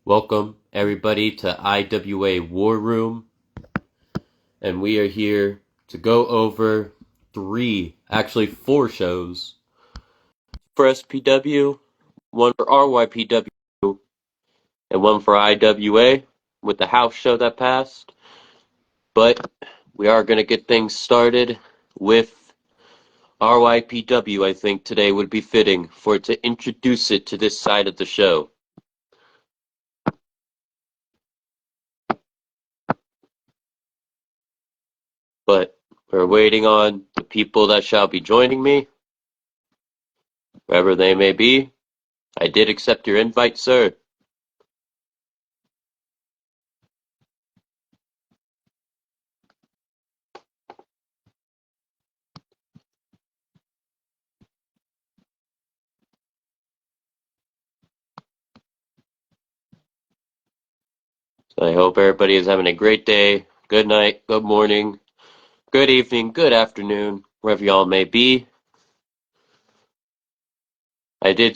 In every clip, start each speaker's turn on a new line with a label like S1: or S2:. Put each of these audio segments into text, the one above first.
S1: Welcome, everybody, to IWA War Room, and we are here to go over four shows for SPW, one for RYPW, and one for IWA with the house show that passed. But we are going to get things started with RYPW. I think today would be fitting for it to introduce it to this side of the show. But we're waiting on the people that shall be joining me, wherever they may be. I did accept your invite, sir. So I hope everybody is having a great day, good night, good morning, good evening, good afternoon, wherever y'all may be. I did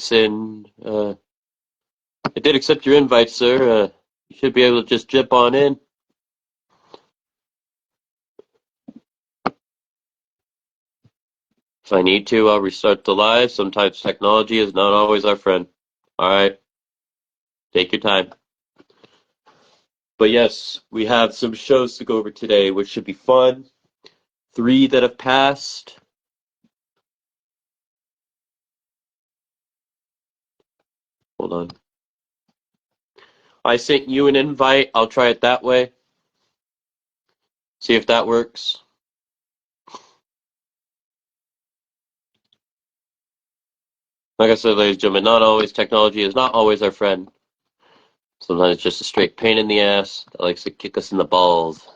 S1: accept your invite, sir. You should be able to just jump on in. If I need to, I'll restart the live. Sometimes technology is not always our friend. Alright, take your time. But yes, we have some shows to go over today, which should be fun. 3 that have passed. Hold on. I sent you an invite. I'll try it that way. See if that works. Like I said, ladies and gentlemen, technology is not always our friend. Sometimes it's just a straight pain in the ass that likes to kick us in the balls.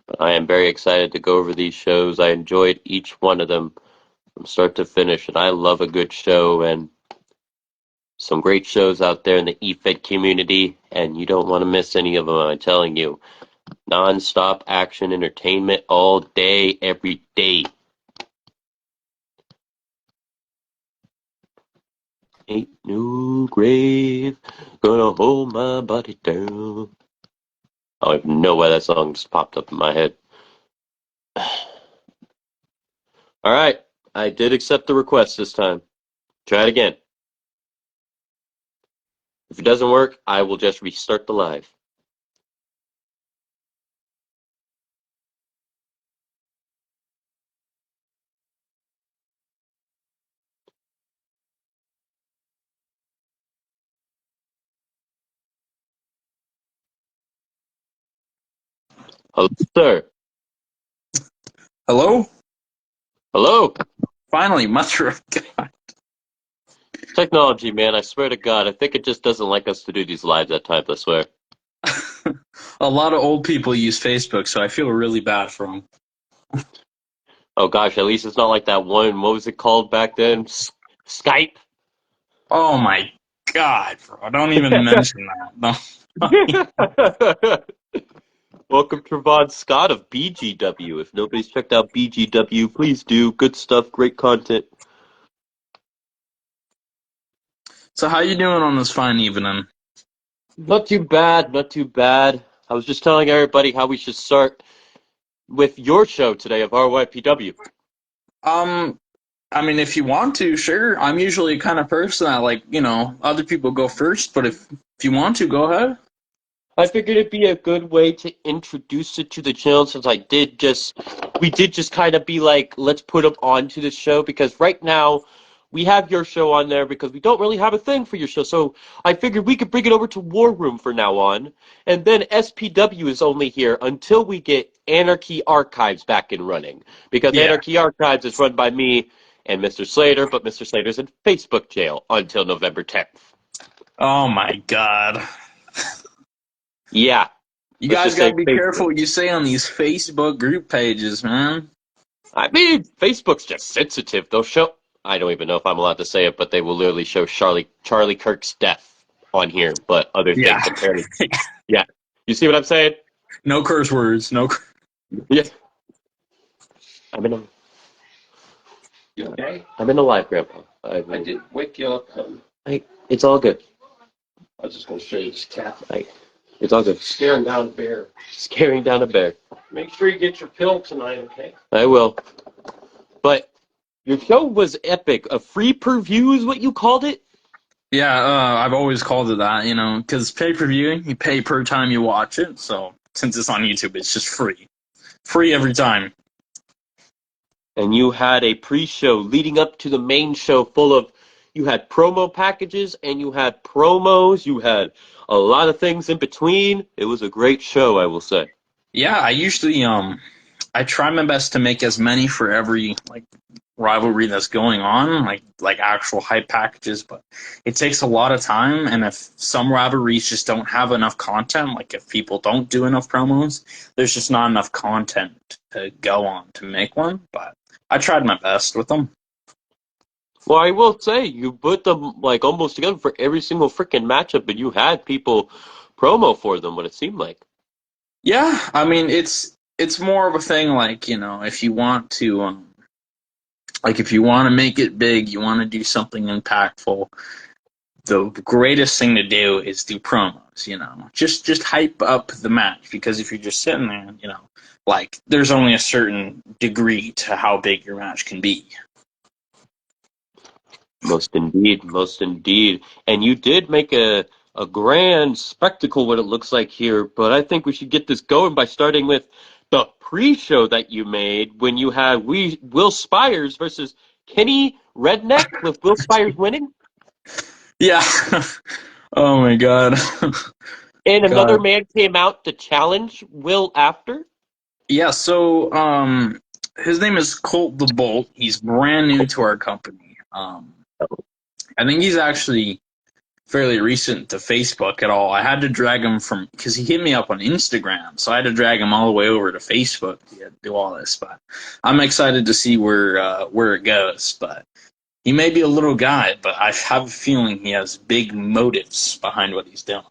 S1: But I am very excited to go over these shows. I enjoyed each one of them from start to finish, and I love a good show and some great shows out there in the EFED community, and you don't want to miss any of them, I'm telling you. Non-stop action entertainment all day, every day. Ain't no grave gonna hold my body down. I don't even know why that song just popped up in my head. Alright, I did accept the request this time. Try it again. If it doesn't work, I will just restart the live. Hello, sir.
S2: Hello?
S1: Hello.
S2: Finally, Mother of God.
S1: Technology, man, I swear to God, I think it just doesn't like us to do these lives at times, I swear.
S2: A lot of old people use Facebook, so I feel really bad for them.
S1: Oh gosh, at least it's not like that one, what was it called back then? Skype?
S2: Oh my God, bro. Don't even mention that. No.
S1: Welcome Trevon Scott of BGW. If nobody's checked out BGW, please do. Good stuff, great content.
S2: So how you doing on this fine evening?
S1: Not too bad, not too bad. I was just telling everybody how we should start with your show today of RYPW.
S2: Um, I mean, if you want to, sure. I'm usually the kind of person that, like, other people go first, but if you want to, go ahead.
S1: I figured it'd be a good way to introduce it to the channel since we did just kind of be like, let's put them onto the show because right now we have your show on there because we don't really have a thing for your show. So I figured we could bring it over to War Room for now on. And then SPW is only here until we get Anarchy Archives back and running because
S2: Yeah.
S1: Anarchy Archives is run by me and Mr. Slater, but Mr. Slater's in Facebook jail until November 10th.
S2: Oh my God.
S1: Yeah,
S2: You
S1: let's
S2: guys
S1: just
S2: gotta
S1: say
S2: be
S1: Facebook.
S2: careful what you say on these Facebook group pages, man.
S1: I mean, Facebook's just sensitive. They'll show. I don't even know if I'm allowed to say it, but they will literally show Charlie Kirk's death on here, but other
S2: Yeah.
S1: things apparently. Yeah, you see what I'm saying?
S2: No curse words. No.
S1: Yeah, I'm in a,
S3: You okay?
S1: I'm in a live, Grandpa.
S3: I did wake you up.
S1: It's all good.
S3: I was just going to show you this cat.
S1: It's all good.
S3: Staring down a bear.
S1: Scaring down a bear.
S3: Make sure you get your pill tonight, okay?
S1: I will. But your show was epic. A free per view is what you called it?
S2: Yeah, I've always called it that, because pay-per-view, you pay per time you watch it. So since it's on YouTube, it's just free. Free every time.
S1: And you had a pre-show leading up to the main show full of, you had promo packages and you had promos, you had a lot of things in between. It was a great show, I will say.
S2: Yeah, I usually I try my best to make as many for every rivalry that's going on, like actual hype packages, but it takes a lot of time, and if some rivalries just don't have enough content, like if people don't do enough promos, there's just not enough content to go on to make one, but I tried my best with them.
S1: Well, I will say, you put them like almost together for every single freaking matchup, and you had people promo for them, what it seemed like.
S2: Yeah, I mean it's more of a thing like, if you want to if you want to make it big, you want to do something impactful, the greatest thing to do is do promos, just hype up the match, because if you're just sitting there, there's only a certain degree to how big your match can be.
S1: Most indeed, most indeed. And you did make a grand spectacle, what it looks like here, but I think we should get this going by starting with the pre-show that you made when you had Will Spires versus Kenny Redneck, with Will Spires winning.
S2: Yeah. Oh my god.
S1: And another
S2: God.
S1: man came out to challenge Will after.
S2: Yeah, so his name is Colt the Bolt. He's brand new to our company. I think he's actually fairly recent to Facebook at all. I had to drag him from, because he hit me up on Instagram, so I had to drag him all the way over to Facebook to do all this. But I'm excited to see where it goes. But he may be a little guy, but I have a feeling he has big motives behind what he's doing.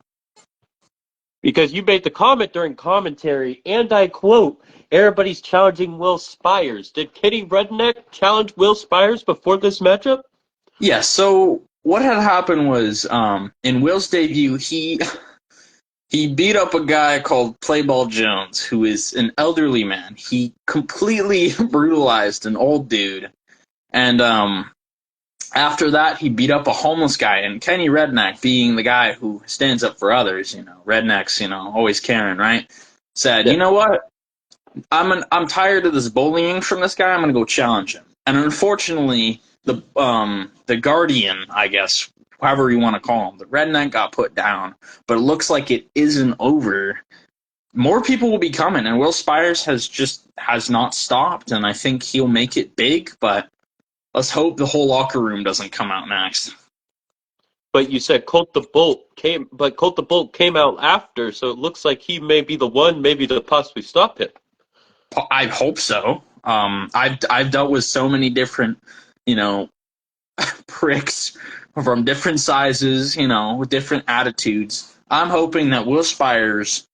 S1: Because you made the comment during commentary, and I quote, everybody's challenging Will Spires. Did Kenny Redneck challenge Will Spires before this matchup?
S2: Yeah. So what had happened was, in Will's debut, he beat up a guy called Playball Jones, who is an elderly man. He completely brutalized an old dude, and after that, he beat up a homeless guy. And Kenny Redneck, being the guy who stands up for others, rednecks, always caring, right? Said,
S1: Yeah.
S2: you know what? I'm tired of this bullying from this guy. I'm gonna go challenge him. And unfortunately, the Guardian, I guess, however you want to call him, the redneck got put down. But it looks like it isn't over. More people will be coming, and Will Spires has not stopped, and I think he'll make it big. But let's hope the whole locker room doesn't come out next.
S1: But you said Colt the Bolt came out after, so it looks like he may be the one, maybe to possibly stop him.
S2: I hope so. I've dealt with so many different, you know, pricks from different sizes, with different attitudes. I'm hoping that Will Spires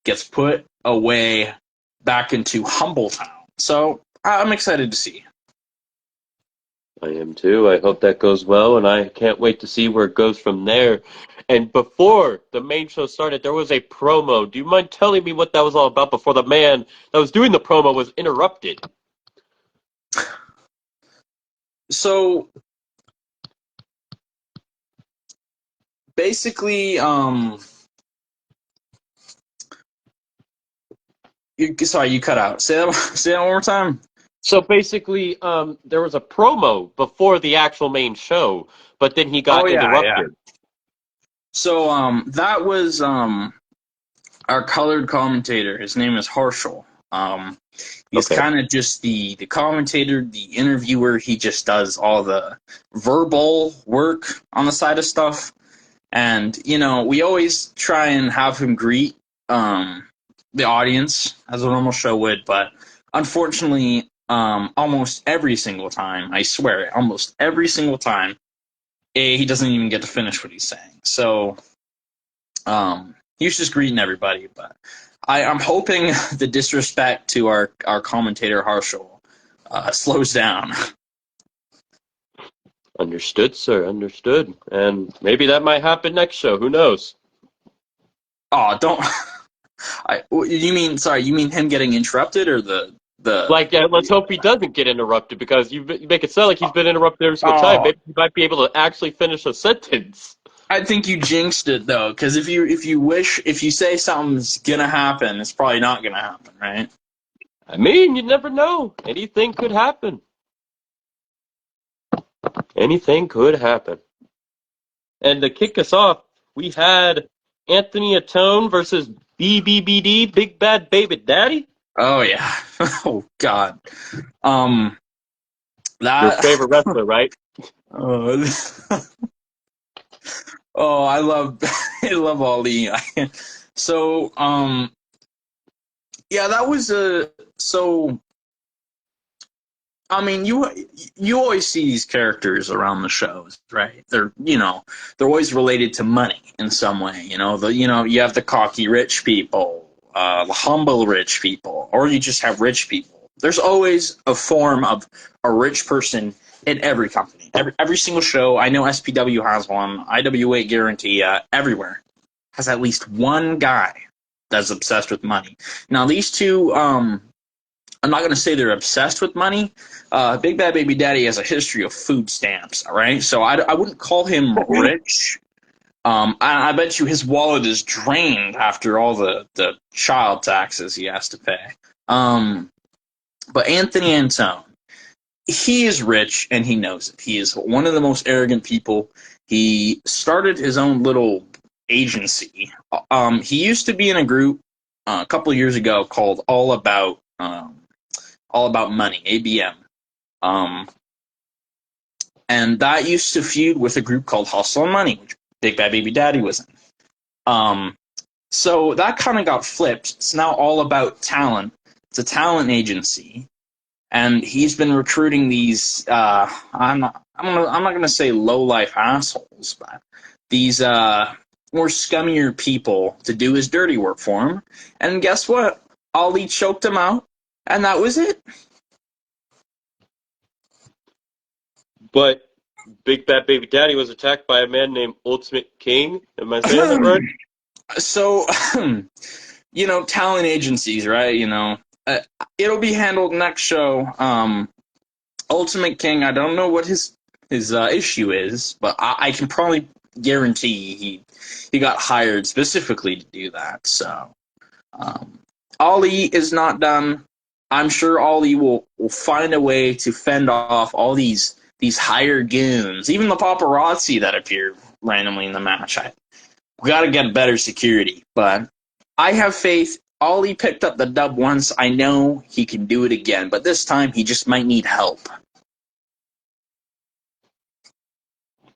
S2: gets put away back into Humble Town. So I'm excited to see.
S1: I am too. I hope that goes well, and I can't wait to see where it goes from there. And before the main show started, there was a promo. Do you mind telling me what that was all about before the man that was doing the promo was interrupted?
S2: So basically, sorry, you cut out. Say that one more time.
S1: So basically, there was a promo before the actual main show, but then he
S2: Oh
S1: got
S2: yeah, yeah.
S1: interrupted.
S2: So that was our colored commentator. His name is Harshal. He's
S1: Okay.
S2: kind of just the commentator, the interviewer. He just does all the verbal work on the side of stuff. And, we always try and have him greet the audience as a normal show would. But unfortunately, almost every single time, I swear, almost every single time, he doesn't even get to finish what he's saying. So he was just greeting everybody. But I'm hoping the disrespect to our commentator Harshal slows down.
S1: Understood, sir. Understood. And maybe that might happen next show. Who knows?
S2: Oh, don't. You mean sorry? You mean him getting interrupted or the?
S1: Like, let's hope he doesn't get interrupted because you make it sound like he's been interrupted every single time.
S2: Oh,
S1: Maybe he might be able to actually finish a sentence.
S2: I think you jinxed it though, because if you say something's gonna happen, it's probably not gonna happen, right?
S1: I mean, you never know. Anything could happen. Anything could happen. And to kick us off, we had Anthony Atone versus BBBD, Big Bad Baby Daddy.
S2: Oh yeah. Oh God.
S1: Your
S2: That.
S1: favorite wrestler, right?
S2: Oh, oh, I love I love Ali. So yeah, that was a so. I mean, you always see these characters around the shows, right? They're always related to money in some way. You have the cocky rich people, the humble rich people, or you just have rich people. There's always a form of a rich person in every company, every single show. I know SPW has one. IWA Guarantee everywhere has at least one guy that's obsessed with money. Now these two, I'm not going to say they're obsessed with money. Big Bad Baby Daddy has a history of food stamps, all right? So I wouldn't call him rich. I bet you his wallet is drained after all the child taxes he has to pay. But Anthony Antone, he is rich and he knows it. He is one of the most arrogant people. He started his own little agency. He used to be in a group a couple of years ago called All About Money, ABM. And that used to feud with a group called Hustle and Money, which Big Bad Baby Daddy was in. So that kind of got flipped. It's now All About Talent. It's a talent agency, and he's been recruiting these. I'm not gonna say low life assholes, but these more scummier people to do his dirty work for him. And guess what? Ali choked him out, and that was it.
S1: But Big Bad Baby Daddy was attacked by a man named Ultimate King. Am I saying that right?
S2: So, talent agencies, right? It'll be handled next show. Ultimate King, I don't know what his issue is, but I can probably guarantee he got hired specifically to do that. So, Ali is not done. I'm sure Ali will find a way to fend off all these hired goons, even the paparazzi that appeared randomly in the match. We got to get better security, but I have faith. Ali picked up the dub once. I know he can do it again, but this time he just might need help.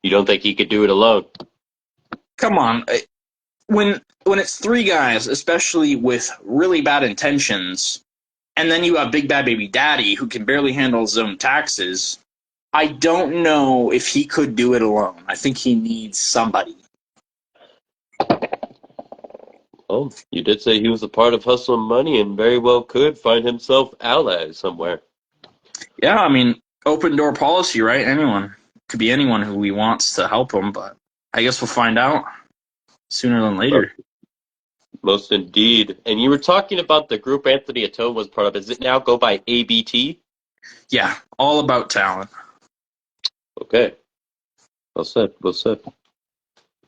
S1: You don't think he could do it alone?
S2: Come on. When it's three guys, especially with really bad intentions, and then you have Big Bad Baby Daddy who can barely handle his own taxes, I don't know if he could do it alone. I think he needs somebody.
S1: Oh, you did say he was a part of Hustle and Money and very well could find himself allies somewhere.
S2: Yeah, I mean, open door policy, right? Anyone. Could be anyone who he wants to help him, but I guess we'll find out sooner than later.
S1: Most indeed. And you were talking about the group Anthony Atone was part of. Does it now go by ABT?
S2: Yeah, All About Talent.
S1: Okay. Well said. Well said.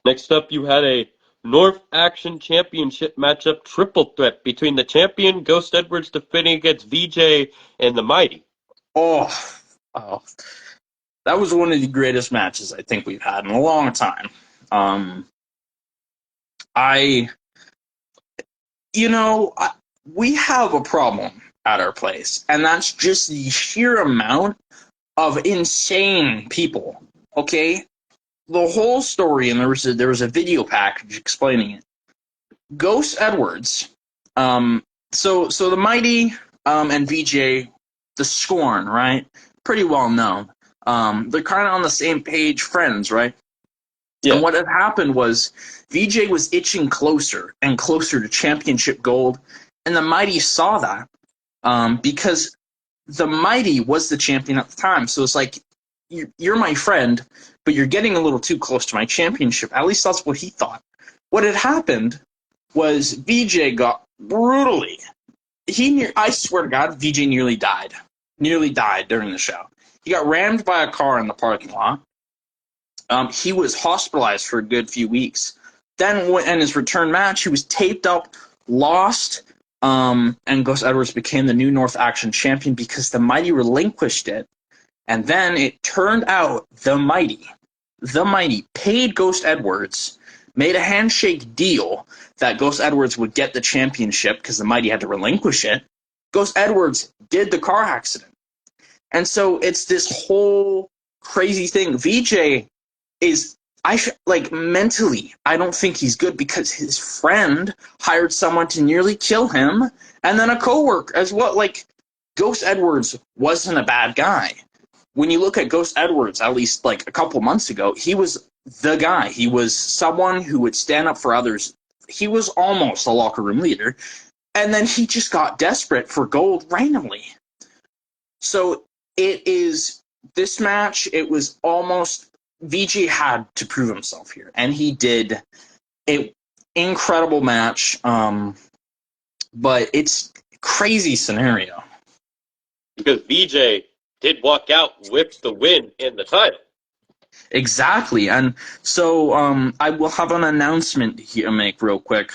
S1: Next up, you had a North Action Championship matchup triple threat between the champion, Ghost Edwards, defending against VJ and the Mighty.
S2: Oh, that was one of the greatest matches I think we've had in a long time. We have a problem at our place, and that's just the sheer amount of insane people. Okay, the whole story, and there was a video package explaining it. Ghost Edwards, so the Mighty, and VJ, the Scorn, right? Pretty well known. They're kind of on the same page, friends, right? And
S1: Yeah.
S2: what had happened was VJ was itching closer and closer to championship gold, and the Mighty saw that because the Mighty was the champion at the time. So it's like, you're my friend, but you're getting a little too close to my championship. At least that's what he thought. What had happened was VJ got brutally. I swear to God, VJ nearly died. Nearly died during the show. He got rammed by a car in the parking lot. He was hospitalized for a good few weeks. Then, in his return match, he was taped up, lost, and Ghost Edwards became the new North Action champion because the Mighty relinquished it. And then it turned out the Mighty paid Ghost Edwards, made a handshake deal that Ghost Edwards would get the championship because the Mighty had to relinquish it. Ghost Edwards did the car accident. And so it's this whole crazy thing. VJ is, mentally, I don't think he's good because his friend hired someone to nearly kill him, and then a coworker as well. Like, Ghost Edwards wasn't a bad guy. When you look at Ghost Edwards, at least like a couple months ago, he was the guy. He was someone who would stand up for others. He was almost a locker room leader, and then he just got desperate for gold randomly. So it is this match. It was almost VG had to prove himself here, and he did. An incredible match, but it's a crazy scenario.
S1: Because VJ did walk out with the win in the title.
S2: Exactly, and so I will have an announcement here to make real quick.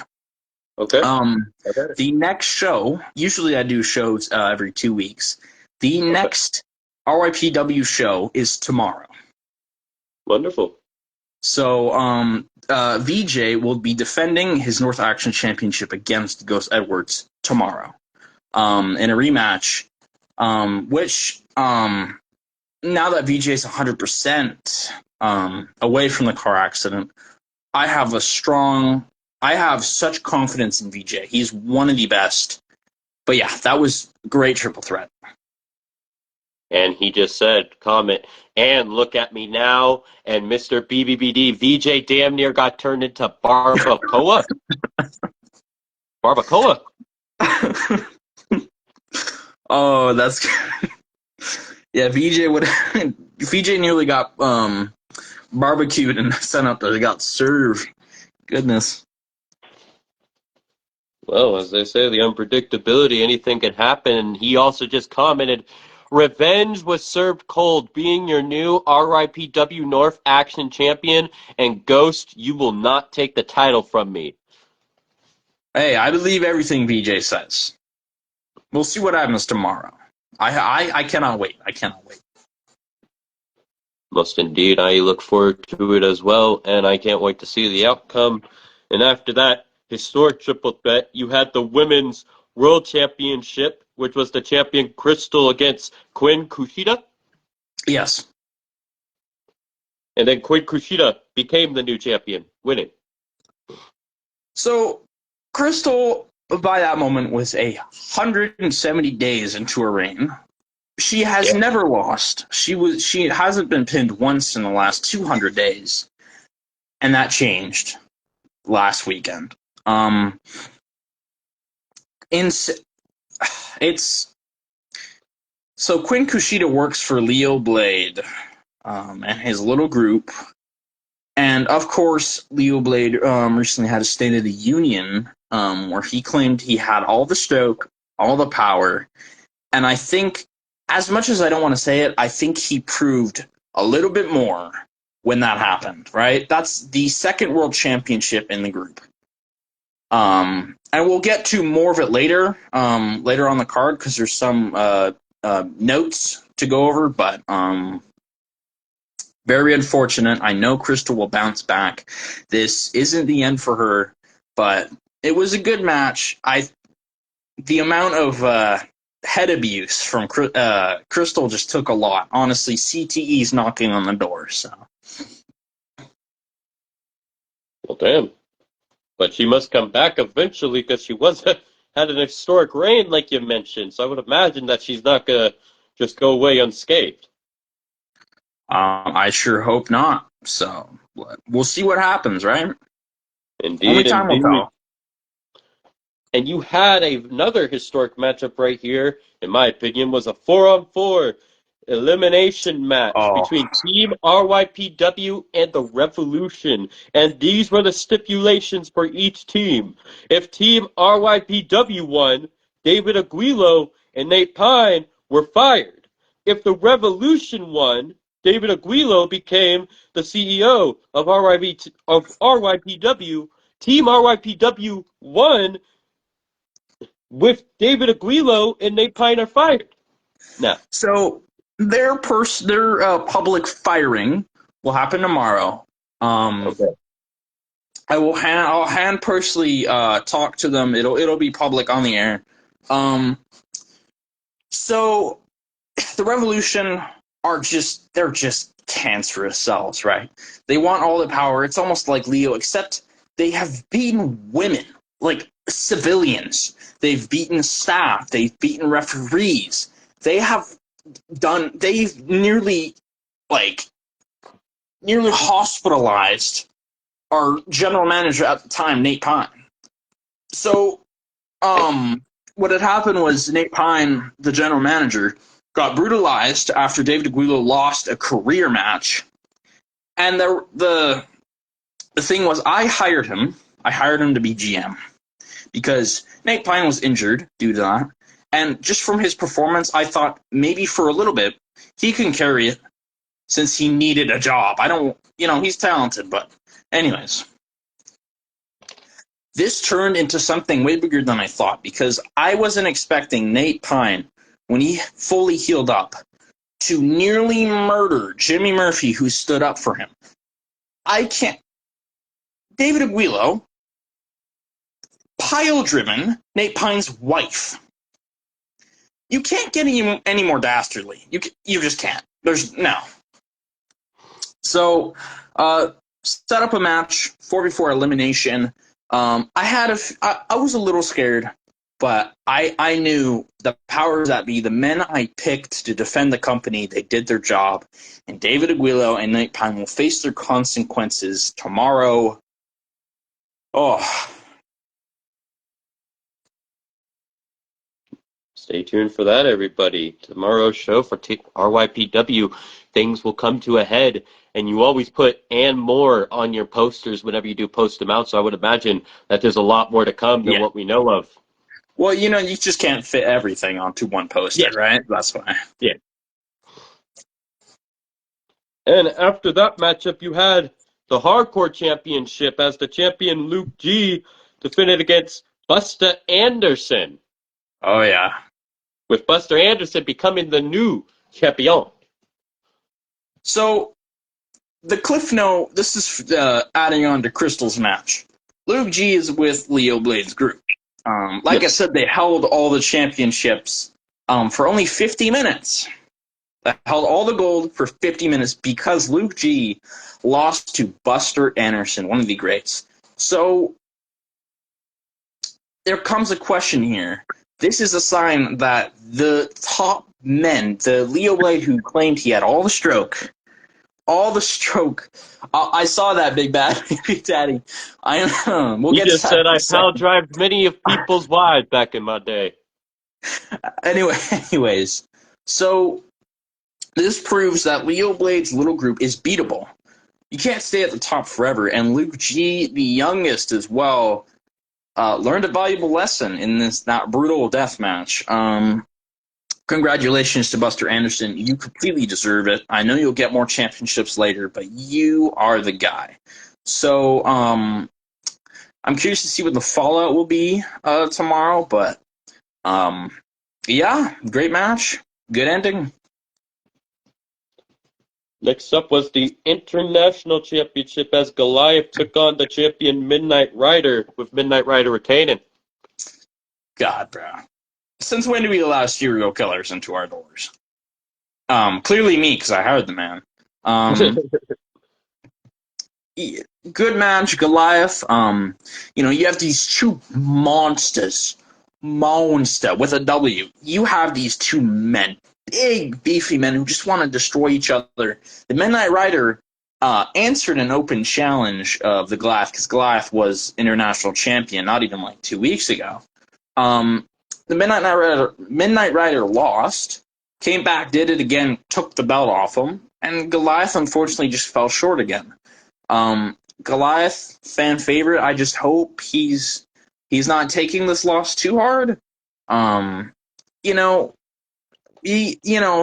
S1: Okay.
S2: The next show, usually I do shows every 2 weeks. The next RYPW show is tomorrow.
S1: Wonderful.
S2: So VJ will be defending his North Action Championship against Ghost Edwards tomorrow in a rematch, which now that VJ is 100% away from the car accident, I have such confidence in VJ. He's one of the best. But yeah, that was a great triple threat.
S1: And he just said, comment, and look at me now, and Mr. BBBD, VJ damn near got turned into barbacoa. Barbacoa.
S2: Oh, that's good. Yeah, VJ nearly got barbecued and sent up there. They got served. Goodness.
S1: Well, as they say, the unpredictability, anything can happen. And he also just commented, revenge was served cold, being your new RIPW North Action Champion, and Ghost, you will not take the title from me.
S2: Hey, I believe everything VJ says. We'll see what happens tomorrow. I cannot wait. I cannot wait.
S1: Must indeed. I look forward to it as well, and I can't wait to see the outcome. And after that historic triple threat, you had the Women's World Championship, which was the champion Crystal against Quinn Kushida.
S2: Yes.
S1: And then Quinn Kushida became the new champion, winning.
S2: So, Crystal, by that moment, was 170 days into her reign. She has never lost. She hasn't been pinned once in the last 200 days, and that changed last weekend. So Quinn Kushida works for Leo Blade, and his little group, and of course Leo Blade recently had a State of the Union where he claimed he had all the stroke, all the power, and I think, as much as I don't want to say it, I think he proved a little bit more when that happened, right? That's the second world championship in the group. And we'll get to more of it later on the card, because there's some notes to go over, but very unfortunate. I know Crystal will bounce back. This isn't the end for her, but it was a good match. The amount of head abuse from Crystal just took a lot. Honestly, CTE's knocking on the door. So,
S1: Well, damn. But she must come back eventually because she had an historic reign, like you mentioned. So I would imagine that she's not going to just go away unscathed.
S2: I sure hope not. So we'll see what happens, right? Only
S1: Indeed,
S2: time will
S1: indeed.
S2: tell.
S1: And you had another historic matchup right here, in my opinion, was a 4-on-4 elimination match
S2: Oh,
S1: between Team RYPW and the Revolution. And these were the stipulations for each team. If Team RYPW won, David Aguilo and Nate Pine were fired. If the Revolution won, David Aguilo became the CEO of RYPW. Team RYPW won with David Aguilo and Nate Pine are fired. Now,
S2: so their public firing will happen tomorrow.
S1: okay.
S2: I'll hand personally talk to them. It'll be public on the air. Um, so the Revolution they're just cancerous cells, right? They want all the power. It's almost like Leo, except they have beaten women, like civilians. They've beaten staff. They've beaten referees. They've like nearly hospitalized our general manager at the time, Nate Pine. So, what had happened was Nate Pine, the general manager, got brutalized after David Aguilo lost a career match. And the thing was, I hired him. I hired him to be GM because Nate Pine was injured due to that. And just from his performance, I thought maybe for a little bit he can carry it since he needed a job. He's talented, but anyways. This turned into something way bigger than I thought because I wasn't expecting Nate Pine, when he fully healed up, to nearly murder Jimmy Murphy, who stood up for him. I can't. David Aguilo pile-driven Nate Pine's wife. You can't get any more dastardly. You just can't. There's no. So, set up a match 4v4 elimination. I was a little scared, but I knew the powers that be, the men I picked to defend the company, they did their job, and David Aguilo and Nate Pine will face their consequences tomorrow. Oh,
S1: Stay tuned for that, everybody. Tomorrow's show for RYPW, things will come to a head, and you always put "and more" on your posters whenever you do post them out, so I would imagine that there's a lot more to come than
S2: yeah.
S1: what we know of.
S2: Well, you just can't fit everything onto one poster,
S1: Yeah.
S2: right? That's why.
S1: Yeah. And after that matchup, you had the Hardcore Championship as the champion Luke G defended against Buster Anderson,
S2: Oh, yeah.
S1: with Buster Anderson becoming the new champion.
S2: So, the Cliff Note, this is adding on to Crystal's match. Luke G is with Leo Blade's group. Like I said, they held all the championships for only 50 minutes. They held all the gold for 50 minutes because Luke G lost to Buster Anderson, one of the greats. So there comes a question here. This is a sign that the top men, the Leo Blade who claimed he had all the stroke, I saw that, Big Bad, Big Daddy. We'll
S1: He
S2: get
S1: just
S2: to
S1: said,
S2: that in
S1: I
S2: a
S1: pal
S2: second.
S1: drived many of people's wives back in my day.
S2: Anyways, so this proves that Leo Blade's little group is beatable. You can't stay at the top forever, and Luke G, the youngest as well, learned a valuable lesson in that brutal death match. Congratulations to Buster Anderson. You completely deserve it. I know you'll get more championships later, but you are the guy. So, I'm curious to see what the fallout will be tomorrow, but yeah, great match. Good ending.
S1: Next up was the International Championship as Goliath took on the champion Midnight Rider, with Midnight Rider retaining.
S2: God, bro. Since when do we allow serial killers into our doors? Clearly me, because I hired the man. Good match, Goliath. You have these two monster with a W. You have these two men, big, beefy men who just want to destroy each other. The Midnight Rider answered an open challenge of the Goliath, because Goliath was international champion not even like 2 weeks ago. The Midnight Rider lost, came back, did it again, took the belt off him, and Goliath unfortunately just fell short again. Goliath, fan favorite. I just hope he's not taking this loss too hard.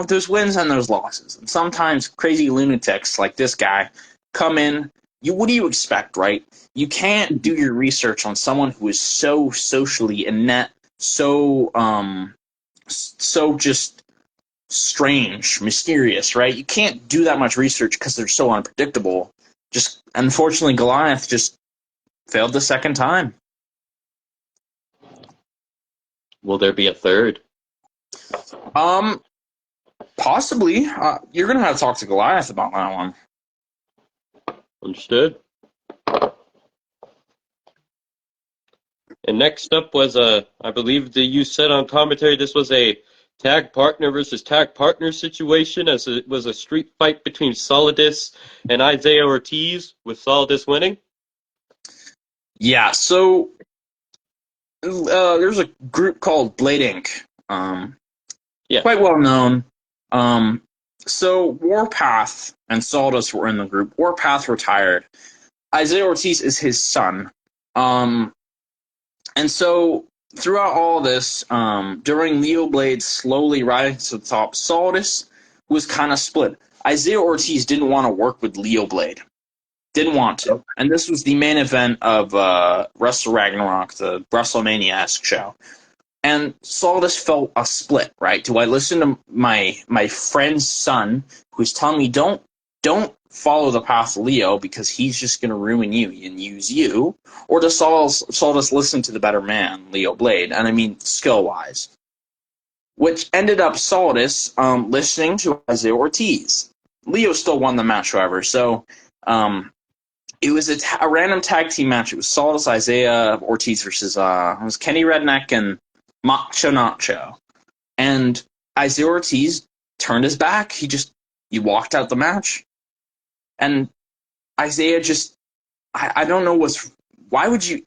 S2: There's wins and there's losses, and sometimes crazy lunatics like this guy come in. What do you expect, right? You can't do your research on someone who is so socially inept, so just strange, mysterious, right? You can't do that much research because they're so unpredictable. Just unfortunately, Goliath just failed the second time.
S1: Will there be a third?
S2: Possibly. You're gonna have to talk to Goliath about that one.
S1: Understood. And next up was I believe that you said on commentary this was a tag partner versus tag partner situation, as it was a street fight between Solidus and Isaiah Ortiz, with Solidus winning. Yeah,
S2: so there's a group called Blade Inc. Quite well known. So Warpath and Solidus were in the group. Warpath retired. Isaiah Ortiz is his son. And so throughout all this, during Leo Blade's slowly rising to the top, Solidus was kind of split. Isaiah Ortiz didn't want to work with Leo Blade. Didn't want to. And this was the main event of Wrestle Ragnarok, the WrestleMania-esque show. And Solidus felt a split, right? Do I listen to my friend's son who's telling me don't follow the path of Leo because he's just going to ruin you and use you? Or does Solidus listen to the better man, Leo Blade? And I mean skill-wise. Which ended up Solidus listening to Isaiah Ortiz. Leo still won the match, however. So it was a random tag team match. It was Solidus, Isaiah Ortiz versus it was Kenny Redneck and Macho Nacho. And Isaiah Ortiz turned his back. He walked out the match. And Isaiah just, I don't know why would you,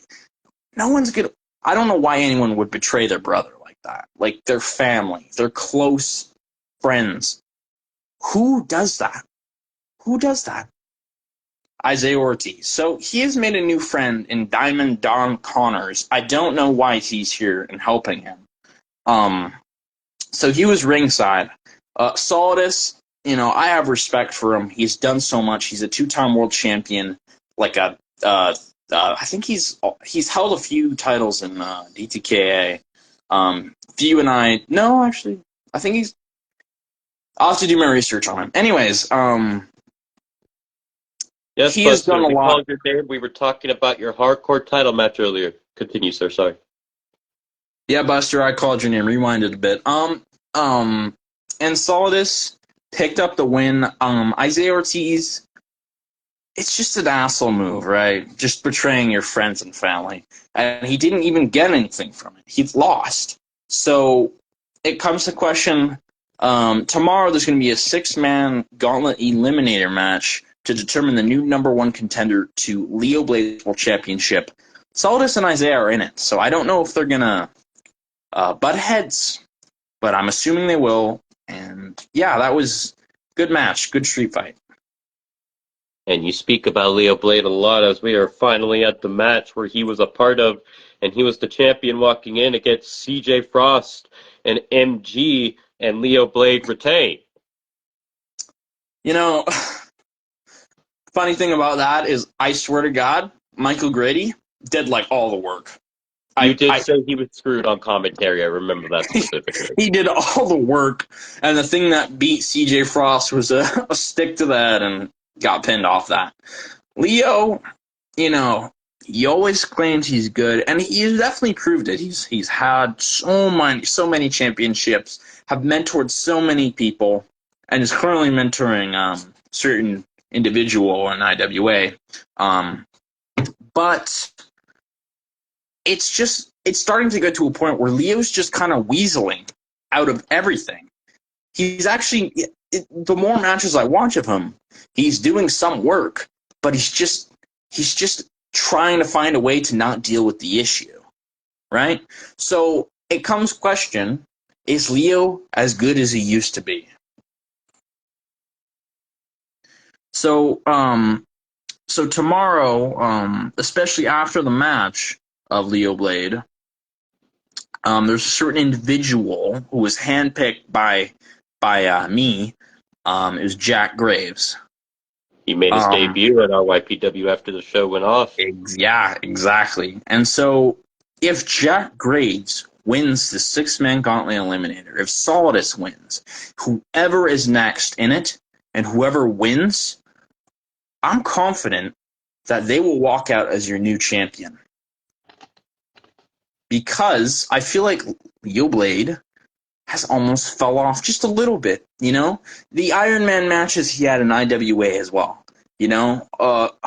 S2: no one's gonna, I don't know why anyone would betray their brother like that. Like their family, their close friends. Who does that? Who does that? Isaiah Ortiz. So he has made a new friend in Diamond Don Connors. I don't know why he's here and helping him. So he was ringside. Solidus, I have respect for him. He's done so much. He's a 2-time world champion. I think he's held a few titles in DTKA. I think I'll have to do my research on him. Anyways,
S1: yes,
S2: he has done a lot.
S1: We were talking about your hardcore title match earlier. Continue, sir. Sorry.
S2: Yeah, Buster, I called your name. Rewinded a bit. And Solidus picked up the win. Isaiah Ortiz, it's just an asshole move, right? Just betraying your friends and family. And he didn't even get anything from it. He lost. So it comes to question, tomorrow there's going to be a 6-man gauntlet eliminator match to determine the new #1 contender to Leo Blade's World Championship. Solidus and Isaiah are in it, so I don't know if they're going to butt heads, but I'm assuming they will. And yeah, that was good match, good street fight.
S1: And you speak about Leo Blade a lot, as we are finally at the match where he was a part of, and he was the champion walking in against CJ Frost and MG, and Leo Blade retained.
S2: Funny thing about that is, I swear to God, Michael Grady did all the work.
S1: You did say he was screwed on commentary. I remember that specifically.
S2: He did all the work, and the thing that beat CJ Frost was a stick to the head and got pinned off that. Leo, he always claims he's good, and he definitely proved it. He's had so many championships, have mentored so many people, and is currently mentoring certain individual in IWA. But it's starting to get to a point where Leo's just kind of weaseling out of everything. he's actually, the more matches I watch of him, he's doing some work, but he's just trying to find a way to not deal with the issue, right? So it comes question, is Leo as good as he used to be? So, so tomorrow, especially after the match of Leo Blade, there's a certain individual who was handpicked by me. It was Jack Graves.
S1: He made his debut at RYPW after the show went off.
S2: Yeah, exactly. And so, if Jack Graves wins the six-man gauntlet eliminator, if Solidus wins, whoever is next in it, and whoever wins, I'm confident that they will walk out as your new champion. Because I feel like Leo Blade has almost fell off just a little bit, you know? The Iron Man matches he had in IWA as well. You know,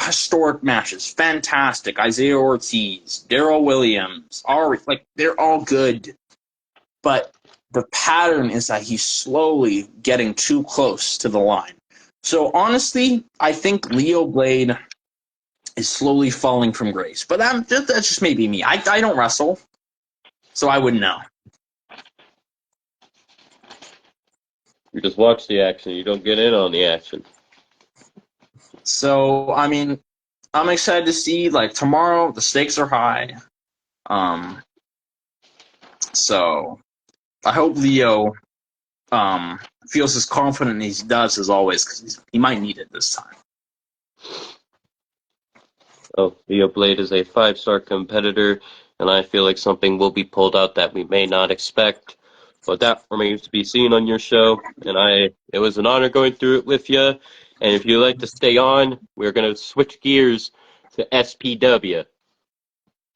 S2: historic matches, fantastic. Isaiah Ortiz, Daryl Williams, Ari, like they're all good. But the pattern is that he's slowly getting too close to the line. So honestly, I think Leo Blade is slowly falling from grace. But that's just maybe me. I don't wrestle, so I wouldn't know.
S1: You just watch the action. You don't get in on the action.
S2: So, I mean, I'm excited to see, like, tomorrow, the stakes are high. So, I hope Leo feels as confident as he does, as always, because he might need it this time.
S1: Oh, Leo Blade is a 5-star competitor, and I feel like something will be pulled out that we may not expect. But that remains to be seen on your show, and it was an honor going through it with you. And if you'd like to stay on, we're going to switch gears to SPW.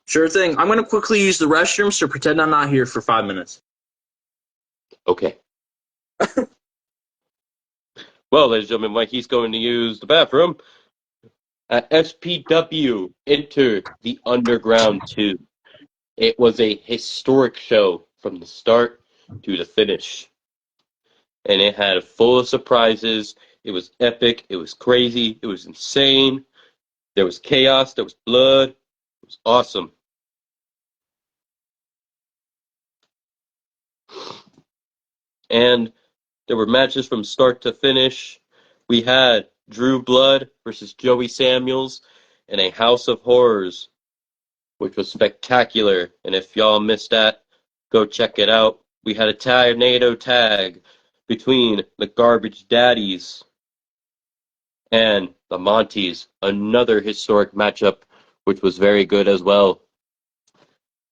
S2: Sure thing. I'm going to quickly use the restroom, so pretend I'm not here for 5 minutes.
S1: Okay. Well, ladies and gentlemen, while he's going to use the bathroom, at SPW, Enter the Underground 2. It was a historic show from the start to the finish. And it had full of surprises. It was epic. It was crazy. It was insane. There was chaos. There was blood. It was awesome. And there were matches from start to finish. We had Drew Blood versus Joey Samuels in a House of Horrors, which was spectacular. And if y'all missed that, go check it out. We had a tornado tag between the Garbage Daddies and the Monties, another historic matchup, which was very good as well.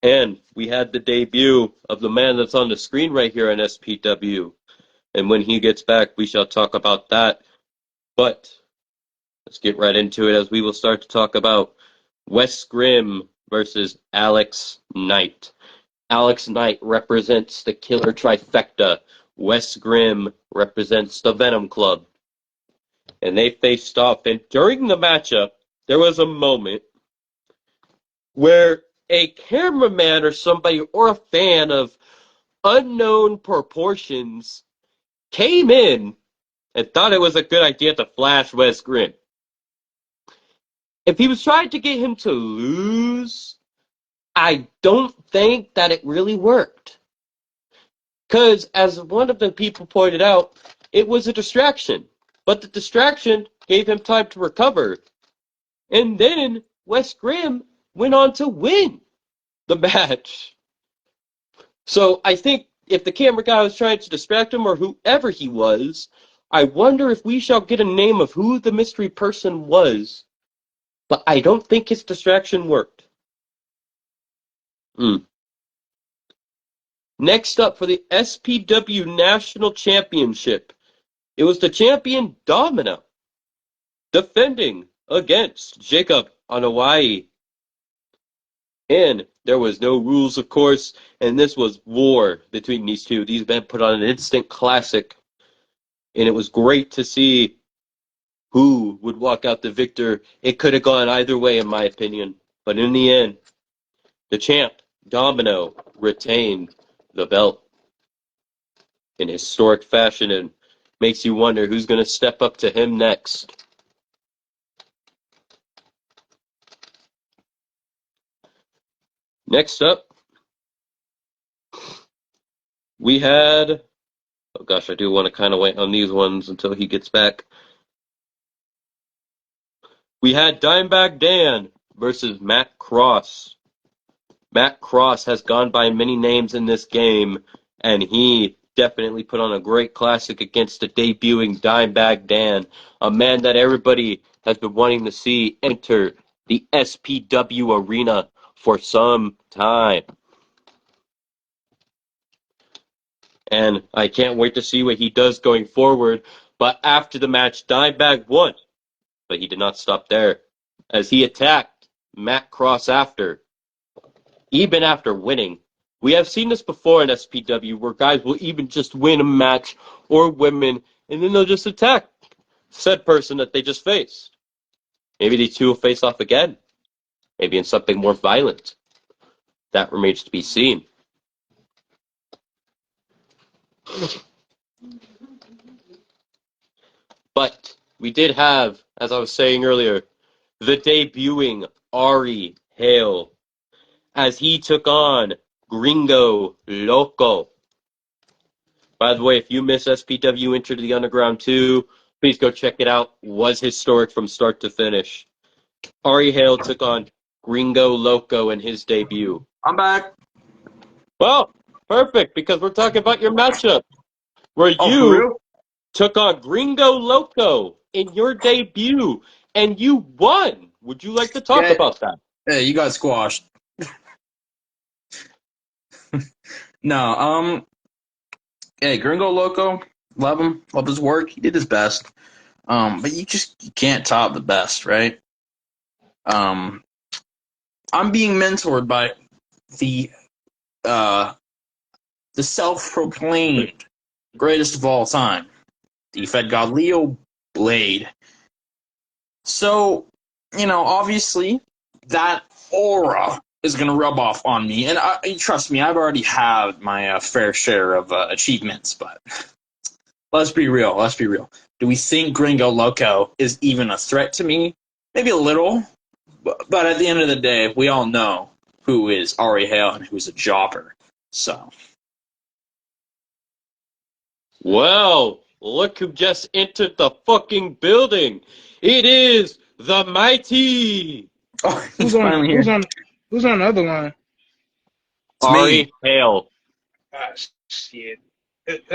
S1: And we had the debut of the man that's on the screen right here on SPW. And when he gets back, we shall talk about that. But let's get right into it as we will start to talk about Wes Grimm versus Alex Knight. Alex Knight represents the Killer Trifecta. Wes Grimm represents the Venom Club. And they faced off. And during the matchup, there was a moment where a cameraman or somebody or a fan of unknown proportions came in and thought it was a good idea to flash Wes Grimm. If he was trying to get him to lose, I don't think that it really worked. Because, as one of the people pointed out, it was a distraction. But the distraction gave him time to recover. And then Wes Grimm went on to win the match. So I think if the camera guy was trying to distract him or whoever he was, I wonder if we shall get a name of who the mystery person was. But I don't think his distraction worked. Next up for the SPW National Championship, it was the champion Domino defending against Jacob on Hawaii. And there was no rules, of course, and this was war between these two. These men put on an instant classic, and it was great to see who would walk out the victor. It could have gone either way, in my opinion, but in the end, the champ, Domino, retained the belt. in historic fashion and makes you wonder who's going to step up to him next. Next up, we had, oh gosh, I do want to kind of wait on these ones until he gets back. We had Dimebag Dan versus Matt Cross. Matt Cross has gone by many names in this game, and he definitely put on a great classic against the debuting Dimebag Dan, a man that everybody has been wanting to see enter the SPW arena for some time. And I can't wait to see what he does going forward. But after the match, Dimebag won. But he did not stop there, as he attacked Matt Cross after. Even after winning. We have seen this before in SPW where guys will even just win a match or women and then they'll just attack said person that they just faced. Maybe these two will face off again. Maybe in something more violent. That remains to be seen. But we did have, as I was saying earlier, the debuting Ari Hale as he took on Gringo Loco. By the way, if you miss SPW Enter the Underground 2, please go check it out. Was historic from start to finish. Ari Hale took on Gringo Loco in his debut.
S2: I'm back.
S1: Well, perfect, because we're talking about your matchup, where
S2: Oh, for
S1: you
S2: real?
S1: took on Gringo Loco in your debut, and you won. Would you like to talk
S2: Yeah.
S1: about that?
S2: Hey, you got squashed. No, hey, Gringo Loco, love him, love his work. He did his best. But you can't top the best, right? I'm being mentored by the uh the self-proclaimed greatest of all time, the Fed God Leo Blade. So, obviously, that aura is going to rub off on me. And trust me, I've already had my fair share of achievements, but let's be real. Let's be real. Do we think Gringo Loco is even a threat to me? Maybe a little. But at the end of the day, we all know who is Ari Hale and who's a jobber. So.
S1: Well, look who just entered the fucking building. It is the mighty
S2: Oh,
S4: Who's
S2: he's
S4: on?
S2: finally
S4: Who's
S2: here.
S4: on? Who's on the other line?
S2: It's me.
S1: Ari Hale.
S4: Ah, shit.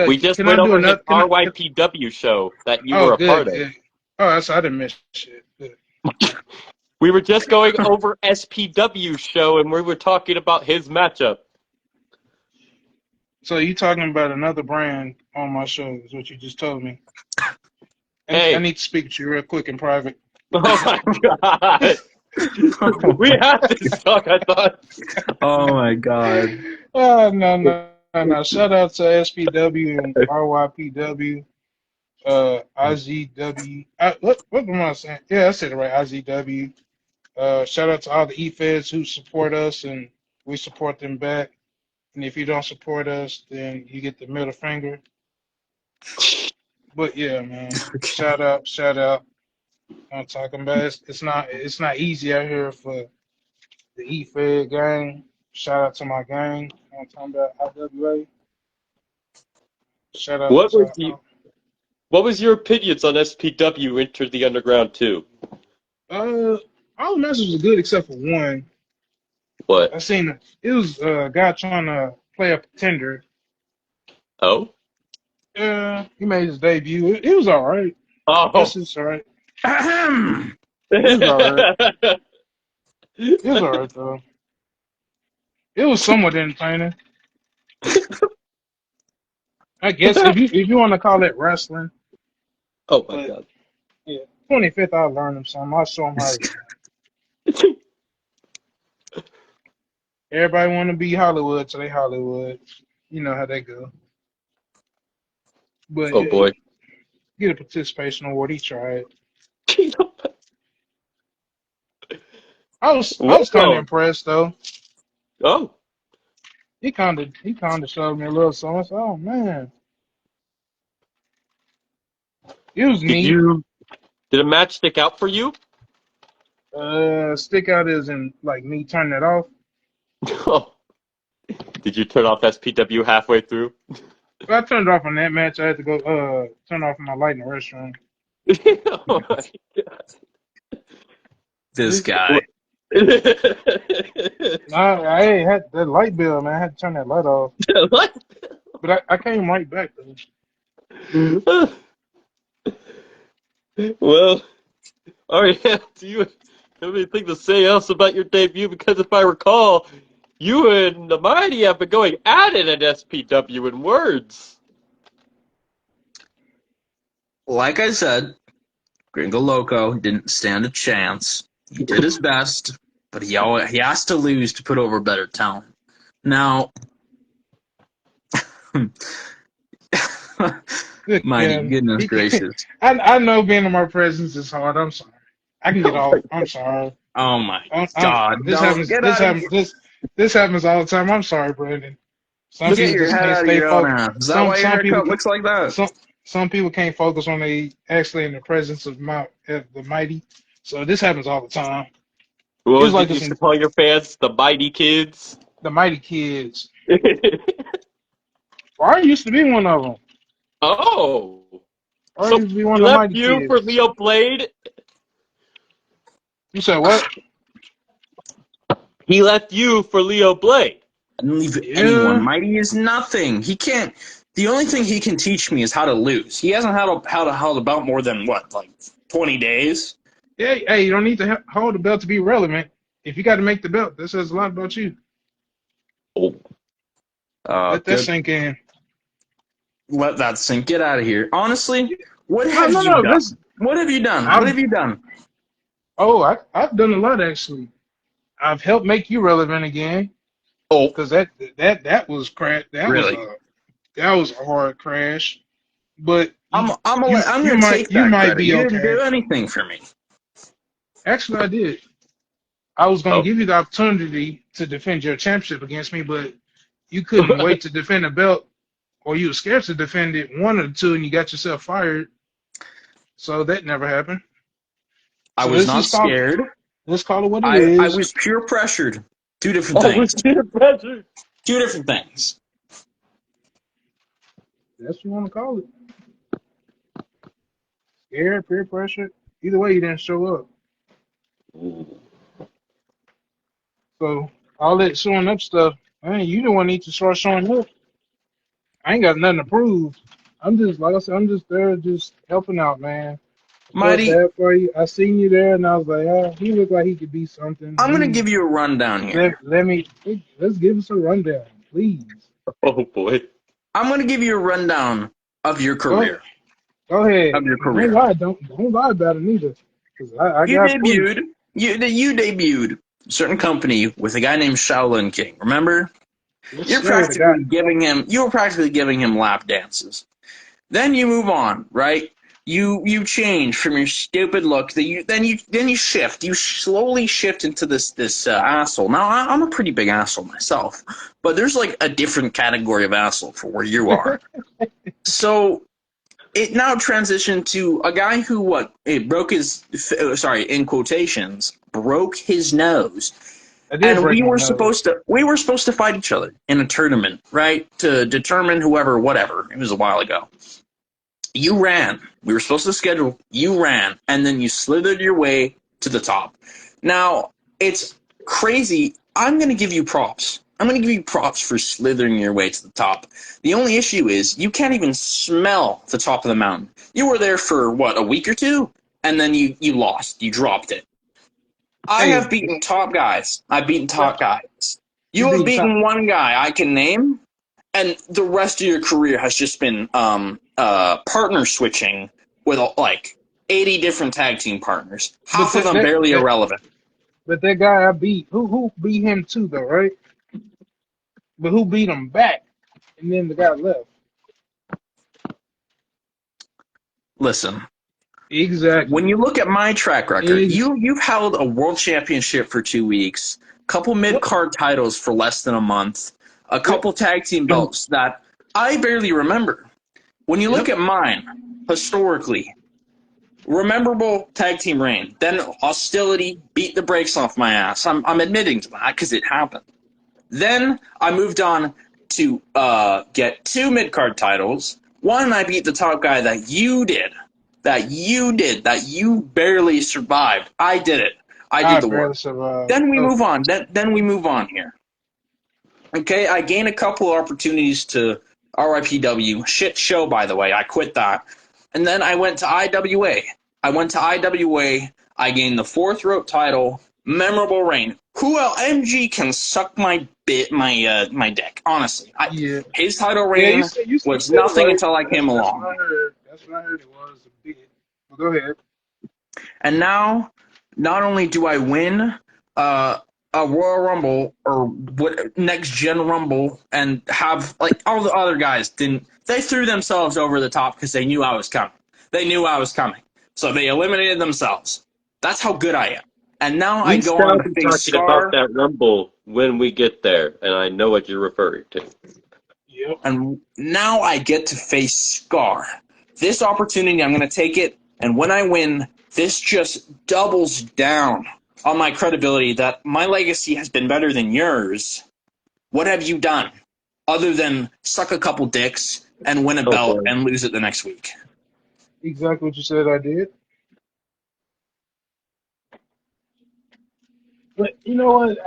S1: We just
S4: Can I
S1: went
S4: do
S1: over his
S4: another?
S1: RYPW show that you
S4: Oh,
S1: were a part
S4: good,
S1: of.
S4: good. Oh, I didn't miss shit. Good.
S1: We were just going over SPW show and we were talking about his matchup.
S4: So you talking about another brand on my show? Is what you just told me. I
S1: Hey,
S4: need to speak to you real quick in private.
S1: oh my god. We had this talk, I thought.
S2: Oh my god.
S4: Oh, no. Shout out to SPW and RYPW, IZW. What am I saying? Yeah, I said it right. IZW. Shout out to all the E-Feds who support us and we support them back. And if you don't support us, then you get the middle finger. But yeah, man.
S2: Okay.
S4: Shout out. I'm talking about it's not easy out here for the E-Fed gang. Shout out to my gang. I'm talking about IWA. Shout out
S1: What was
S4: to
S1: what was your opinions on SPW Enter the Underground 2?
S4: all the matches was good except for one.
S1: What?
S4: I seen it was a guy trying to play a pretender.
S1: Oh?
S4: He made his debut. It was all right.
S1: Oh.
S4: It's all right. It was all right. It was all right though. It was somewhat entertaining. I guess if you want to call it wrestling,
S1: Oh my
S4: but
S1: god.
S4: yeah, 25th I'll learn him something. I'll show him how. Everybody want to be Hollywood, so they Hollywood. You know how they go. But
S1: Oh boy.
S4: get a participation award. He tried. I was kind of
S1: Whoa.
S4: impressed though.
S1: Oh.
S4: He kind of showed me a little something. I said, oh man. It was neat.
S1: Did a match stick out for you?
S4: Stick out is in like me turning it off.
S1: Did you turn off SPW halfway through?
S4: But I turned it off on that match. I had to go turn off my light in the restroom.
S1: Oh my God.
S2: This guy.
S4: Nah, I ain't had that light bill, man. I had to turn that light off.
S1: What?
S4: But I came right back though.
S1: Well, Ariel, do you have anything to say else about your debut? Because if I recall, you and the Mighty have been going at it at SPW in words.
S2: Like I said, Gringo Loco didn't stand a chance. He did his best, but he has to lose to put over better talent. Now, Mighty, goodness gracious.
S4: I know being in my presence is hard. I'm sorry. I can get off. I'm sorry.
S2: Oh my God!
S4: This
S2: Don't
S4: happens.
S2: get
S4: This
S2: out of
S4: happens.
S2: here.
S4: This happens all the time. I'm sorry, Brandon. Some
S2: Look at
S4: people
S2: your
S4: just
S2: head
S4: can't
S2: out of
S4: stay
S2: your own
S4: focused.
S2: ass. Is that why your haircut looks like that?
S4: Some people can't focus when they actually in the presence of the mighty. So this happens all the time.
S1: What
S4: It was
S1: was
S4: like
S1: it you
S4: this
S1: used
S4: in
S1: to call your fans? The Mighty Kids?
S4: the mighty kids. I used to be one of them.
S1: Oh.
S4: I
S1: So
S4: used to be one
S1: he
S4: of the
S1: left
S4: mighty
S1: you for
S4: kids.
S1: Leo Blade?
S4: You said what?
S1: He left you for Leo Blade.
S2: I didn't leave anyone.
S4: Yeah.
S2: Mighty is nothing. He can't. The only thing he can teach me is how to lose. He hasn't had how to hold a belt more than what, like 20 days.
S4: Yeah. Hey, you don't need to hold the belt to be relevant. If you got to make the belt, that says a lot about you.
S1: Oh.
S4: Let that
S2: Good.
S4: sink in.
S2: Let that sink. Get out of here. Honestly, what have
S4: No.
S2: you done?
S4: Listen,
S2: What have you done?
S4: I'm,
S2: What have you done?
S4: I've done a lot actually. I've helped make you relevant again.
S1: Oh.
S4: Because that was crash.
S2: Really?
S4: That was a hard crash. But
S2: I'm
S4: you
S2: gonna take
S4: you
S2: that
S4: might
S2: credit.
S4: be
S2: You didn't
S4: okay.
S2: do anything for me.
S4: Actually, I did. I was going
S1: Oh.
S4: to give you the opportunity to defend your championship against me, but you couldn't wait to defend a belt, or you were scared to defend it, one of the two, and you got yourself fired. So that never happened.
S2: I
S4: So
S2: was not scared.
S4: let's call it what it
S2: I
S4: is.
S2: was pure pressured. Two different
S1: I was
S2: things.
S1: peer pressure.
S2: Two different things.
S4: That's what you want to call it. Scared, peer pressure. Either way, you didn't show up. So all that showing up stuff, man, you don't need to start showing up. I ain't got nothing to prove. I'm just like I said, I'm just there, just helping out, man. Felt
S2: Mighty,
S4: bad for you. I seen you there, and I was like, oh, he looked like he could be something.
S2: I'm gonna give you a rundown here.
S4: Let's give us a rundown, please.
S1: Oh boy.
S2: I'm gonna give you a rundown of your
S4: Go,
S2: career.
S4: go ahead.
S2: Of your
S4: Don't
S2: career.
S4: lie. Don't lie about it neither. 'Cause I
S2: You
S4: got proof.
S2: debuted. You debuted a certain company with a guy named Shaolin King. Remember?
S4: Yes,
S2: You
S4: sir. The guy.
S2: were practically giving him lap dances. Then you move on, right? You change from your stupid look. Then you shift. You slowly shift into this asshole. Now I'm a pretty big asshole myself, but there's like a different category of asshole for where you are. So it now transitioned to a guy who broke his in quotations broke his nose.
S4: I did
S2: And
S4: break
S2: we
S4: my
S2: were
S4: nose.
S2: supposed to fight each other in a tournament, right? To determine whatever. It was a while ago. You ran. We were supposed to schedule. You ran, and then you slithered your way to the top. Now, it's crazy. I'm going to give you props. I'm going to give you props for slithering your way to the top. The only issue is you can't even smell the top of the mountain. You were there for, what, a week or two? And then you lost. You dropped it. I
S4: Hey,
S2: have beaten top guys. I've beaten top guys.
S4: you
S2: You have
S4: beat top.
S2: beaten one guy I can name, and the rest of your career has just been partner switching with like 80 different tag team partners.
S4: But
S2: Half of them barely irrelevant.
S4: but that guy I beat, who beat him too though, right? But who beat him back? And then the guy left.
S2: Listen,
S4: Exactly.
S2: when you look at my track record, you've held a world championship for 2 weeks, couple mid card titles for less than a month, a couple tag team belts that I barely remember. When you look at mine, historically, Rememberable tag team reign. Then hostility beat the brakes off my ass. I'm admitting to that because it happened. Then I moved on to get 2 mid card titles. One, I beat the top guy that you did, that you barely survived. I did it. I did
S4: I
S2: the work.
S4: barely survived.
S2: Then we move
S4: Okay.
S2: on. Then we move on here. Okay, I gain a couple of opportunities to RIPW. Shit show, by the way. I quit that. And then I went to IWA. I gained the 4th rope title. Memorable reign. Who else? MG can suck my my dick. Honestly,
S4: Yeah.
S2: his title
S4: Yeah,
S2: reign
S4: you
S2: was
S4: said it
S2: nothing
S4: right.
S2: until I came
S4: That's what
S2: along.
S4: I heard. That's what I heard it was a bit. Well, go ahead.
S2: And now, not only do I win a Royal Rumble or what next gen Rumble and have like all the other guys didn't, they threw themselves over the top because they knew I was coming. They knew I was coming. So they eliminated themselves. That's how good I am. And now I
S1: We
S2: go on
S1: shall
S2: to
S1: be
S2: face
S1: talking about
S2: Scar.
S1: that Rumble when we get there, and I know what you're referring to.
S4: Yep.
S2: And now I get to face Scar. This opportunity, I'm going to take it. And when I win, this just doubles down on my credibility that my legacy has been better than yours. What have you done other than suck a couple dicks and win a
S1: Oh
S2: belt
S1: boy.
S2: and lose it the next week?
S4: Exactly what you said I did. But you know what?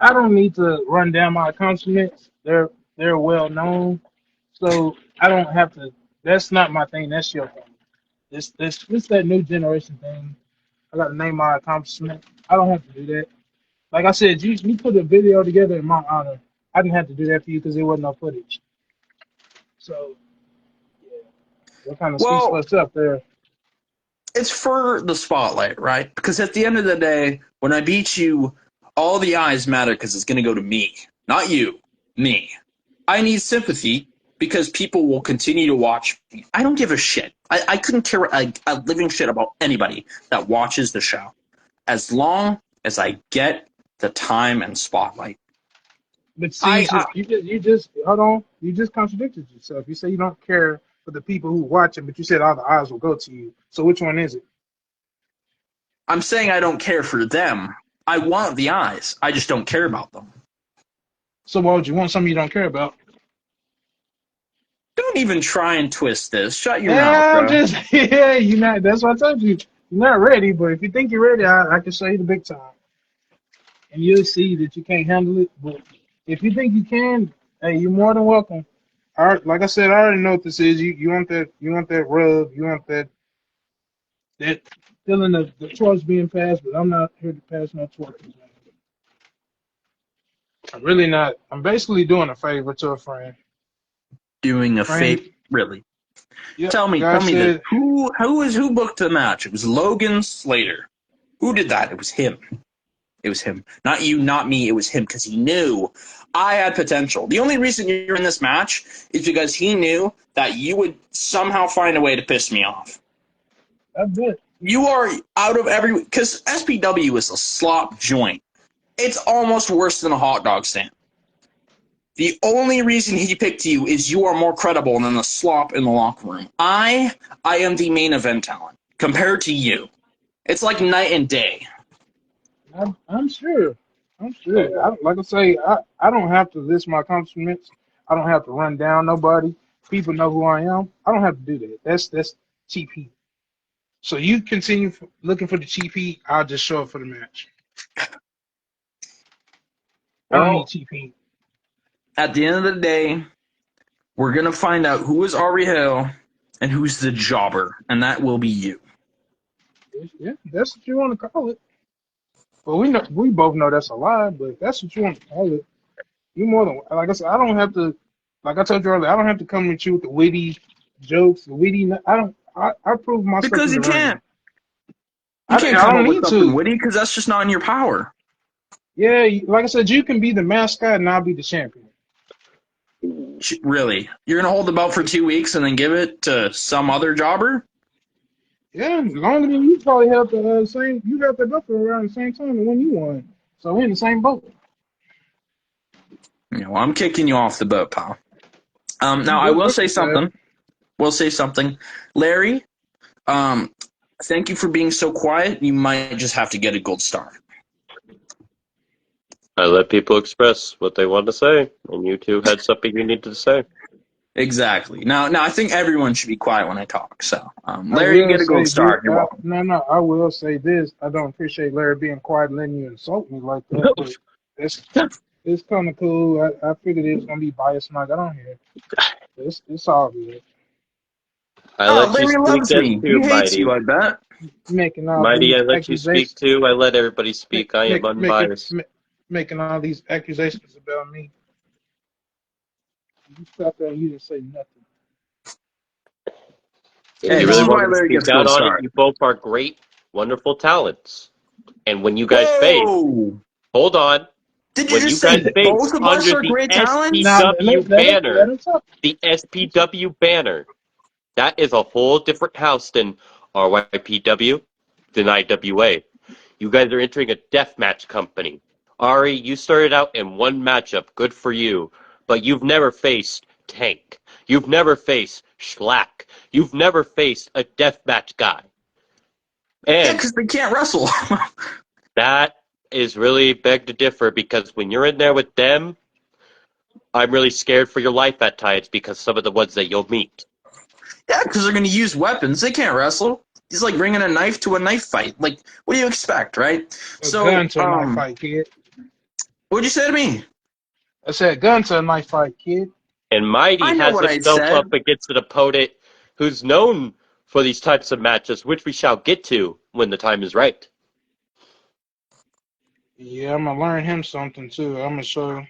S4: I don't need to run down my accomplishments. They're well known, so I don't have to. That's not my thing. That's your thing. This that new generation thing. I got to name my accomplishment. I don't have to do that. Like I said, you put a video together in my honor. I didn't have to do that for you because there wasn't no footage. So yeah, that kind of speaks for
S2: Well,
S4: itself there.
S2: it's for the spotlight, right? Because at the end of the day, when I beat you, all the eyes matter because it's going to go to me, not you, me. I need sympathy because people will continue to watch me. I don't give a shit. I couldn't care a living shit about anybody that watches the show as long as I get the time and spotlight.
S4: But see,
S2: I
S4: you just hold on. You just contradicted yourself. You say you don't care for the people who watch it, but you said all the eyes will go to you. So which one is it?
S2: I'm saying I don't care for them. I want the eyes. I just don't care about them.
S4: So why would you want something you don't care about?
S2: Don't even try and twist this. Shut your mouth,
S4: Yeah, I'm
S2: bro.
S4: just yeah. You not. That's what I told you. You're not ready, but if you think you're ready, I can show you the big time, and you'll see that you can't handle it. But if you think you can, hey, you're more than welcome. All right, like I said, I already know what this is. You want that rub, you want that feeling of the torch being passed, but I'm not here to pass no torches, man. I'm really not. I'm basically doing a favor to a friend.
S2: Doing a
S4: Friend,
S2: fake, really.
S4: yep.
S2: Tell
S4: God
S2: me this.
S4: said,
S2: Who booked the match? It was Logan Slater. Who did that? It was him. It was him. Not you, not me. It was him because he knew I had potential. The only reason you're in this match is because he knew that you would somehow find a way to piss me off.
S4: that's it.
S2: You are out of every because SPW is a slop joint. It's almost worse than a hot dog stand. The only reason he picked you is you are more credible than the slop in the locker room. I am the main event talent compared to you. It's like night and day.
S4: I'm sure. I'm sure. Like I say, I don't have to list my accomplishments. I don't have to run down nobody. People know who I am. I don't have to do that. That's cheap heat. So you continue looking for the cheap heat. I'll just show up for the match. I don't need
S2: Well,
S4: cheap heat.
S2: at the end of the day, we're gonna find out who is Ari Hill and who's the jobber, and that will be you.
S4: Yeah, that's what you want to call it. Well, we both know that's a lie, but if that's what you want to call it. You more than like I said. I don't have to. Like I told you earlier, I don't have to come at you with the witty jokes, the witty. I don't. I prove my stuff
S2: Because
S4: in
S2: you
S4: the ring.
S2: can't. You can't
S4: I
S2: come
S4: don't
S2: up with
S4: need
S2: something
S4: to.
S2: witty because that's just not in your power.
S4: Yeah, like I said, you can be the mascot and I'll be the champion.
S2: Really, you're gonna hold the belt for 2 weeks and then give it to some other jobber?
S4: Yeah, longer than you probably held the same. You got that belt for around the same time when you won. So we're in the same boat.
S2: You know, I'm kicking you off the boat, pal. Now I
S4: What
S2: will
S4: what
S2: say
S4: you said?
S2: something. Will say something, Larry. Um, Thank you for being so quiet. You might just have to get a gold star.
S1: I let people express what they want to say, and you two had something you needed to say.
S2: Exactly. Now, I think everyone should be quiet when I talk. So,
S4: I
S2: Larry, you
S4: will
S2: get a gold
S4: say this.
S2: star. You're welcome.
S4: No. I will say this. I don't appreciate Larry being quiet and letting you insult me like that, but it's kind of cool. I figured it was gonna be biased when I got on here. It's all good.
S1: I
S2: Oh,
S1: let you
S2: Larry
S1: speak
S2: loves
S1: as
S2: me. He
S1: too,
S2: hates you,
S1: Mighty.
S2: I bet.
S4: Making all
S1: Mighty,
S4: these
S1: I let you speak
S4: accusations,
S1: too. I let everybody speak. I am
S4: making
S1: unbiased.
S4: making all these accusations about me. You sat there and you didn't say nothing.
S1: If
S2: Hey,
S1: you
S2: this
S1: really
S2: is
S1: want
S2: why
S1: me to
S2: Larry
S1: speak
S2: gets
S1: out
S2: gold
S1: on it,
S2: star.
S1: you both are great, wonderful talents. And when you guys face,
S2: Whoa!
S1: hold on,
S2: Did you
S1: when you
S2: just say
S1: guys face
S2: both of us
S1: under
S2: are
S1: the
S2: great talents?
S4: Now
S1: SPW
S4: let
S1: banner,
S4: him talk.
S1: the SPW banner, that is a whole different house than RYPW, than IWA. You guys are entering a deathmatch company. Ari, you started out in one matchup, good for you, but you've never faced Tank. You've never faced Schlack. You've never faced a deathmatch guy.
S2: Yeah,
S1: And
S2: because they can't wrestle.
S1: that is really beg to differ because when you're in there with them, I'm really scared for your life at times because some of the ones that you'll meet.
S2: Yeah, because they're going to use weapons. They can't wrestle. He's like bringing a knife to a knife fight. Like, what do you expect, right?
S4: A gun
S2: So,
S4: to a knife fight, kid.
S2: what'd you say to me?
S4: I said gun to a knife fight, kid.
S1: And Mighty
S2: I know
S1: has
S2: what I
S1: himself
S2: said.
S1: up against an opponent who's known for these types of matches, which we shall get to when the time is right.
S4: Yeah, I'm gonna learn him something too. I'm gonna show.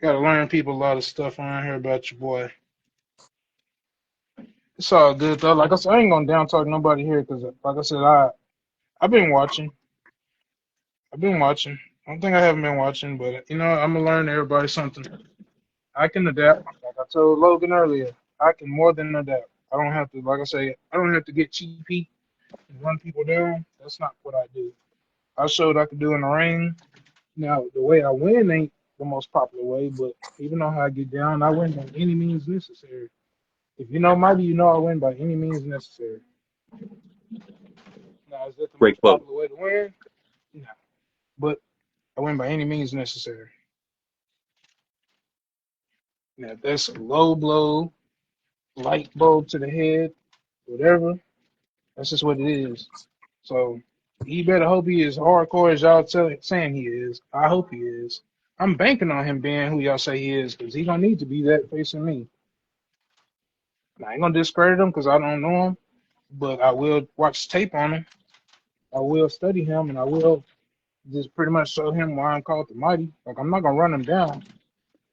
S4: Gotta learn people a lot of stuff around here about your boy. It's all good though. Like I said, I ain't gonna down talk nobody here because, like I said, I've been watching. I've been watching. I don't think I haven't been watching, but I'm gonna learn everybody something. I can adapt. Like I told Logan earlier, I can more than adapt. I don't have to, like I say, I don't have to get cheapy and run people down. That's not what I do. I showed I could do in the ring. Now the way I win ain't the most popular way, but even though how I get down, I win by any means necessary. If you know Mighty, you know I win by any means necessary. Now is that the
S1: Great
S4: most
S1: quote.
S4: popular way to win? No, but I win by any means necessary. Now if that's a low blow, light bulb to the head, whatever. That's just what it is. So he better hope he is hardcore as y'all saying he is. I hope he is. I'm banking on him being who y'all say he is because he gonna need to be that facing me. I ain't gonna discredit him because I don't know him, but I will watch tape on him. I will study him, and I will just pretty much show him why I'm called the mighty. Like I'm not gonna run him down.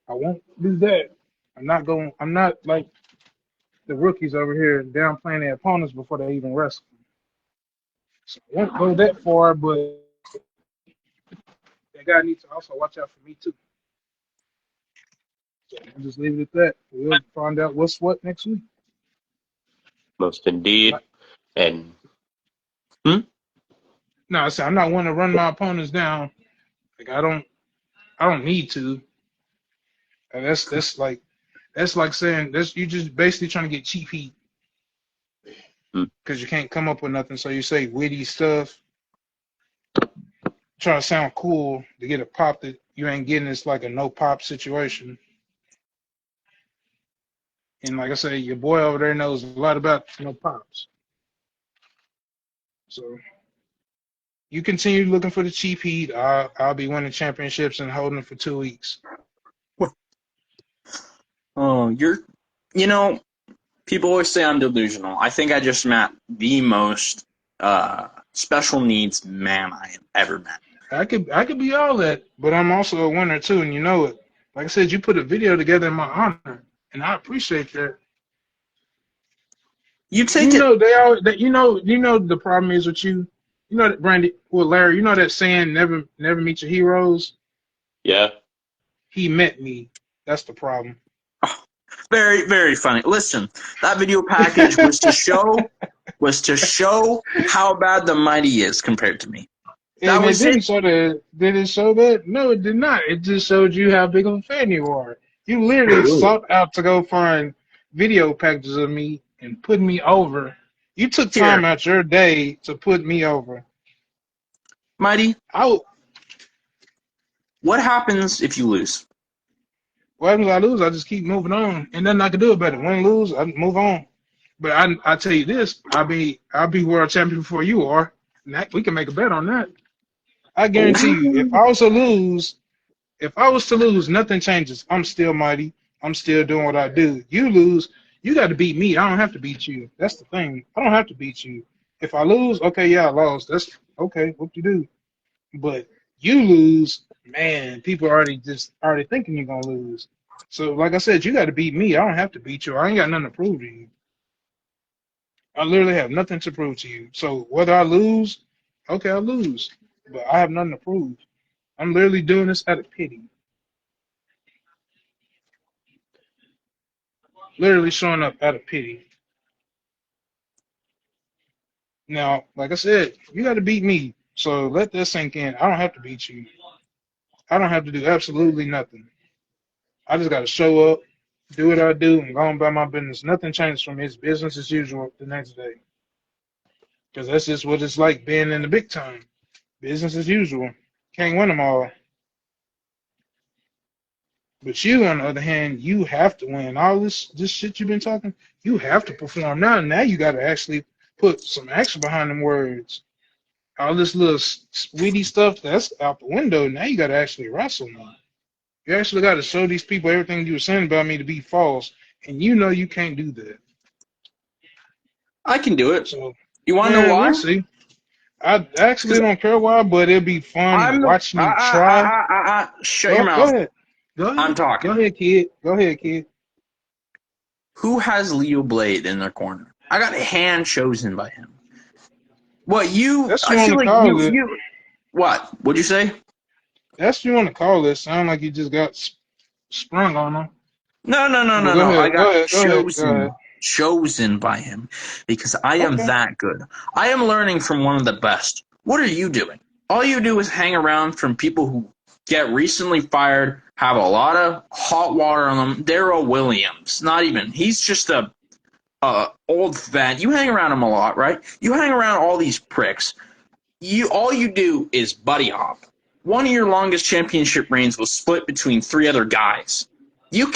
S4: I won't do that. I'm not going. I'm not like the rookies over here downplaying their opponents before they even wrestle. So I won't go that far, but that guy needs to also watch out for me too. So I'll just leave it at that. We'll find out what's what next week.
S1: Most indeed.
S4: Like,
S1: And
S4: no, I said I'm not one to run my opponents down. Like I don't need to. And that's like saying that's you just basically trying to get cheap heat because you can't come up with nothing. So you say witty stuff, try to sound cool to get a pop that you ain't getting. It's like a no pop situation. And like I say, your boy over there knows a lot about no pops. So you continue looking for the cheap heat. I'll be winning championships and holding it for 2 weeks.
S2: Oh, you know, people always say I'm delusional. I think I just met the most special needs man I have ever met.
S4: I could be all that, but I'm also a winner too, and you know it. Like I said, you put a video together in my honor, and I appreciate that.
S2: You
S4: You
S2: take it.
S4: know they all that you know the problem is with you. You know that Brandy, well Larry, you know that saying never meet your heroes.
S1: yeah,
S4: He met me. That's the problem.
S2: Oh, very, very funny. Listen, that video package was to show how bad the mighty is compared to me. That
S4: And it
S2: was it.
S4: didn't show that. Did it show that? No, it did not. It just showed you how big of a fan you are. You literally
S1: Ooh.
S4: sought out to go find video packages of me and put me over You took
S2: Here,
S4: time out your day to put me over.
S2: Mighty,
S4: I
S2: what happens if you lose?
S4: What happens if I lose? I just keep moving on, and nothing I can do about it. Win, lose, I move on. But I tell you this, I'll be world champion before you are. And we can make a bet on that. I guarantee you, if I was to lose, nothing changes. I'm still mighty. I'm still doing what I do. You lose, you got to beat me. I don't have to beat you. That's the thing. I don't have to beat you. If I lose, okay, yeah, I lost. That's okay. What you do? But you lose, man. People are already thinking you're gonna lose. So, like I said, you got to beat me. I don't have to beat you. I ain't got nothing to prove to you. I literally have nothing to prove to you. So whether I lose, okay, I lose. But I have nothing to prove. I'm literally doing this out of pity. Literally showing up out of pity. Now, like I said, you got to beat me. So let that sink in. I don't have to beat you. I don't have to do absolutely nothing. I just got to show up, do what I do, and go on about my business. Nothing changes from his business as usual the next day. Because that's just what it's like being in the big time. Business as usual. Can't win them all. But you, on the other hand, you have to win. All this shit you've been talking, you have to perform now. Now you got to actually put some action behind them words. All this little sweetie stuff, that's out the window. Now you got to actually wrestle me. You actually got to show these people everything you were saying about me to be false. And you know you can't do that.
S2: I can do it.
S4: So,
S2: You want to know
S4: man,
S2: why?
S4: we'll see. I actually
S2: Because
S4: don't care why, but it'll be fun
S2: I'm the.
S4: watching you try.
S2: Shut your
S4: Go
S2: mouth.
S4: ahead. Go
S2: I'm
S4: ahead. Go
S2: talking.
S4: ahead, kid. Go ahead, kid.
S2: Who has Leo Blade in their corner? I got hand chosen by him. What you?
S4: That's what
S2: I
S4: you want
S2: feel
S4: to
S2: like
S4: call
S2: you.
S4: it.
S2: You. What? What'd you say?
S4: That's what you want to call it. Sound like you just got sprung on them.
S2: No, no, no,
S4: But
S2: no,
S4: go
S2: no. I
S4: ahead. Go
S2: got
S4: ahead. Go ahead. Go ahead.
S2: chosen by him because I am
S4: Okay.
S2: that good. I am learning from one of the best. What are you doing? All you do is hang around from people who get recently fired, have a lot of hot water on them. Darrell Williams, not even. He's just a old vet. You hang around him a lot, right? You hang around all these pricks. All you do is buddy hop. One of your longest championship reigns was split between three other guys. You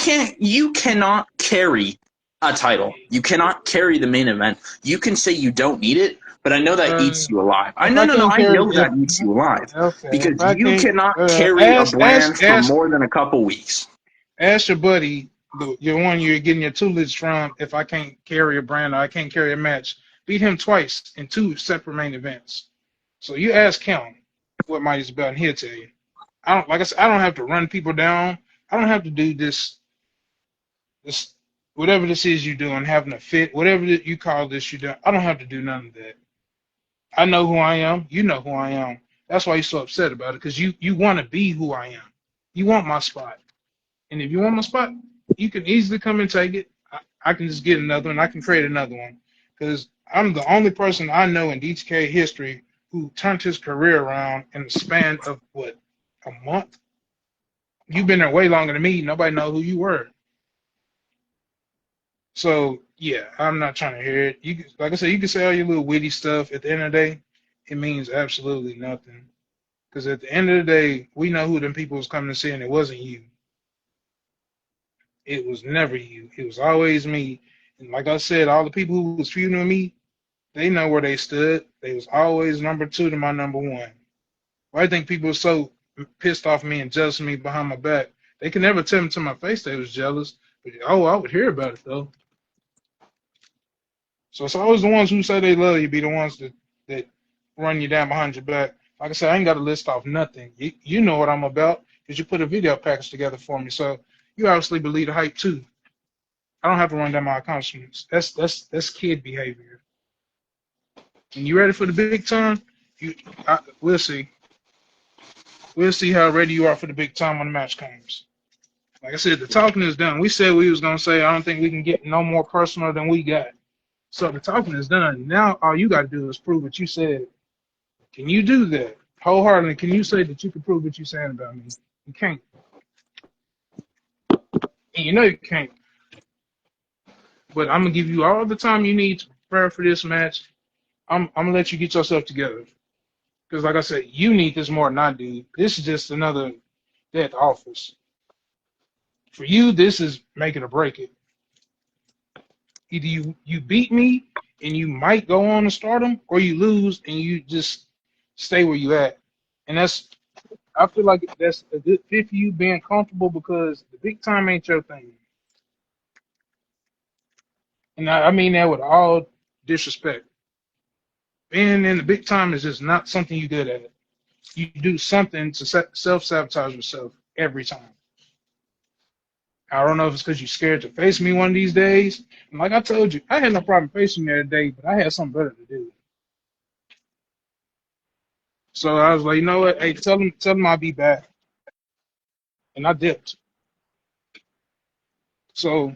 S2: cannot carry a title. You cannot carry the main event. You can say you don't need it, but I know that
S4: Uh,
S2: eats you alive.
S4: if I can't
S2: I
S4: carry,
S2: know that eats you alive
S4: if
S2: because
S4: I
S2: you
S4: can't,
S2: cannot carry a brand for
S4: ask
S2: more than a couple weeks.
S4: your buddy, your one you're getting your tutelage from. If I can't carry a brand or I can't carry a match, beat him twice in two separate main events. So you ask him what Mighty's about, and he'll tell you. I don't, like I said, I don't have to run people down. I don't have to do this whatever this is you're doing, having a fit, whatever you call this you're doing. I don't have to do none of that. I know who I am. You know who I am. That's why you're so upset about it, because you want to be who I am. You want my spot. And if you want my spot, you can easily come and take it. I can just get another one. I can create another one. Because I'm the only person I know in DTK history who turned his career around in the span of, what, a month? You've been there way longer than me. Nobody know who you were. So yeah, I'm not trying to hear it. Like I said, you can say all your little witty stuff. At the end of the day, it means absolutely nothing. Because at the end of the day, we know who them people was coming to see, and it wasn't you. It was never you. It was always me. And like I said, all the people who was feuding with me, they know where they stood. They was always number two to my number one. Why do you think people are so pissed off me and jealous of me behind my back? They can never tell me to my face they was jealous. But oh, I would hear about it though. So it's always the ones who say they love you be the ones that run you down behind your back. Like I said, I ain't got to list off nothing. You know what I'm about because you put a video package together for me. So you obviously believe the hype too. I don't have to run down my accomplishments. That's kid behavior. When you ready for the big time, we'll see. We'll see how ready you are for the big time when the match comes. Like I said, the talking is done. We said we was gonna say I don't think we can get no more personal than we got. So the talking is done. Now all you got to do is prove what you said. Can you do that wholeheartedly? Can you say that you can prove what you're saying about me? You can't. And you know you can't. But I'm gonna give you all the time you need prepare for this match. I'm gonna let you get yourself together. Because like I said, you need this more than I do. This is just another day at the office. For you, this is make it or break it. Either you beat me and you might go on to stardom, or you lose and you just stay where you at. And I feel like that's a good fit for you being comfortable because the big time ain't your thing. And I mean that with all disrespect. Being in the big time is just not something you good at. You do something to self-sabotage yourself every time. I don't know if it's because you're scared to face me one of these days. And like I told you, I had no problem facing you that day, but I had something better to do. So I was like, you know what? Hey, tell him I'll be back. And I dipped. So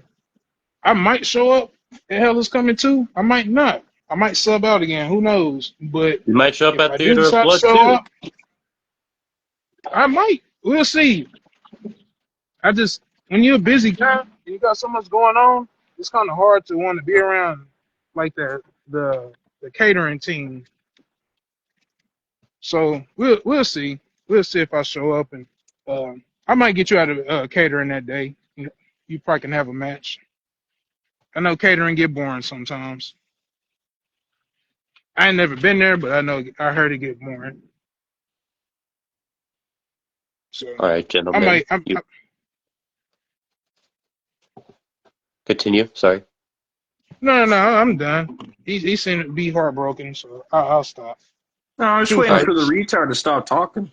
S4: I might show up at Hell is Coming too. I might not. I might sub out again. Who knows? But
S1: You might show up
S4: if
S1: at
S4: I do
S1: Theater of
S4: decide to
S1: Blood
S4: show
S1: too.
S4: up, I might. We'll see. I just, when you're a busy guy, and you got so much going on, it's kind of hard to want to be around like the catering team. So we'll see. We'll see if I show up, and I might get you out of catering that day. You probably can have a match. I know catering get boring sometimes. I ain't never been there, but I heard it get boring. So
S1: All right,
S4: I
S1: gentlemen.
S4: might.
S1: You continue. Sorry.
S4: No. I'm done. He seemed to be heartbroken, so I'll stop.
S2: No, I was
S4: Too
S2: waiting
S1: All right.
S2: for the
S4: folks.
S2: retard to stop talking.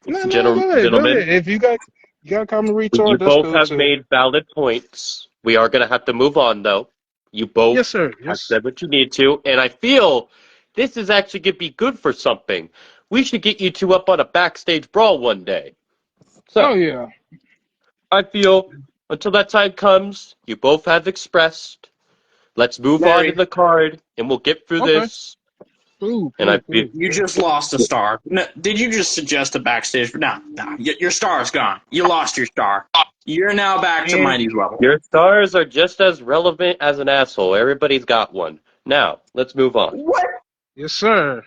S4: No,
S1: Gentlemen,
S4: go ahead. Go
S1: gentlemen,
S4: ahead. If you got to call me
S1: you
S4: retard, that's
S1: both
S4: cool
S1: have
S4: too.
S1: made valid points. We are going to have to move on, though. You both
S4: Yes, sir.
S1: have
S4: Yes.
S1: said what you need to, and I feel this is actually going to be good for something. We should get you two up on a backstage brawl one day.
S4: Oh
S1: So,
S4: yeah.
S1: I feel until that time comes, you both have expressed. Let's move on in
S2: Larry,
S1: the card, and we'll get through
S4: Okay.
S1: this.
S4: Cool.
S1: And I
S4: Cool.
S1: feel
S4: Cool.
S2: you
S4: Cool.
S2: just lost a star. No, did you just suggest a backstage? No. Your star's gone. You lost your star. You're now back to
S4: And
S2: Mighty's level.
S1: your stars are just as relevant as an asshole. Everybody's got one. Now, let's move on.
S2: What?
S4: yes, sir.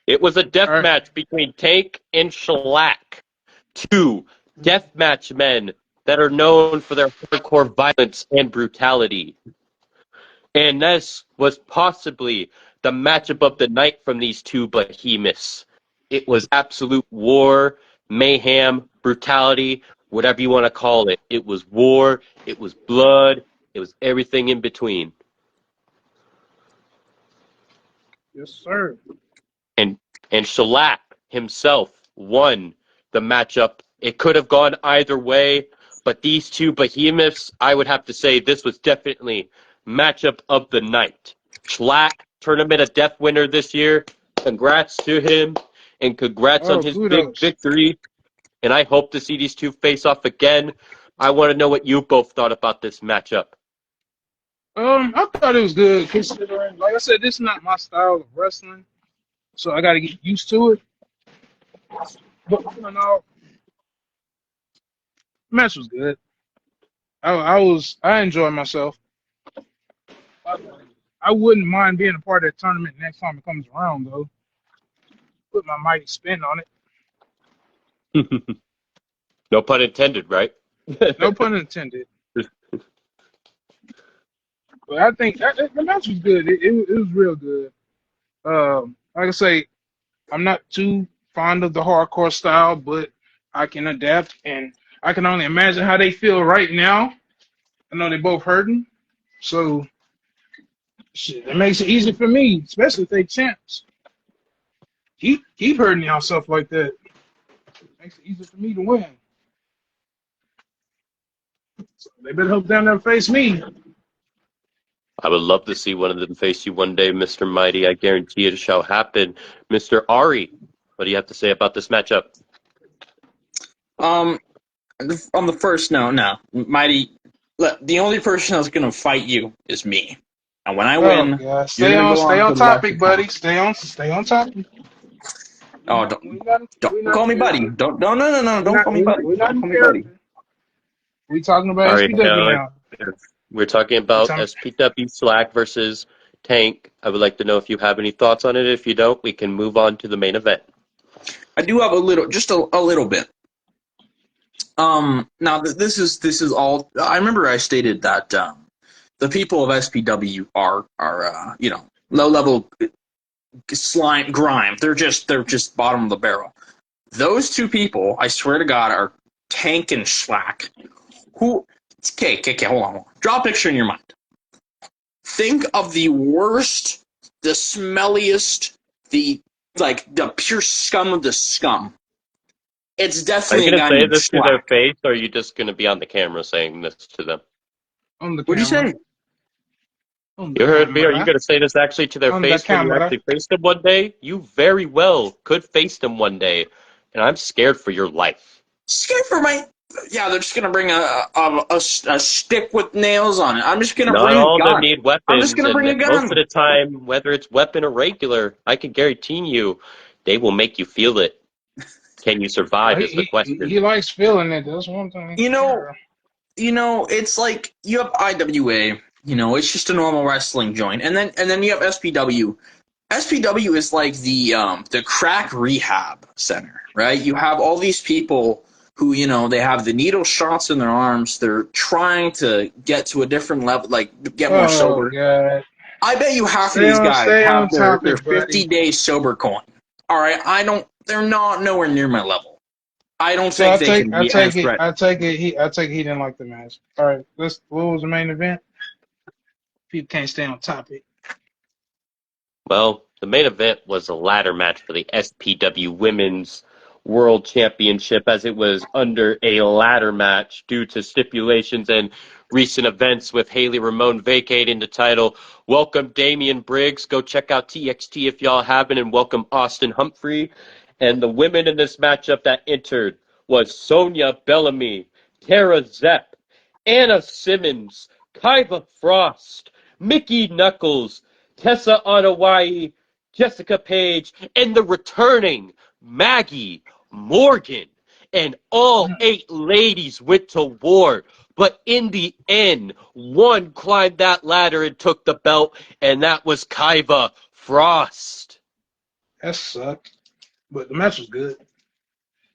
S1: It was a death
S4: All right.
S1: match between Tank and Shellac, two deathmatch men that are known for their hardcore violence and brutality. And this was possibly the matchup of the night from these two behemoths. It was absolute war, mayhem, brutality, whatever you want to call it. It was war, it was blood, it was everything in between.
S4: Yes, sir.
S1: And Shellac himself won the matchup. It could have gone either way, but these two behemoths, I would have to say this was definitely matchup of the night. Shellac, Tournament of Death winner this year. Congrats to him, and congrats on
S4: Oh,
S1: his big
S4: kudos.
S1: victory. And I hope to see these two face off again. I want to know what you both thought about this matchup.
S4: I thought it was good considering, like I said, this is not my style of wrestling, so I got to get used to it. But you know, the match was good. I enjoyed myself. I, I wouldn't mind being a part of that tournament next time it comes around, though. Put my mighty spin on it.
S1: No pun intended, right?
S4: No pun intended. But I think the match was good. It was real good. Like I say, I'm not too fond of the hardcore style, but I can adapt, and I can only imagine how they feel right now. I know they're both hurting, so shit, it makes it easy for me, especially if they champs. Keep hurting yourself like that. Makes it easy for me to win. So they better hope they never face me.
S1: I would love to see one of them face you one day, Mr. Mighty. I guarantee it shall happen. Mr. Ari, what do you have to say about this matchup?
S2: On the first note, no. Mighty, look, the only person that's going to fight you is me. And when I
S4: Oh
S2: win,
S4: god,
S2: you're going to go
S4: stay
S2: on
S4: on
S2: to the rest
S4: topic,
S2: of
S4: buddy.
S2: town.
S4: Stay on topic.
S2: Oh, don't call me buddy. Don't call me buddy.
S4: We're not
S2: Don't
S4: in
S2: call me buddy.
S4: character. We talking about
S1: Ari,
S4: SPW now.
S1: we're talking
S4: We
S1: about
S4: talking,
S1: SPW Slack versus Tank, I would like to know if you have any thoughts on it. If you don't, we can move on to the main event.
S2: I do have just a little bit. Now this is all. I remember I stated that the people of SPW are low level slime grime. They're just bottom of the barrel. Those two people, I swear to God, are Tank and Schlack. Who? Okay, hold on. Draw a picture in your mind. Think of the worst, the smelliest, the pure scum of the scum. It's
S1: Are you
S2: definitely a
S1: going to
S2: guy
S1: say
S2: named
S1: this to their
S2: Schlack.
S1: face, or are you just going to be on the camera saying this to them?
S4: On the
S2: What'd you
S4: camera.
S2: say?
S4: On the
S1: You heard me. Are you
S4: camera.
S1: going to say this actually to their
S4: On the
S1: face when you
S4: camera.
S1: actually face them one day? You very well could face them one day, and I'm scared for your life.
S2: Scared for my. Yeah, they're just gonna bring a stick with nails on it. I'm just gonna
S1: Not
S2: bring a
S1: all of them
S2: gun.
S1: need
S2: I'm just
S1: weapons,
S2: gonna
S1: and
S2: bring a
S1: most of
S2: gun.
S1: the time, whether it's weapon or regular, I can guarantee you, they will make you feel it. Can you
S4: Oh,
S1: survive is the question.
S4: he likes feeling it. That's one thing.
S2: You know,
S4: Yeah.
S2: it's like you have IWA. It's just a normal wrestling joint, and then you have SPW. SPW is like the crack rehab center, right? You have all these people who they have the needle shots in their arms. They're trying to get to a different level, like get more
S4: Oh
S2: sober.
S4: God.
S2: I bet you half of these guys
S4: Stay
S2: have
S4: on
S2: their
S4: topic,
S2: 50
S4: buddy.
S2: day sober coin. All right, I don't. They're not nowhere near my level. I don't
S4: So
S2: think they can
S4: I
S2: be
S4: take
S2: as
S4: it
S2: threat.
S4: I take it he didn't like the match. All right, what was the main event? People can't stay on topic.
S1: Well, the main event was a ladder match for the SPW Women's World Championship, as it was under a ladder match due to stipulations and recent events with Haley Ramone vacating the title. Welcome Damian Briggs. Go check out TXT if y'all haven't, and welcome Austin Humphrey. And the women in this matchup that entered was Sonia Bellamy, Tara Zepp, Anna Simmons, Kyva Frost, Mickey Knuckles, Tessa Onawai, Jessica Page, and the returning Maggie Morgan. And all 8 ladies went to war. But in the end, one climbed that ladder and took the belt, and that was Kyva Frost.
S4: That sucked. But the match was good.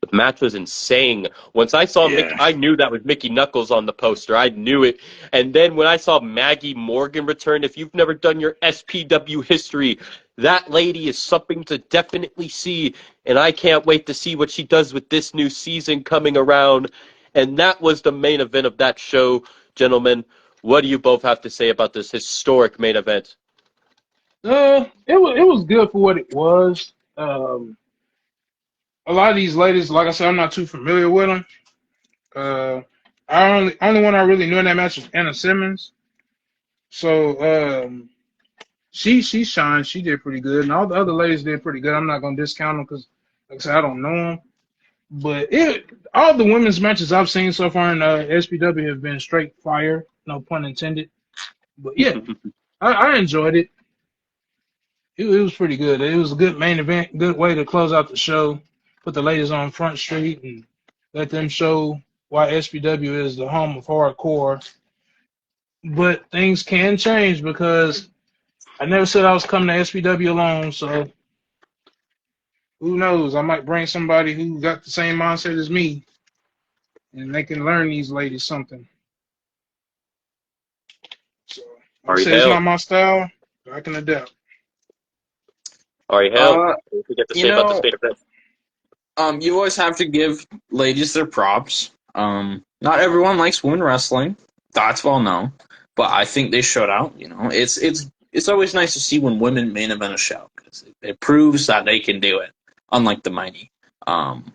S1: The match was insane. Once I saw Mickey,
S2: Yeah.
S1: I knew that was Mickey Knuckles on the poster. I knew it. And then when I saw Maggie Morgan return, if you've never done your SPW history, that lady is something to definitely see. And I can't wait to see what she does with this new season coming around. And that was the main event of that show, gentlemen. What do you both have to say about this historic main event?
S4: It was good for what it was. A lot of these ladies, like I said, I'm not too familiar with them. Uh, I only one I really knew in that match was Anna Simmons. So she shined. She did pretty good, and all the other ladies did pretty good. I'm not gonna discount them because, like I said, I don't know them. But all the women's matches I've seen so far in SPW have been straight fire. No pun intended. But yeah, I enjoyed it. It was pretty good. It was a good main event. Good way to close out the show. Put the ladies on Front Street and let them show why SPW is the home of hardcore. But things can change because I never said I was coming to SPW alone. So who knows? I might bring somebody who got the same mindset as me, and they can learn these ladies something. So, like I
S1: Ari
S4: said, it's not
S1: Hale.
S4: my style, but I can adapt.
S1: Ari Hale.
S2: Uh,
S1: What do you get to
S2: you
S1: say about this
S2: know,
S1: main event?
S2: you always have to give ladies their props. Not everyone likes women wrestling. That's well known, but I think they showed out. It's always nice to see when women main event a show because it proves that they can do it. Unlike the mighty, um,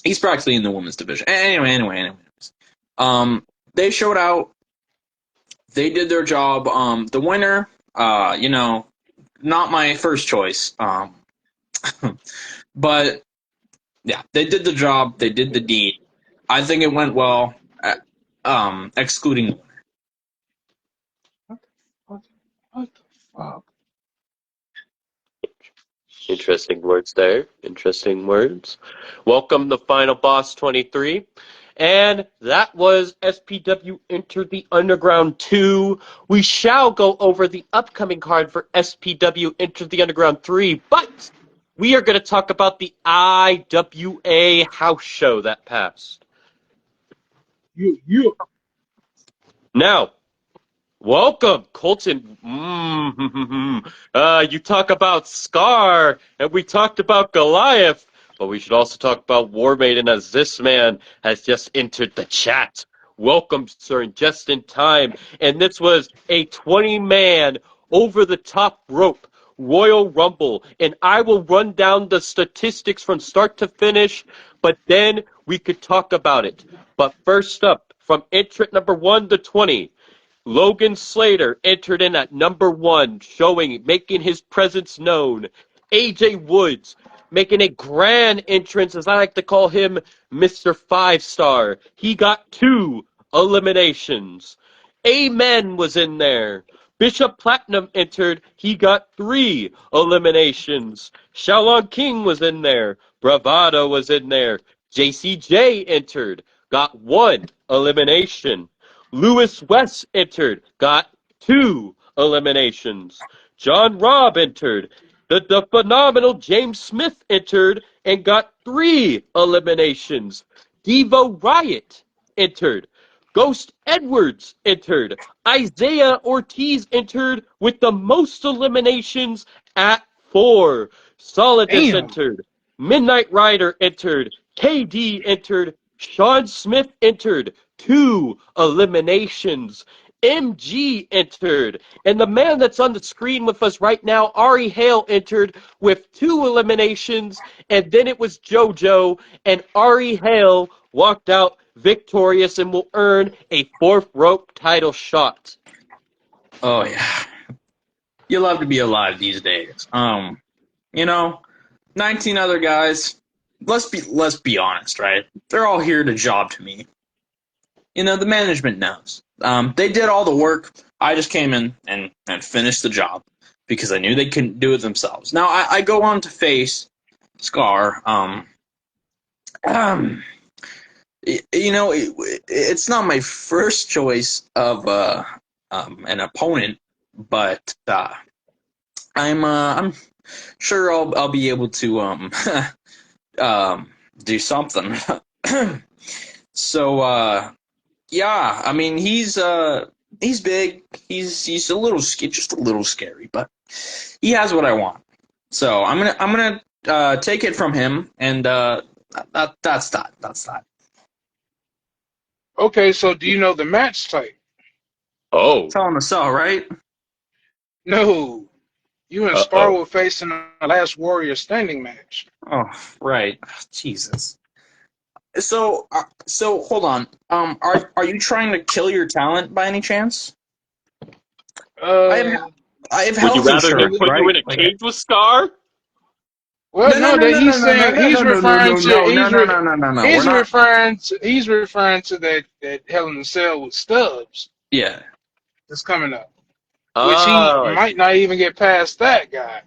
S2: he's practically in the women's division. Anyways, they showed out. They did their job. The winner, not my first choice. But yeah, they did the job. They did the deed. I think it went well. Excluding
S4: What the, what the fuck?
S1: Interesting words there. Interesting words. Welcome the Final Boss 23. And that was SPW Enter the Underground 2. We shall go over the upcoming card for SPW Enter the Underground 3, but we are going to talk about the IWA house show that passed.
S4: You.
S1: Now, welcome, Colton. You talk about Scar, and we talked about Goliath, but we should also talk about War Maiden, as this man has just entered the chat. Welcome, sir, and just in time. And this was a 20-man over-the-top rope Royal Rumble, and I will run down the statistics from start to finish, but then we could talk about it. But first up, from entrant number 1 to 20, Logan Slater entered in at number 1, making his presence known. AJ Woods making a grand entrance, as I like to call him, Mr. 5-Star. He got 2 eliminations. Amen was in there. Bishop Platinum entered. He got 3 eliminations. Shaolin King was in there. Bravado was in there. JCJ entered. Got 1 elimination. Lewis West entered, got 2 eliminations. John Robb entered. The phenomenal James Smith entered and got 3 eliminations. Devo Riot entered. Ghost Edwards entered. Isaiah Ortiz entered with the most eliminations at 4. Solidus
S4: Damn.
S1: entered. Midnight Rider entered. KD entered. Sean Smith entered. 2 eliminations. MG entered. And the man that's on the screen with us right now, Ari Hale, entered with 2 eliminations. And then it was JoJo, and Ari Hale walked out victorious and will earn a 4th rope title shot.
S2: Oh yeah, you love to be alive these days. 19 other guys. Let's be honest, right? They're all here to job to me. The management knows. They did all the work. I just came in and finished the job because I knew they couldn't do it themselves. Now I go on to face Scar. It's not my first choice of an opponent, but I'm sure I'll be able to do something. So yeah, I mean he's big. He's just a little scary, but he has what I want. So I'm gonna take it from him, and that's that. That's that.
S4: Okay, so do you know the match type?
S1: Oh.
S2: Telling us so, right?
S4: No. You and Scar
S1: Uh-oh.
S4: will face in the last Warrior standing match.
S2: Oh, right. Jesus. So hold on. Are you trying to kill your talent by any chance? I have
S1: Would you
S2: health
S1: rather him
S2: insurance,
S1: put you
S2: right?
S1: in a cage with Scar?
S4: well, no, that he's
S2: No,
S4: saying
S2: no,
S4: he's
S2: no, no, no,
S4: referring
S2: no,
S4: to
S2: no, no, no, no, no, no, no. We're not.
S4: he's referring to that Hell in the Cell with Stubbs
S2: Yeah.
S4: that's coming up, which he
S1: Oh, I
S4: might
S1: see.
S4: not even get past that guy.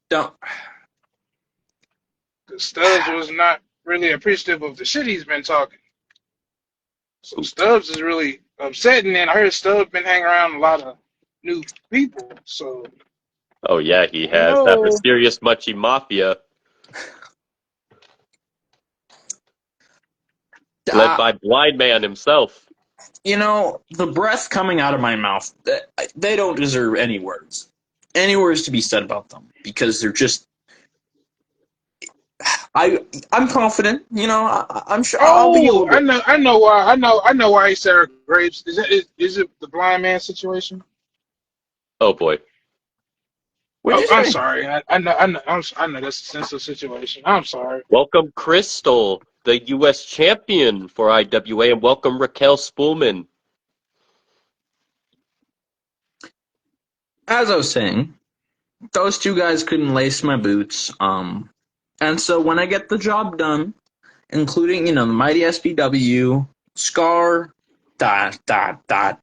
S2: Don't.
S4: 'Cause Stubbs was not really appreciative of the shit he's been talking. So Stubbs is really upsetting, and I heard Stubbs been hanging around a lot of new people. So
S1: Oh, yeah, he
S4: I don't
S1: has that
S4: know.
S1: mysterious Muchie Mafia led by Blind Man himself.
S2: The breath coming out of my mouth, they don't deserve any words. Any words to be said about them because they're just. I'm confident. I'm sure I'll be able
S4: Oh,
S2: to.
S4: I know why. I know why he said Sarah Graves. Is it the blind man situation?
S1: Oh, boy.
S2: What'd
S4: Oh,
S2: you
S4: I'm
S2: say?
S4: sorry. I know that's a sensitive situation. I'm sorry.
S1: Welcome, Crystal, the U.S. champion for IWA, and welcome, Raquel Spoolman.
S2: As I was saying, those two guys couldn't lace my boots. And so when I get the job done, including the mighty SPW, Scar, that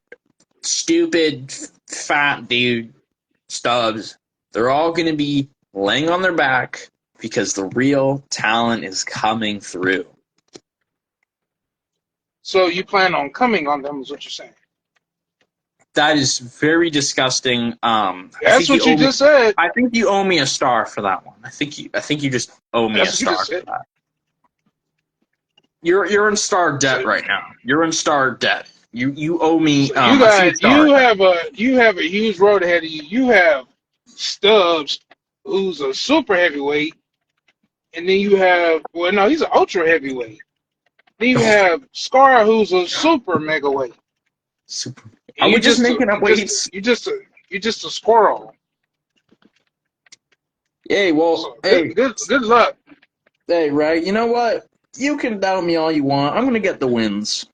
S2: stupid fat dude, Stubbs, they're all gonna be laying on their back because the real talent is coming through.
S4: So you plan on coming on them? Is what you're saying?
S2: That is very disgusting. I
S4: That's
S2: think you
S4: what you
S2: owe me.
S4: just said.
S2: I think you owe me a star for that one. I think you just owe me a
S4: That's what you
S2: star
S4: just
S2: for
S4: said.
S2: that. You're in star debt
S4: So,
S2: right now. You're in star debt. You owe me
S4: so you
S2: a few
S4: got
S2: stars.
S4: you have a huge road ahead of you. You have Stubbs, who's a super heavyweight, and then you have he's an ultra heavyweight. Then you have Scar, who's a super mega weight.
S2: Super.
S4: And
S2: Are we
S4: you
S2: just
S4: just
S2: making up weights?
S4: you just a squirrel.
S2: Hey, well,
S4: So
S2: hey,
S4: good luck.
S2: hey, right? You know what? You can doubt me all you want. I'm gonna get the wins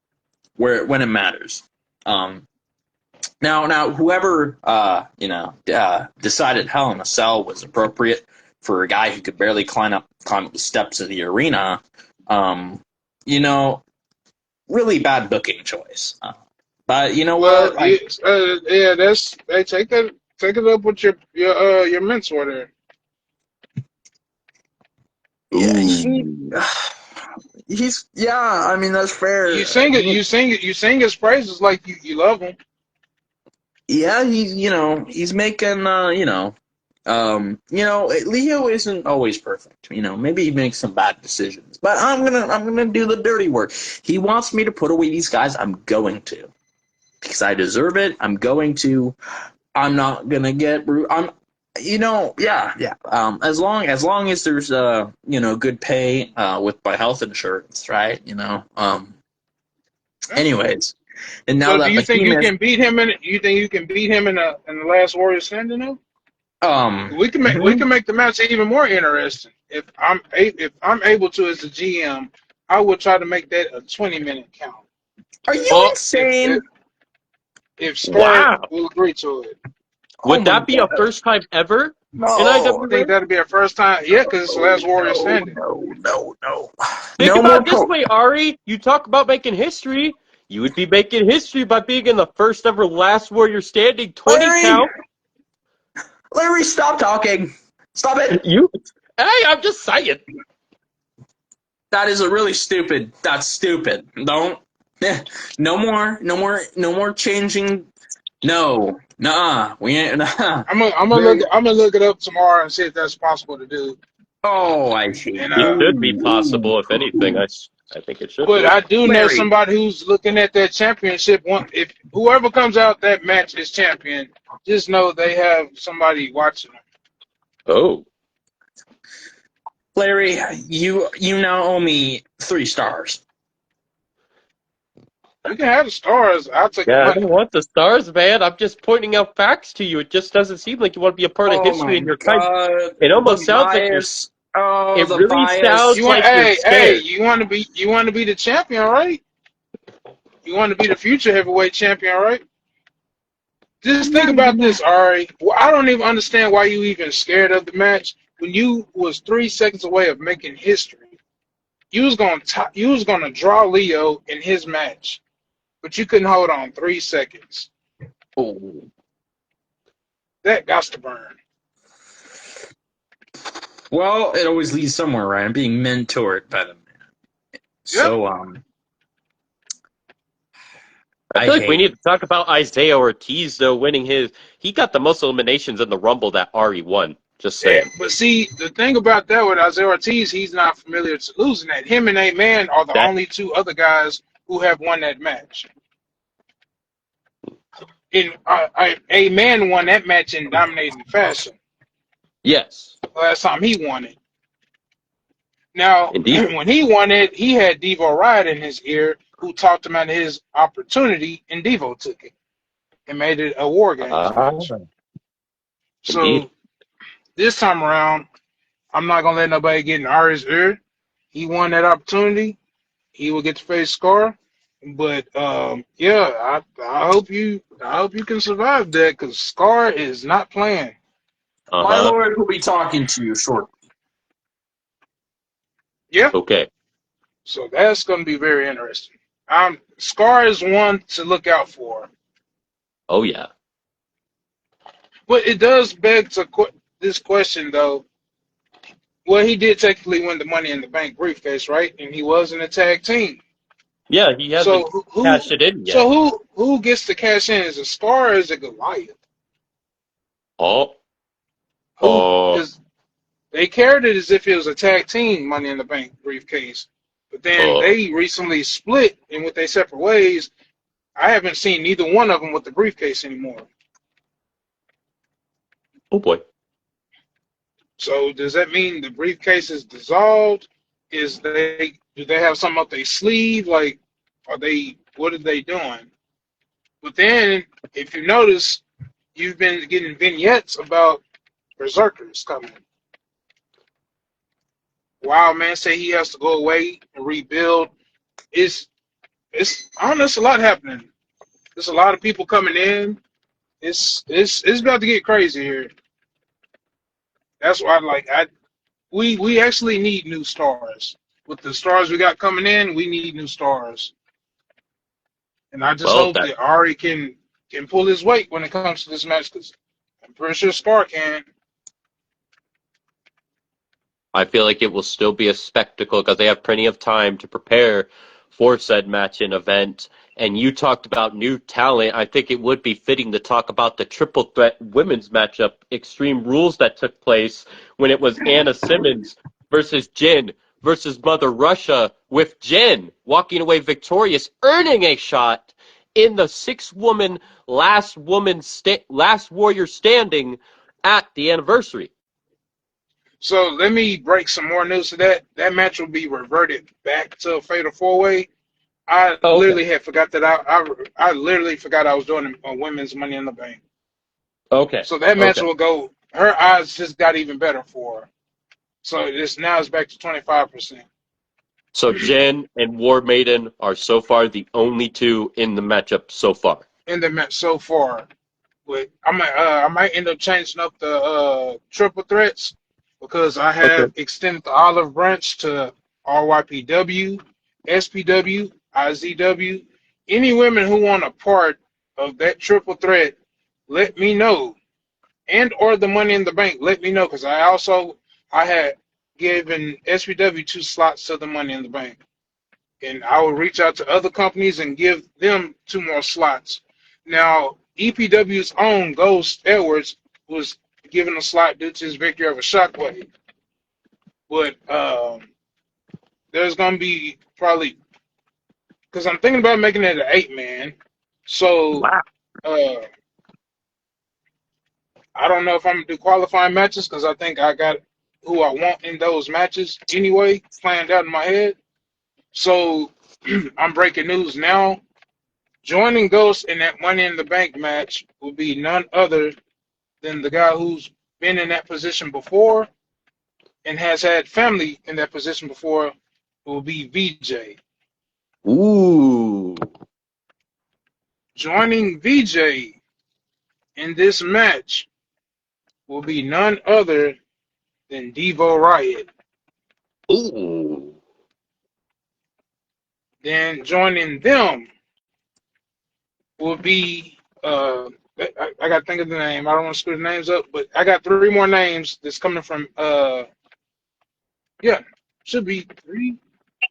S2: when it matters. Now, whoever decided Hell in a Cell was appropriate for a guy who could barely climb up the steps of the arena, um, you know, really bad booking choice. But you know
S4: Well,
S2: what?
S4: yeah, that's hey, take it up with your mentor there.
S2: Yeah,
S1: Ooh.
S2: I mean, that's fair.
S4: You sing his praises like you love him.
S2: Yeah, he's making Leo isn't always perfect. Maybe he makes some bad decisions, but I'm gonna do the dirty work. He wants me to put away these guys. I'm going to, because I deserve it. I'm going to. I'm not gonna get. I'm. Yeah. As long as there's good pay with my health insurance, right?
S4: Yeah.
S2: Anyways, and now
S4: So do
S2: that
S4: you think you
S2: Behemoth,
S4: can beat him in the last Warrior standing though?
S2: um,
S4: We can make the match even more interesting. If I'm able to as a GM, I will try to make that a 20-minute count.
S2: are you
S1: Oh,
S4: If
S2: insane?
S4: if Scar
S1: wow.
S4: will agree to it.
S2: Oh
S1: Would
S2: my
S1: that be a
S2: god.
S1: first time ever in
S2: No.
S4: I think
S1: IWA?
S4: that'll be our first time. Yeah, because it's the last Warrior
S2: No,
S4: standing.
S2: no, no, no.
S1: Think
S2: No
S1: about
S2: more
S1: it this
S2: pro.
S1: way, Ari. You talk about making history. You would be making history by being in the first ever Last Warrior Standing 20
S2: Larry!
S1: count.
S2: Larry, stop talking. Stop it.
S1: You, hey, I'm just saying.
S2: That is a really stupid. That's stupid. Don't. No more. No more. No more changing. No. Nah. We ain't. Nah.
S4: I'm gonna look it up tomorrow and see if that's possible to do.
S2: Oh, I hate
S4: And
S1: It
S2: you.
S1: should be possible, if anything. I think it should
S4: but
S1: be.
S4: I do know
S2: Larry.
S4: somebody who's looking at that championship. If whoever comes out that match is champion, just know they have somebody watching them.
S1: Oh,
S2: Larry, you now owe me 3 stars.
S4: You can have the stars. I'll take the
S1: yeah, I don't
S4: money.
S1: want the stars, man. I'm just pointing out facts to you. It just doesn't seem like you want to be a part of
S2: Oh
S1: history
S2: my
S1: in your kind.
S2: god.
S1: It almost
S2: The
S1: sounds like you're.
S2: bias. Oh,
S1: It
S2: the
S1: really
S2: bias.
S1: sounds like you're scared.
S4: You want to be the champion, right? You want to be the future heavyweight champion, right? Just think about this, Ari. Well, I don't even understand why you even scared of the match when you was 3 seconds away of making history. You was gonna draw Leo in his match, but you couldn't hold on 3 seconds.
S2: Oh.
S4: That got to burn.
S2: Well, it always leads somewhere, right? I'm being mentored by the man.
S4: Yep.
S2: So,
S1: I
S2: I
S1: feel like we
S2: hate
S1: need to talk about Isaiah Ortiz, though, winning his. He got the most eliminations in the Rumble that Ari won. Just
S4: Yeah,
S1: saying.
S4: but see, the thing about that with Isaiah Ortiz, he's not familiar to losing that. Him and A-Man are the
S1: That,
S4: only two other guys who have won that match. A-Man won that match in dominating fashion.
S1: yes,
S4: Last time he won it. Now,
S1: indeed.
S4: when he won it, he had Devo Riot in his ear, who talked him out of his opportunity, and Devo took it and made it a War Games match.
S1: Indeed.
S4: So this time around, I'm not gonna let nobody get in Ari's ear. He won that opportunity. He will get to face Scar. But yeah, I hope you can survive that because Scar is not playing.
S2: My
S1: Uh-huh.
S2: lord will be talking to you shortly.
S4: Yeah,
S1: Okay.
S4: so that's gonna be very interesting. Scar is one to look out for.
S1: Oh, yeah.
S4: But it does beg this question though. Well, he did technically win the Money in the Bank briefcase, right? And he was in a tag team.
S1: Yeah, he
S4: So
S1: hasn't
S4: who
S1: cashed it in
S4: so
S1: yet.
S4: who gets to cash in? Is it Scar or is it Goliath?
S1: Oh,
S4: Who
S1: oh,
S4: because they carried it as if it was a tag team Money in the Bank briefcase, but then
S1: oh,
S4: they recently split and with their separate ways. I haven't seen neither one of them with the briefcase anymore.
S1: oh boy.
S4: So does that mean the briefcase is dissolved? Do they have something up their sleeve? Like, what are they doing? But then, if you notice, you've been getting vignettes about berserkers coming. Wild Man say he has to go away and rebuild. It's I don't know. It's a lot happening. There's a lot of people coming in. It's about to get crazy here. That's why we actually need new stars. With the stars we got coming in, we need new stars. And I just
S1: Well,
S4: hope
S1: that
S4: that Ari can pull his weight when it comes to this match because I'm pretty sure Scar can.
S1: I feel like it will still be a spectacle because they have plenty of time to prepare for said match and event. And you talked about new talent. I think it would be fitting to talk about the triple threat women's matchup, Extreme Rules, that took place when it was Anna Simmons versus Jin versus Mother Russia, with Jin walking away victorious, earning a shot in the six-woman last warrior standing at the anniversary.
S4: So let me break some more news to that. That match will be reverted back to a fatal four way. I
S1: Oh, okay.
S4: literally had forgot that I literally forgot I was doing a women's Money in the Bank.
S1: Okay.
S4: So that match
S1: Okay.
S4: will go. Her odds just got even better for her. So it's back to 25%.
S1: So Jen and War Maiden are so far the only two in the matchup so far.
S4: In the match so far. But I might end up changing up the triple threats because I
S1: Okay.
S4: have extended the olive branch to RYPW, SPW, IZW. Any women who want a part of that triple threat, let me know. And or the Money in the Bank, let me know because I had given SPW 2 slots to the Money in the Bank, and I will reach out to other companies and give them 2 more slots. Now, EPW's own Ghost Edwards was given a slot due to his victory over Shockwave, but there's gonna be probably because I'm thinking about making it an 8 man. So
S1: Wow.
S4: uh, I don't know if I'm gonna do qualifying matches because I think I got who I want in those matches anyway planned out in my head. So I'm breaking news now. Joining Ghost in that Money in the Bank match will be none other than the guy who's been in that position before and has had family in that position before. It will be VJ.
S1: Ooh.
S4: Joining VJ in this match will be none other than Devo Riot.
S1: Ooh.
S4: Then joining them will be I got to think of the name. I don't want to screw the names up, but I got 3 more names that's coming from yeah, should be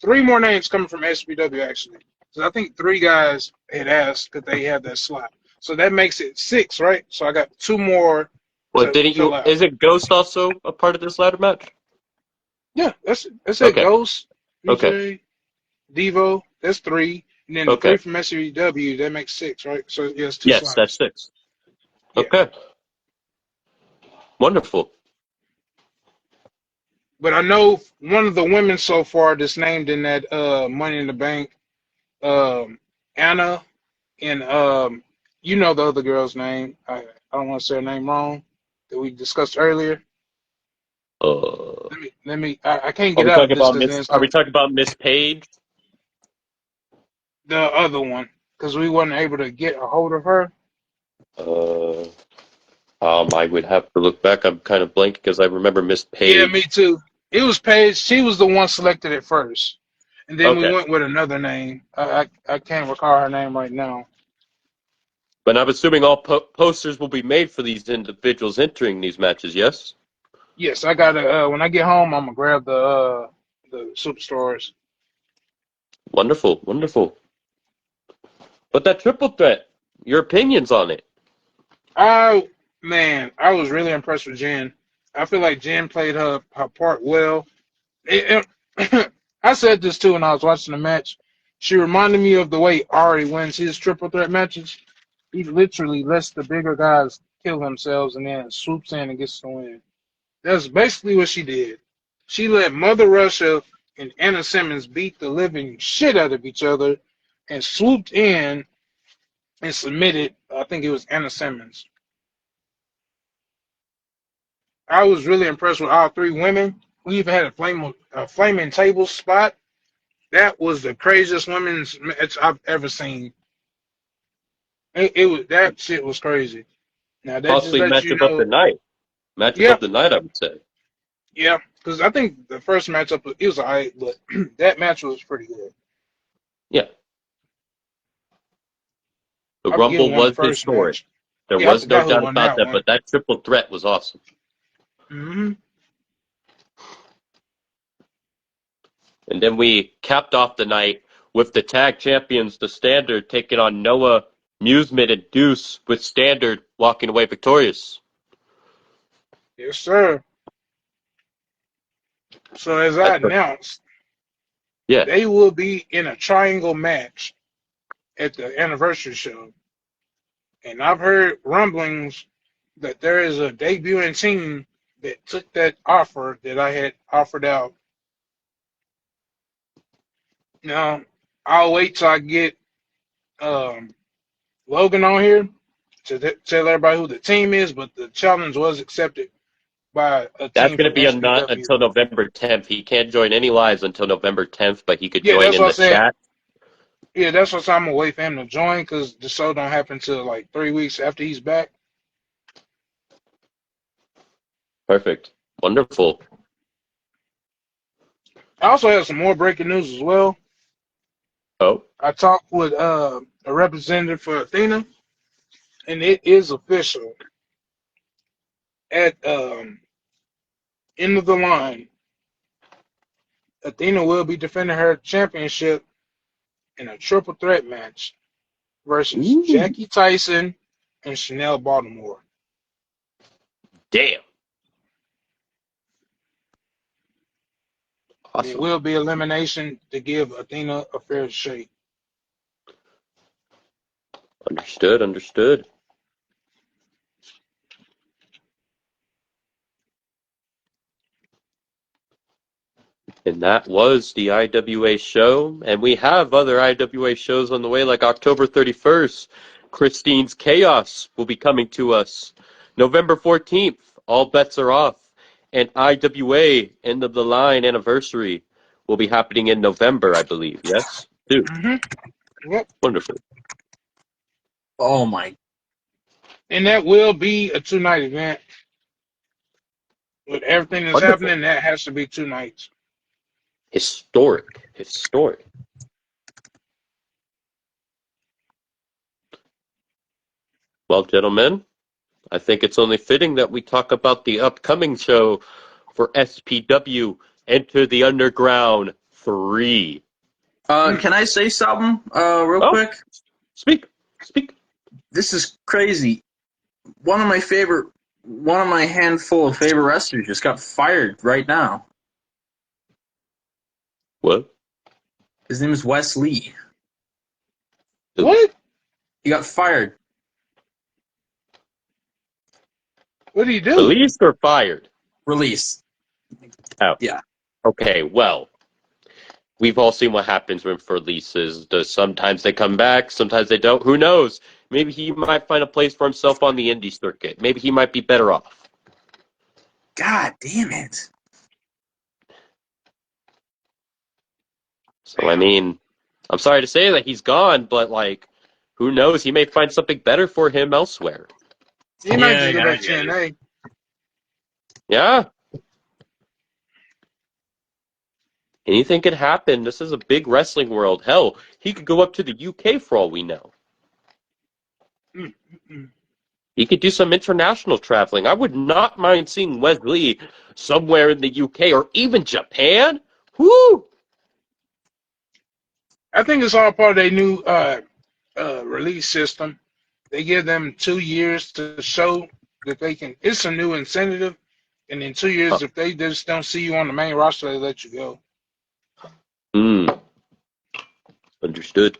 S4: three more names coming from SBW actually. So I think 3 guys had asked could they have that slot. So that makes it 6, right? So I got 2 more
S1: Well,
S4: to
S1: didn't
S4: fill
S1: you?
S4: out.
S1: Isn't Ghost also a part of this ladder match?
S4: Yeah, that's it.
S1: Okay.
S4: Ghost,
S1: Okay.
S4: VJ, Devo, that's 3. And then the
S1: Okay.
S4: 3 from SBW, that makes 6, right? So yeah, it's two
S1: Yes, that's
S4: slots.
S1: 6.
S4: Yeah.
S1: Okay. Wonderful.
S4: But I know one of the women so far that's named in that Money in the Bank, um, Anna, and you know the other girl's name. I don't want to say her name wrong that we discussed earlier.
S1: Uh,
S4: I can't
S1: are
S4: get
S1: we
S4: out of
S1: talking
S4: this
S1: about
S4: because then
S1: Miss?
S4: it's
S1: Are we
S4: going
S1: talking about Miss Page?
S4: the other one because we weren't able to get a hold of her.
S1: Uh, I would have to look back. I'm kind of blank because I remember Miss
S4: Yeah, me
S1: Page.
S4: too. It was Paige. She was the one selected at first, and then we
S1: Okay.
S4: went with another name. I can't recall her name right now.
S1: But I'm assuming all posters will be made for these individuals entering these matches, yes?
S4: Yes, I gotta. When I get home, I'm gonna grab the superstores.
S1: Wonderful, wonderful. But that triple threat, your opinions on it?
S4: I was really impressed with Jen. I feel like Jen played her part well. I said this too when I was watching the match. She reminded me of the way Ari wins his triple threat matches. He literally lets the bigger guys kill themselves and then swoops in and gets the win. That's basically what she did. She let Mother Russia and Anna Simmons beat the living shit out of each other and swooped in and submitted, I think it was Anna Simmons. I was really impressed with all three women. We even had a flaming table spot. That was the craziest women's match I've ever seen. It was that shit was crazy. Now that just
S1: Possibly
S4: lets you
S1: matchup of the
S4: know,
S1: night. Matchup
S4: yeah,
S1: of the night, I would say.
S4: yeah, because I think the first matchup it was alright, but that match was pretty good.
S1: Yeah. The
S4: I'm
S1: Rumble
S4: giving one the
S1: was
S4: first
S1: historic.
S4: match.
S1: There
S4: Yeah, I
S1: was no
S4: forgot who
S1: doubt
S4: won
S1: about
S4: that
S1: that,
S4: one.
S1: but that triple threat was awesome.
S4: Hmm.
S1: And then we capped off the night with the tag champions, the Standard, taking on Noah, Musement, and Deuce, with Standard walking away victorious.
S4: Yes, sir. So as I
S1: That's a,
S4: announced,
S1: yeah,
S4: they will be in a triangle match at the anniversary show. And I've heard rumblings that there is a debuting team that took that offer that I had offered out. Now, I'll wait till I get um, Logan on here to tell everybody who the team is, but the challenge was accepted by a
S1: that's
S4: team
S1: going to
S4: from
S1: be not
S4: SPW.
S1: until November 10th. He can't join any lives until November 10th, but he could
S4: Yeah,
S1: join
S4: that's
S1: in
S4: what I
S1: the
S4: said.
S1: chat.
S4: Yeah, that's what I'm gonna wait for him to join because the show don't happen till like 3 weeks after he's back.
S1: Perfect. Wonderful.
S4: I also have some more breaking news as well.
S1: Oh,
S4: I talked with a representative for Athena, and it is official. At end of the line, Athena will be defending her championship in a triple threat match versus
S1: ooh,
S4: Jackie Tyson and Chanel Baltimore.
S1: damn.
S4: And it
S1: Awesome.
S4: will be elimination to give Athena a fair shake.
S1: Understood, understood. And that was the IWA show. And we have other IWA shows on the way, like October 31st. Christine's Chaos will be coming to us. November 14th, All Bets Are Off. And IWA End of the Line Anniversary will be happening in November, I believe. Yes? Dude,
S4: Yep.
S1: wonderful.
S2: Oh my!
S4: And that will be a 2 night event. With everything that's
S1: Wonderful.
S4: happening, that has to be 2 nights.
S1: Historic. Historic. Well, gentlemen, I think it's only fitting that we talk about the upcoming show for SPW Enter the Underground 3.
S2: Can I say something real
S1: Oh,
S2: quick?
S1: speak. Speak.
S2: This is crazy. One of my handful of favorite wrestlers just got fired right now.
S1: What?
S2: His name is Wes Lee.
S4: What?
S2: He got fired.
S4: What do you do?
S1: Released or fired?
S2: Released.
S1: Oh.
S2: Yeah.
S1: Okay, well, we've all seen what happens when for releases. Sometimes they come back, sometimes they don't. Who knows? Maybe he might find a place for himself on the indie circuit. Maybe he might be better off.
S2: God damn it.
S1: So, I mean, I'm sorry to say that he's gone, but, like, who knows? He may find something better for him elsewhere.
S4: He might just go back to
S2: I get it.
S4: TNA.
S1: Yeah. Anything could happen. This is a big wrestling world. Hell, he could go up to the UK for all we know.
S4: Mm-mm.
S1: He could do some international traveling. I would not mind seeing Wesley somewhere in the UK or even Japan. Whoo!
S4: I think it's all part of their new release system. They give them 2 years to show that they can. It's a new incentive, and in 2 years,
S1: Huh.
S4: if they just don't see you on the main roster, they let you go.
S1: Understood.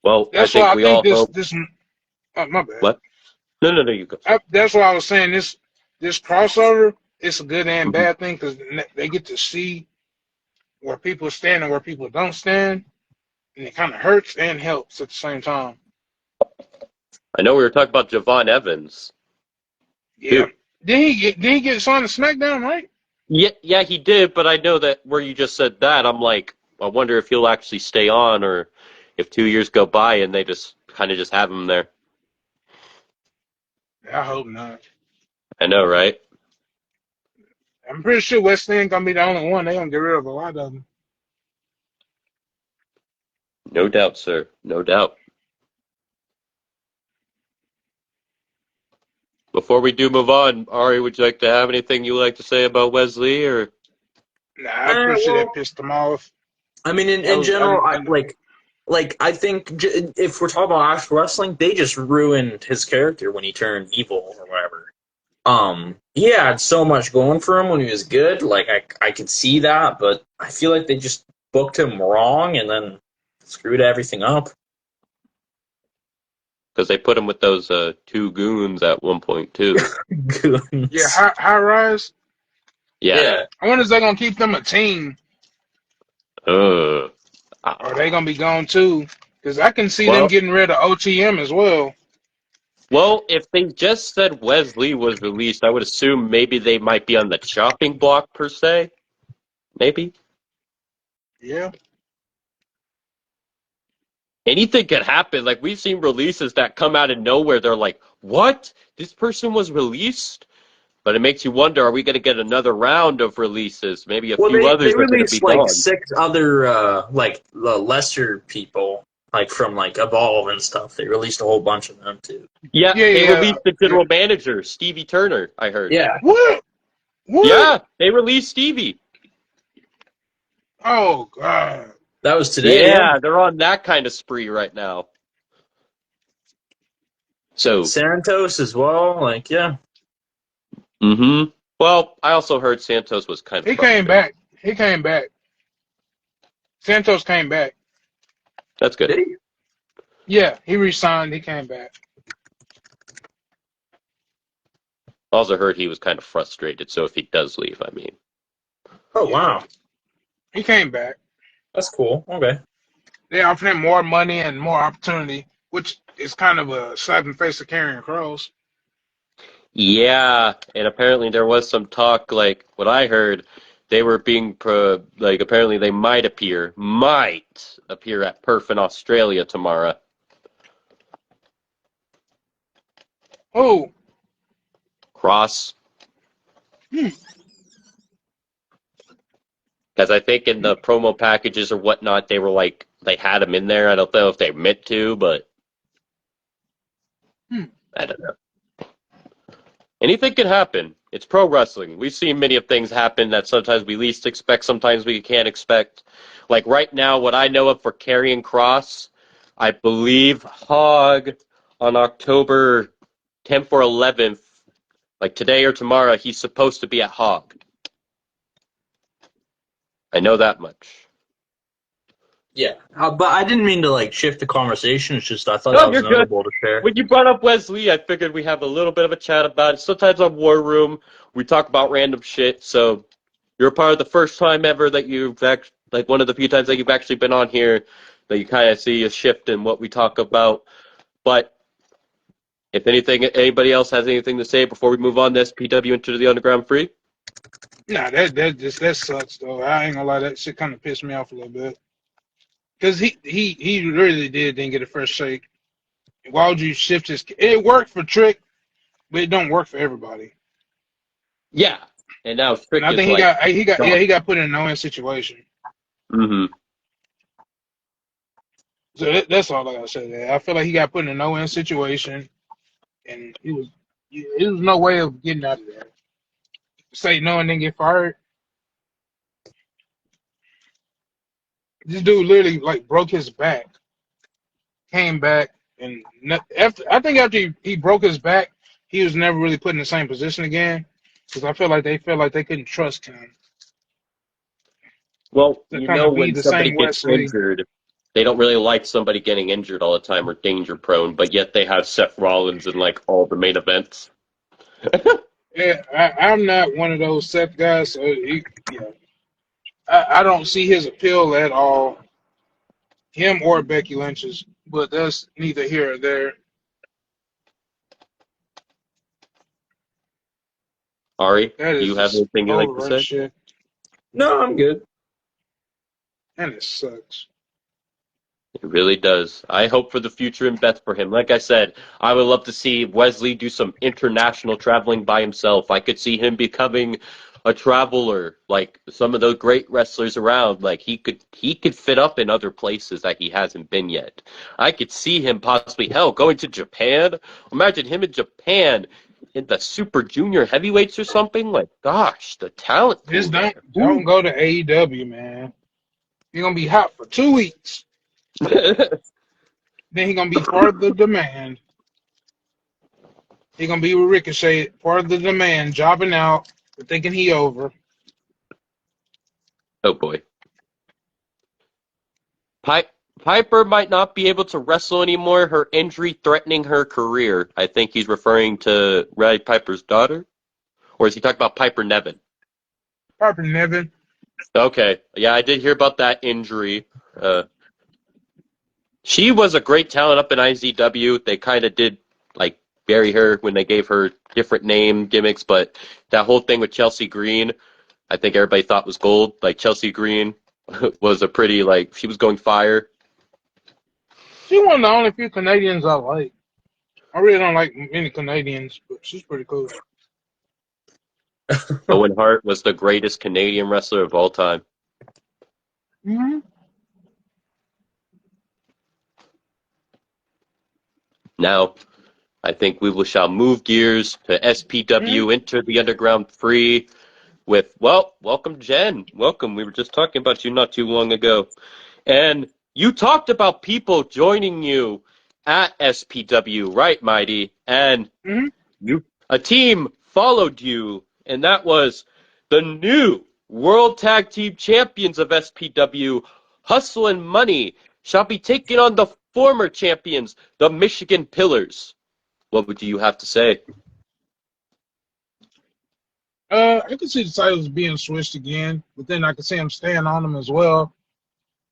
S1: Well, I
S4: That's why
S1: think
S4: I
S1: we
S4: think
S1: all
S4: this
S1: hope.
S4: this. Oh, my bad.
S1: What? No, you go.
S4: That's why I was saying this crossover. It's a good and
S1: Mhm.
S4: bad thing because they get to see where people stand and where people don't stand, and it kind of hurts and helps at the same time.
S1: I know we were talking about Javon Evans.
S4: Yeah.
S1: Dude.
S4: Did he get signed to SmackDown, right?
S1: Yeah, he did, but I know that where you just said that, I'm like, I wonder if he'll actually stay on or if 2 years go by and they just kind of just have him there.
S4: I hope not.
S1: I know, right?
S4: I'm pretty sure Wesley ain't gonna be the only one. They gonna get rid of a lot of them.
S1: No doubt, sir. No doubt. Before we do move on, Ari, would you like to have anything you would like to say about Wesley or?
S4: Nah, I'm pretty sure that
S2: Well,
S4: pissed them off.
S2: I mean, in general, I think if we're talking about actual wrestling, they just ruined his character when he turned evil or whatever. He had so much going for him when he was good. Like I could see that, but I feel like they just booked him wrong and then screwed everything up.
S1: Because they put him with those two goons at one point too.
S4: Yeah,
S2: Goons.
S4: high rise.
S1: Yeah.
S2: Yeah.
S4: I wonder if they're gonna keep them a team
S1: Uh,
S4: or are they gonna be gone too. Because I can see them
S1: well,
S4: getting rid of OTM as well.
S1: if they just said Wesley was released, I would assume maybe they might be on the chopping block per se. Maybe.
S4: Yeah.
S1: Anything could happen. Like we've seen releases that come out of nowhere. They're like, "What? This person was released?" But it makes you wonder: are we going to get another round of releases? Maybe a
S2: Well,
S1: few
S2: they
S1: others are going to be
S2: released like
S1: gone.
S2: 6 other like the lesser people, like from like Evolve and stuff. They released a whole bunch of them too.
S1: Yeah,
S4: Yeah,
S1: they
S4: yeah,
S1: released the
S4: yeah.
S1: general manager, Stevie Turner. I heard.
S2: Yeah.
S4: What? What?
S1: Yeah, they released Stevie.
S4: Oh God.
S2: That was today, yeah.
S1: Yeah, they're on that kind of spree right now. So,
S2: Santos as well, like yeah.
S1: well, I also heard Santos was kind of
S4: He came
S1: frustrated.
S4: back. He came back. Santos came back.
S1: That's good.
S2: Did he?
S4: Yeah, he resigned. He came back.
S1: Also heard he was kind of frustrated. So if he does leave, I mean,
S2: Oh
S4: Yeah,
S2: wow.
S4: he came back.
S2: That's cool. Okay.
S4: They offered him more money and more opportunity, which is kind of a slap in the face of carrying cross.
S1: yeah. And apparently there was some talk, like what I heard, they were being like apparently they might appear at Perth in Australia tomorrow.
S4: Oh,
S1: Cross.
S4: hmm.
S1: Because I think in the promo packages or whatnot, they were like, they had him in there. I don't know if they meant to, but
S4: Hmm.
S1: I don't know. Anything can happen. It's pro wrestling. We've seen many of things happen that sometimes we least expect, sometimes we can't expect. Like right now, what I know of for Karrion Cross, I believe Hog on October 10th or 11th, like today or tomorrow, he's supposed to be at Hog. I know that much.
S2: Yeah. But I didn't mean to like shift the conversation. It's just I thought
S1: No,
S2: that was
S1: you're good.
S2: notable to share.
S1: When you brought up Wesley, I figured we have a little bit of a chat about it. Sometimes on War Room, we talk about random shit. So you're a part of the first time ever that you've like one of the few times that you've actually been on here that you kind of see a shift in what we talk about. But if anything, anybody else has anything to say before we move on this PW into the Underground Free?
S4: Nah, that sucks though. I ain't gonna lie, that shit kind of pissed me off a little bit. Cause he really didn't get a first shake. Why would you shift his? It worked for Trick, but it don't work for everybody.
S1: Yeah. And now
S4: And
S1: Strick
S4: I
S1: is
S4: think
S1: like gone.
S4: he got put in a no-win situation.
S1: Mm-hmm.
S4: So that's all I gotta say there. I feel like he got put in a no-win situation, and it was no way of getting out of there. Say no and then get fired. This dude literally like broke his back, came back, and after he broke his back, he was never really put in the same position again. Because I feel like they felt like they couldn't trust him
S1: Well,
S4: to
S1: you
S4: kind
S1: know,
S4: of be
S1: when
S4: the
S1: somebody
S4: same
S1: gets
S4: Wesley.
S1: injured, they don't really like somebody getting injured all the time or danger prone, but yet they have Seth Rollins in like all the main events.
S4: Yeah, I'm not one of those Seth guys, so yeah, I don't see his appeal at all. Him or Becky Lynch's, but that's neither here or there.
S1: Ari,
S4: That
S1: do
S4: is
S1: you have
S4: just
S1: anything you'd like to
S4: over and
S1: say?
S4: shit,
S2: No, I'm good.
S4: and it sucks.
S1: It really does. I hope for the future and best for him. Like I said, I would love to see Wesley do some international traveling by himself. I could see him becoming a traveler, like some of the great wrestlers around. Like he could fit up in other places that he hasn't been yet. I could see him possibly going to Japan. Imagine him in Japan in the Super Junior heavyweights or something. Like, gosh, the talent pool
S4: Just don't
S1: there.
S4: don't go to AEW, man. You're gonna be hot for 2 weeks. Then he's gonna be part of the demand. He's gonna be with Ricochet, part of the demand, jobbing out, thinking he over.
S1: Oh boy. Piper might not be able to wrestle anymore. Her injury threatening her career. I think he's referring to Roddy Piper's daughter, or is he talking about Piper Nevin?
S4: Piper Nevin.
S1: Okay, yeah, I did hear about that injury. Uh, she was a great talent up in IZW. They kind of did like bury her when they gave her different name gimmicks, but that whole thing with Chelsea Green, I think everybody thought was gold. Like Chelsea Green was a pretty like she was going fire.
S4: She's one of the only few Canadians I like. I really don't like many Canadians, but she's pretty cool.
S1: Owen Hart was the greatest Canadian wrestler of all time.
S4: Hmm.
S1: Now, I think shall move gears to
S4: Hmm.
S1: SPW, Enter the Underground Free with, well, welcome, Jen. Welcome. We were just talking about you not too long ago. And you talked about people joining you at SPW, right, Mighty? And
S4: Hmm.
S1: a team followed you, and that was the new World Tag Team Champions of SPW, Hustle and Money, shall be taking on the former champions, the Michigan Pillars. What would you have to say?
S4: I can see the titles being switched again, but then I can see him staying on them as well.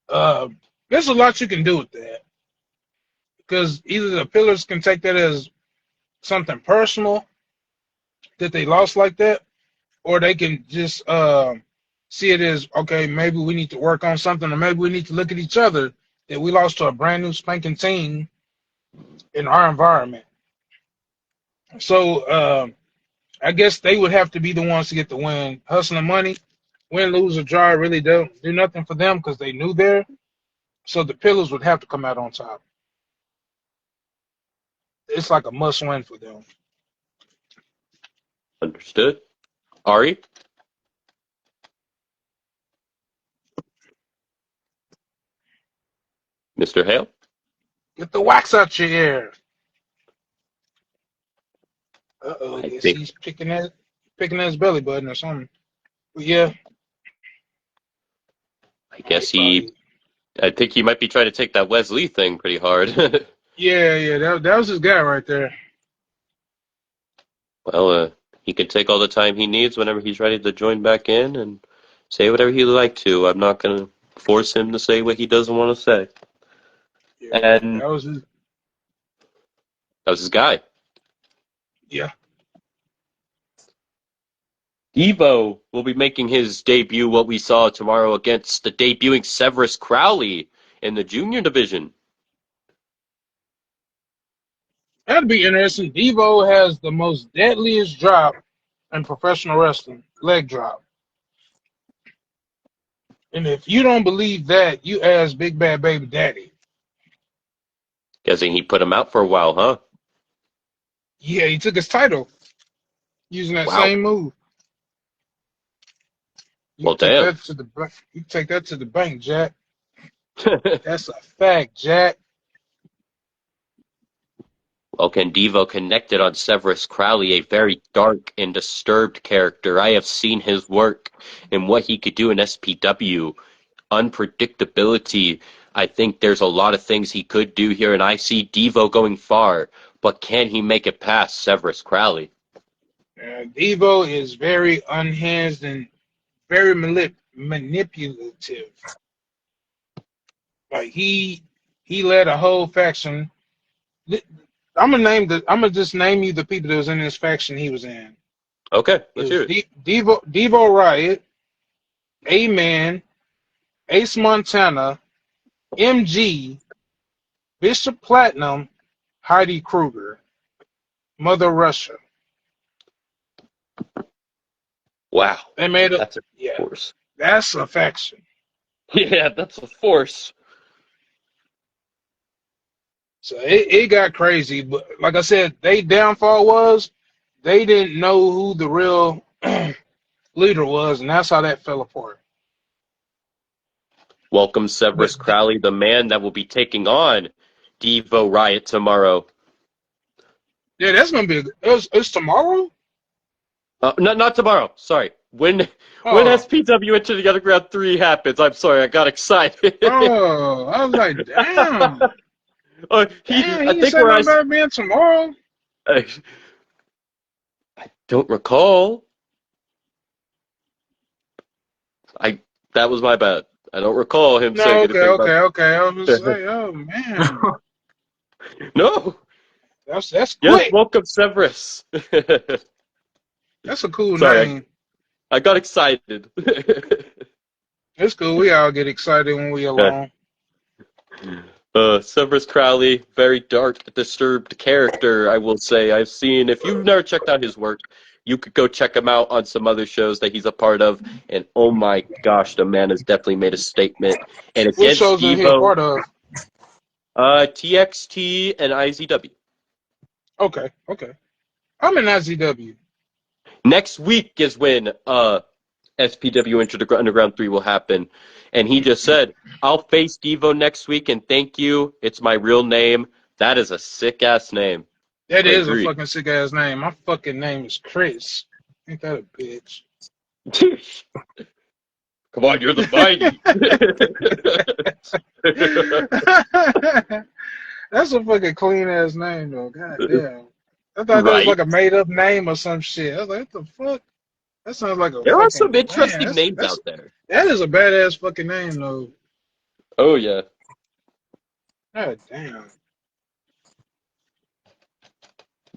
S4: Uh, there's a lot you can do with that because either the Pillars can take that as something personal that they lost like that, or they can just see it as okay, maybe we need to work on something, or maybe we need to look at each other that we lost to a brand new spanking team in our environment. So I guess they would have to be the ones to get the win. Hustling money, win, lose, or draw, really don't do nothing for them because they knew there. So the Pillars would have to come out on top. It's like a must win for them.
S1: Understood. Ari? Mr. Hale?
S4: Get the wax out your ear. Uh-oh,
S1: I
S4: guess
S1: think
S4: he's picking at his belly button or something. But yeah,
S1: I
S4: he
S1: guess
S4: probably.
S1: I think he might be trying to take that Wesley thing pretty hard.
S4: Yeah, that was his guy right there.
S1: Well, he can take all the time he needs whenever he's ready to join back in and say whatever he'd like to. I'm not going to force him to say what he doesn't want to say.
S4: Yeah,
S1: And
S4: that was his.
S1: that was his guy.
S4: Yeah,
S1: Devo will be making his debut, what we saw tomorrow, against the debuting Severus Crowley in the junior division.
S4: that'd be interesting. Devo has the most deadliest drop in professional wrestling, leg drop. And if you don't believe that, you ask Big Bad Baby Daddy.
S1: Guessing he put him out for a while, huh?
S4: Yeah, he took his title using that
S1: Wow.
S4: same move. You
S1: Well,
S4: can take
S1: damn.
S4: that to the bank. You can take that to the bank, Jack. That's a fact, Jack.
S1: Well, Candivo connected on Severus Crowley, a very dark and disturbed character. I have seen his work and what he could do in SPW. Unpredictability. I think there's a lot of things he could do here, and I see Devo going far. But can he make it past Severus Crowley?
S4: Devo is very unhinged and very manipulative. Like he led a whole faction. I'm gonna just name you the people that was in this faction he was in.
S1: Okay,
S4: It
S1: let's
S4: was
S1: hear it.
S4: Devo Riot, A-Man, Ace Montana, MG, Bishop Platinum, Heidi Kruger, Mother Russia.
S1: Wow,
S4: They made a
S1: that's a
S4: yeah.
S1: force.
S4: That's a faction.
S1: Yeah, that's a force.
S4: So it got crazy, but like I said, they downfall was they didn't know who the real leader was, and that's how that fell apart.
S1: Welcome Severus
S4: But
S1: Crowley, the man that will be taking on Devo Riot tomorrow.
S4: yeah, that's gonna be it's tomorrow.
S1: Not tomorrow. Sorry. When
S4: Oh,
S1: SPW Enter the Underground 3 happens, I'm sorry, I got excited.
S4: oh, I was like, damn, damn.
S1: I
S4: He
S1: think
S4: said
S1: where
S4: nothing about it being tomorrow.
S1: I don't recall. I That was my bad. I don't recall him saying
S4: No, okay,
S1: anything about.
S4: okay, okay. I was just like, oh man,
S1: No.
S4: that's
S1: Yes,
S4: quick.
S1: welcome Severus.
S4: That's a cool
S1: Sorry,
S4: name.
S1: I got excited.
S4: It's cool. We all get excited when we alone.
S1: Severus Crowley, very dark, disturbed character, I will say. I've seen, if you've never checked out his work, you could go check him out on some other shows that he's a part of. And oh my gosh, the man has definitely made a statement. And
S4: What
S1: against
S4: shows are he a
S1: Devo,
S4: part of?
S1: TXT and IZW.
S4: Okay, okay. I'm in IZW.
S1: Next week is when SPW Enter the Underground 3 will happen. And he just said, I'll face Devo next week and thank you. It's my real name. That is a sick ass name.
S4: That
S1: I
S4: is a
S1: agree.
S4: fucking sick ass name. My fucking name is Chris. Ain't that a bitch?
S1: Come on, you're the mighty.
S4: That's a fucking clean ass name though. God damn. I thought that was
S1: Right?
S4: like a made up name or some shit. I was like, what the fuck? That sounds like a
S1: There are some
S4: fucking man.
S1: interesting names out there.
S4: That is a badass fucking name though.
S1: Oh, yeah.
S4: God damn.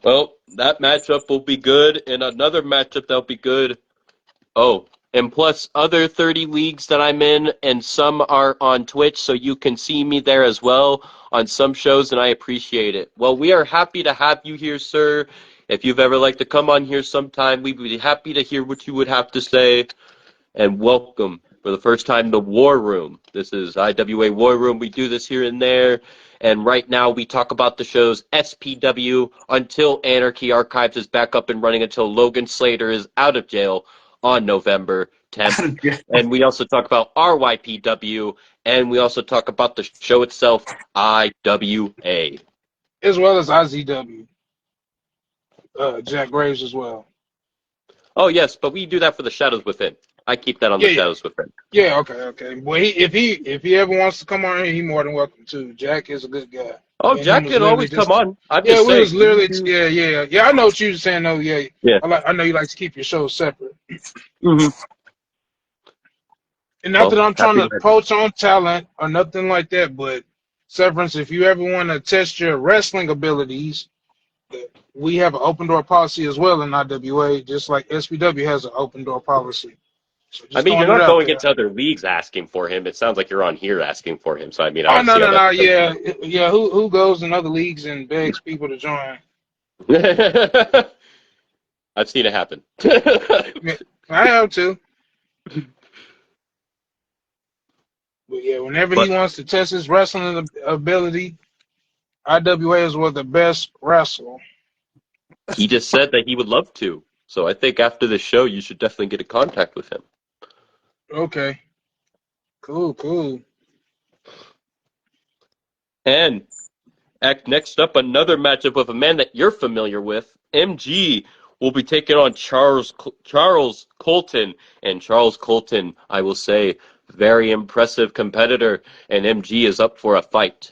S1: Well, that matchup will be good, and another matchup that'll be good. Oh, and plus other 30 leagues that I'm in, and some are on Twitch, so you can see me there as well on some shows, and I appreciate it. Well, we are happy to have you here, sir. If you've ever liked to come on here sometime, we'd be happy to hear what you would have to say. And welcome for the first time to War Room. This is IWA War Room. We do this here and there. And right now we talk about the shows SPW until Anarchy Archives is back up and running until Logan Slater is out of jail on November 10th. And we also talk about RYPW, and we also talk about the show itself, IWA.
S4: As well as IZW. Jack Graves as well.
S1: Oh, yes, but we do that for the Shadows Within. I keep that on the
S4: Yeah, yeah.
S1: Shadows Within.
S4: Yeah, okay. Well, if he ever wants to come on here, he more than welcome to. Jack is a good guy.
S1: Oh,
S4: Me and him
S1: Jack
S4: was
S1: can
S4: literally
S1: always
S4: just
S1: come on. I'm
S4: yeah,
S1: just
S4: we was
S1: saying.
S4: literally yeah. I know what you were saying though. Yeah,
S1: Yeah.
S4: I know you like to keep your shows separate.
S1: Mm-hmm.
S4: And not that
S1: Well,
S4: I'm trying
S1: happy
S4: to
S1: to.
S4: poach on talent or nothing like that, but Severance, if you ever want to test your wrestling abilities, we have an open door policy as well in IWA, just like SPW has an open door policy. So
S1: I
S4: just
S1: mean, you're
S4: throwing it
S1: not
S4: out
S1: going
S4: there.
S1: into other leagues asking for him. It sounds like you're on here asking for him. So I mean, I
S4: Oh
S1: don't see how
S4: no,
S1: that's
S4: yeah. Who goes in other leagues and begs people to join?
S1: going. I've seen it happen.
S4: Yeah, I have to. But yeah, whenever he
S1: But
S4: wants to test his wrestling ability, IWA is where the best wrestle.
S1: he just said that he would love to. So I think after the show, you should definitely get in contact with him.
S4: Okay. Cool.
S1: And next up, another matchup of a man that you're familiar with. MG will be taking on Charles Colton, and Charles Colton, I will say, very impressive competitor, and MG is up for a fight.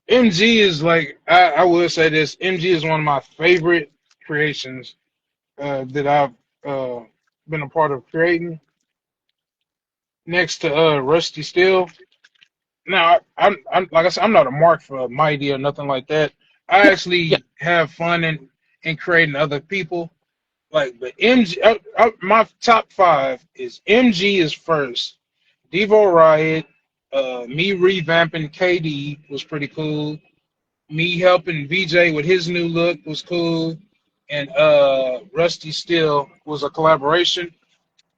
S4: MG is like I will say this. MG is one of my favorite creations that I've been a part of creating. Next to Rusty Steel. Now I'm like I said, I'm not a mark for Mighty or nothing like that. I
S1: Yeah,
S4: actually have fun in creating other people. Like, but MG, my top five is MG is first. Devo Riot, me revamping KD was pretty cool. Me helping VJ with his new look was cool, and Rusty Steel was a collaboration.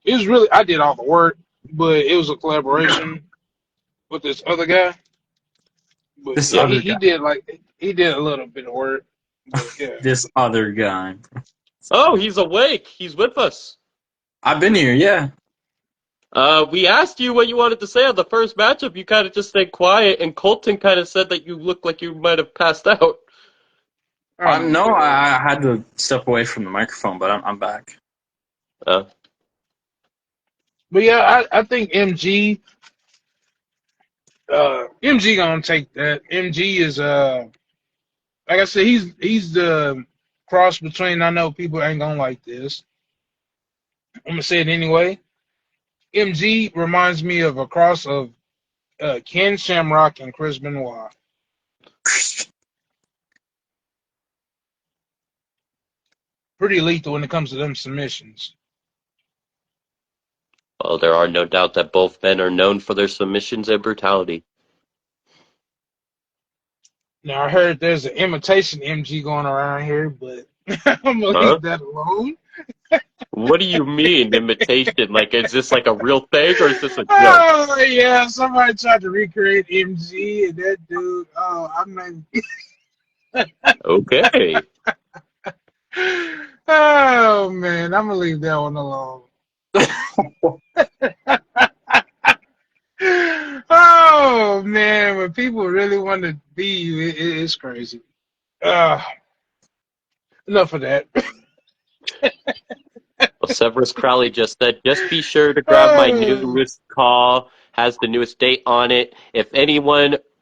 S4: It was really I did all the work, but it was a collaboration with this other guy. But
S2: This
S4: yeah,
S1: yeah.
S2: other
S4: he
S2: guy.
S4: did like he did a little bit of work. But yeah,
S2: This other guy.
S1: Oh, he's awake. He's with us.
S2: I've been here, yeah.
S1: We asked you what you wanted to say on the first matchup. You kind of just stayed quiet, and Colton kind of said that you looked like you might have passed out.
S4: I'm
S2: No,
S4: good.
S2: I had to step away from the microphone, but I'm back.
S1: Uh,
S4: But yeah, I think MG gonna take that. MG is like I said, he's the cross between. I know people ain't gonna like this. I'm gonna say it anyway. MG reminds me of a cross of Ken Shamrock and Chris Benoit. Pretty lethal when it comes to them submissions.
S1: well, there are no doubt that both men are known for their submissions and brutality.
S4: Now I heard there's an imitation MG going around here, but I'm gonna
S1: Huh?
S4: leave that alone.
S1: What do you mean, imitation? Like, is this like a real thing or is this a joke?
S4: Oh yeah, somebody tried to recreate MG and that dude. Oh, I'm not.
S1: Okay.
S4: Oh man, I'm gonna leave that one alone. Oh man, when people really want to be you, it's crazy. Uh, enough of that.
S1: Well, Severus Crowley just said, just be sure to grab my
S4: Oh,
S1: newest call, has the newest date on it.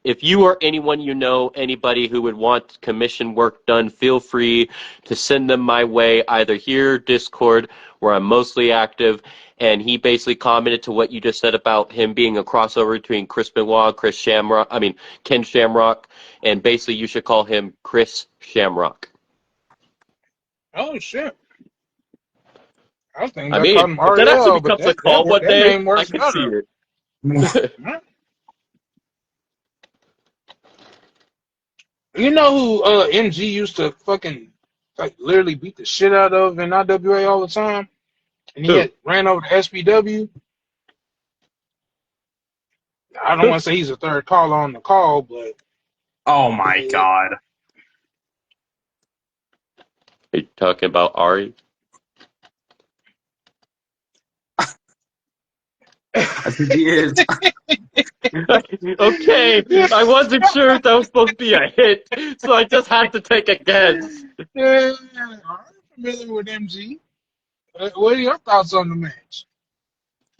S1: If you or anyone you know, anybody who would want commission work done, feel free to send them my way, either here, Discord, where I'm mostly active. And he basically commented to what you just said about him being a crossover between Chris Benoit, Ken Shamrock, and basically you should call him Chris Shamrock.
S4: oh shit! I was thinking
S1: I
S4: about calling
S1: mean,
S4: him
S1: if that actually
S4: Ariel, but
S1: becomes a
S4: that
S1: call one
S4: that
S1: day,
S4: name
S1: I
S4: works
S1: could see
S4: better.
S1: it.
S4: Huh? You know who MG used to fucking like literally beat the shit out of in IWA all the time, and he
S1: Who?
S4: had ran over to SPW. I don't want to say he's a third caller on the call, but
S2: Oh my
S4: yeah,
S2: god.
S1: Are you talking about Ari?
S2: I think he is.
S1: Okay, I wasn't sure if that was supposed to be a hit, so I just had to take a guess.
S4: yeah, I'm familiar with MG. What are your thoughts on the match?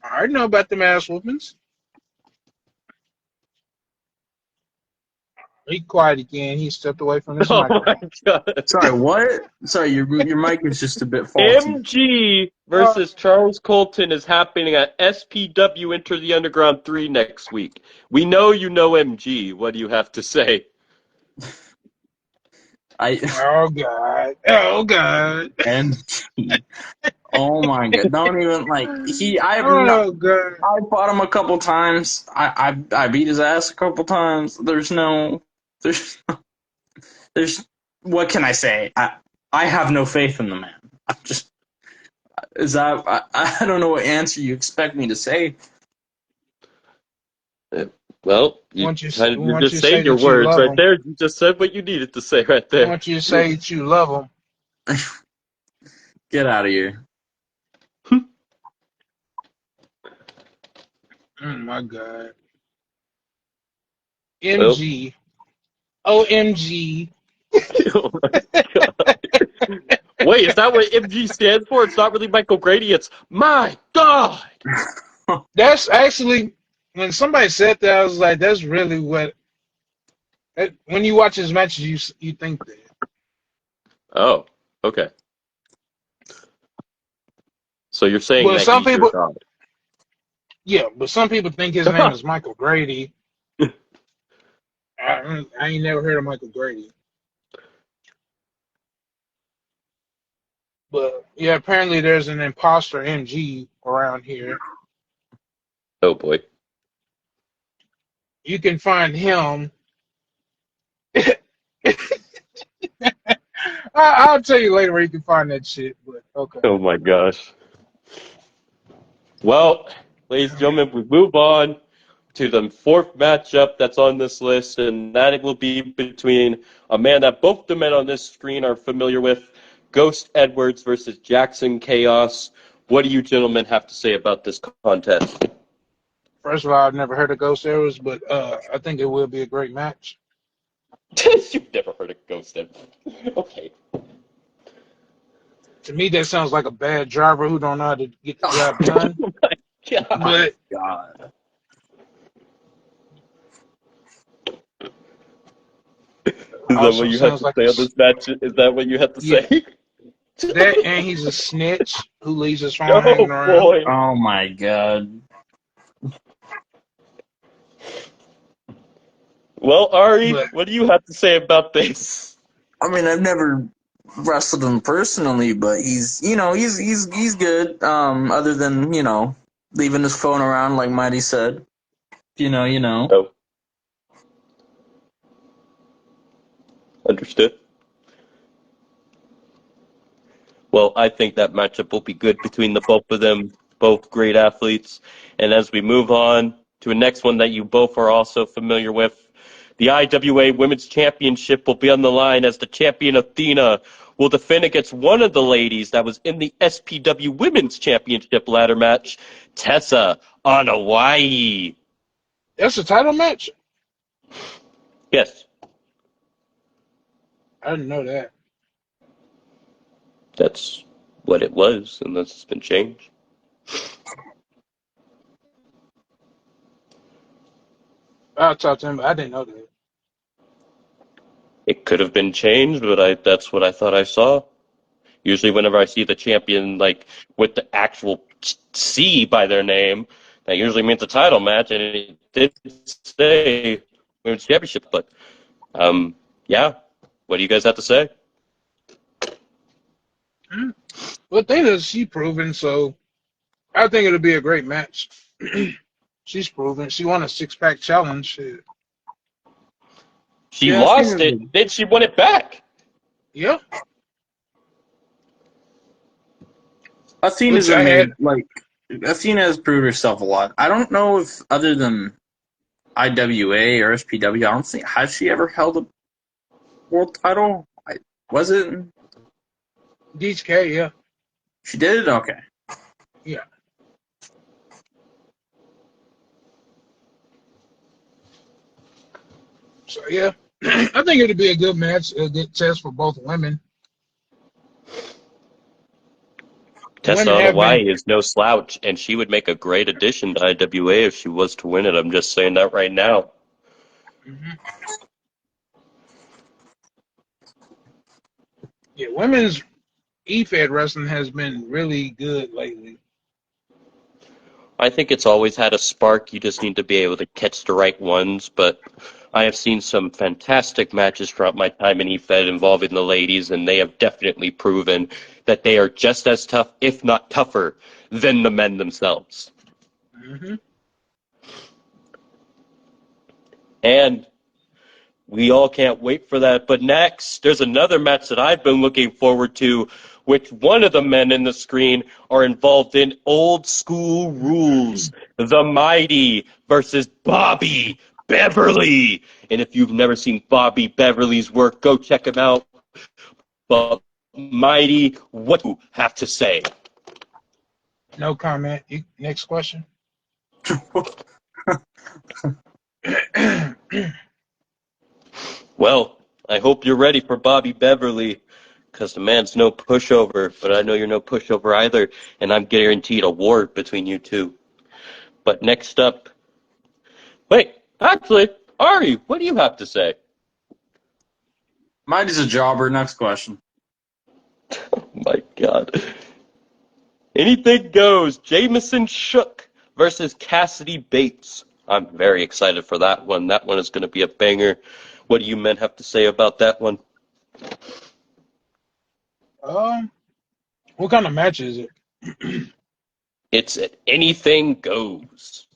S4: I already know about the ass whoopings. He quiet again. He stepped away from his
S1: Oh my
S4: microphone.
S1: god.
S2: Sorry, what? Sorry, your mic is just a bit faulty.
S1: MG
S4: Uh,
S1: versus Charles Colton is happening at SPW Enter the Underground 3 next week. We know you know MG. What do you have to say?
S2: I
S4: oh God! Oh God!
S2: and oh my god. Don't even like he I have not
S4: Oh God!
S2: I fought him a couple times. I beat his ass a couple times. There's there's what can I say? I have no faith in the man. I just is that I don't know what answer you expect me to say.
S1: Well, you you're
S4: Once
S1: just
S4: you say
S1: saying your
S4: that you
S1: words
S4: love
S1: right
S4: him,
S1: there. You just said what you needed to say right there.
S4: once you say that you love him,
S2: Get out of here.
S4: oh my God! MG. OMG.
S1: Oh my god. Wait, is that what MG stands for? It's not really Michael Grady, it's my god!
S4: That's actually, when somebody said that, I was like, that's really what. When you watch his matches, you think that.
S1: Oh, okay. So you're saying
S4: Well,
S1: that
S4: some
S1: he's your
S4: people,
S1: god.
S4: yeah, but some people think his name is Michael Grady. I ain't never heard of Michael Grady. But yeah, apparently there's an imposter MG around here.
S1: Oh boy.
S4: You can find him. I'll tell you later where you can find that shit. But okay.
S1: Oh my gosh. Well, ladies and gentlemen, we move on to the fourth matchup that's on this list, and that will be between a man that both the men on this screen are familiar with, Ghost Edwards versus Jackson Chaos. What do you gentlemen have to say about this contest?
S4: First of all, I've never heard of Ghost Arrows, but I think it will be a great match.
S1: You've never heard of Ghost Edwards. Okay.
S4: To me, that sounds like a bad driver who don't know how to get the job done.
S1: Oh my god.
S4: But
S2: God.
S1: Is that what
S4: also
S1: you had
S4: sounds
S1: to
S4: like
S1: say on this match? Is that what you had to
S4: yeah,
S1: say?
S4: that and he's a snitch who leaves his phone
S1: Oh
S4: hanging around.
S1: boy.
S2: Oh my God.
S1: Well, Ari,
S4: But
S1: what do you have to say about this?
S2: I mean, I've never wrestled him personally, but he's good. Other than leaving his phone around, like Mighty said. You know.
S1: Oh, understood. Well, I think that matchup will be good between the both of them, both great athletes. And as we move on to a next one that you both are also familiar with, the IWA Women's Championship will be on the line as the champion Athena will defend against one of the ladies that was in the SPW Women's Championship ladder match, Tessa Hawaii.
S4: that's a title match.
S1: Yes,
S4: I didn't know that.
S1: that's what it was, unless it's been changed.
S4: I'll talk to him, but I didn't know that.
S1: It could have been changed, but that's what I thought I saw. Usually, whenever I see the champion like with the actual C by their name, that usually means a title match, and it did say women's championship. But yeah, what do you guys have to say?
S4: Well, Athena's she proven, so I think it'll be a great match. She's proven. She won a 6-pack challenge. Shit.
S1: She
S2: Yeah,
S1: lost it, then she won it back.
S4: Yeah,
S2: Athena's
S4: which I had.
S2: Athena has proved herself a lot. I don't know if other than IWA or SPW, I don't think has she ever held a world title. Was it?
S4: DHK, yeah.
S2: She did. Okay.
S4: Yeah. So yeah, I think it'll be a good match, a good test for both women.
S1: Tessa
S4: Women have been.
S1: Hawaii is no slouch, and she would make a great addition to IWA if she was to win it. I'm just saying that right now.
S4: Mhm. Yeah, women's E-Fed wrestling has been really good lately.
S1: I think it's always had a spark. You just need to be able to catch the right ones. But I have seen some fantastic matches throughout my time in EFED involving the ladies, and they have definitely proven that they are just as tough, if not tougher, than the men themselves.
S4: Hmm.
S1: And we all can't wait for that. But next, there's another match that I've been looking forward to, which one of the men in the screen are involved in old school rules. The Mighty versus Bobby Beverly. And if you've never seen Bobby Beverly's work, go check him out. But Mighty, what do you have to say?
S4: No comment. Next question.
S1: Well, I hope you're ready for Bobby Beverly, because the man's no pushover, but I know you're no pushover either, and I'm guaranteed a war between you two. But next up, wait, actually, Ari, what do you have to say?
S2: Mighty's a jobber. Next question.
S1: Oh my God. Anything goes. Jameson Shook versus Cassidy Bates. I'm very excited for that one. That one is going to be a banger. What do you men have to say about that one?
S4: What kind of match is it?
S1: It's an anything goes.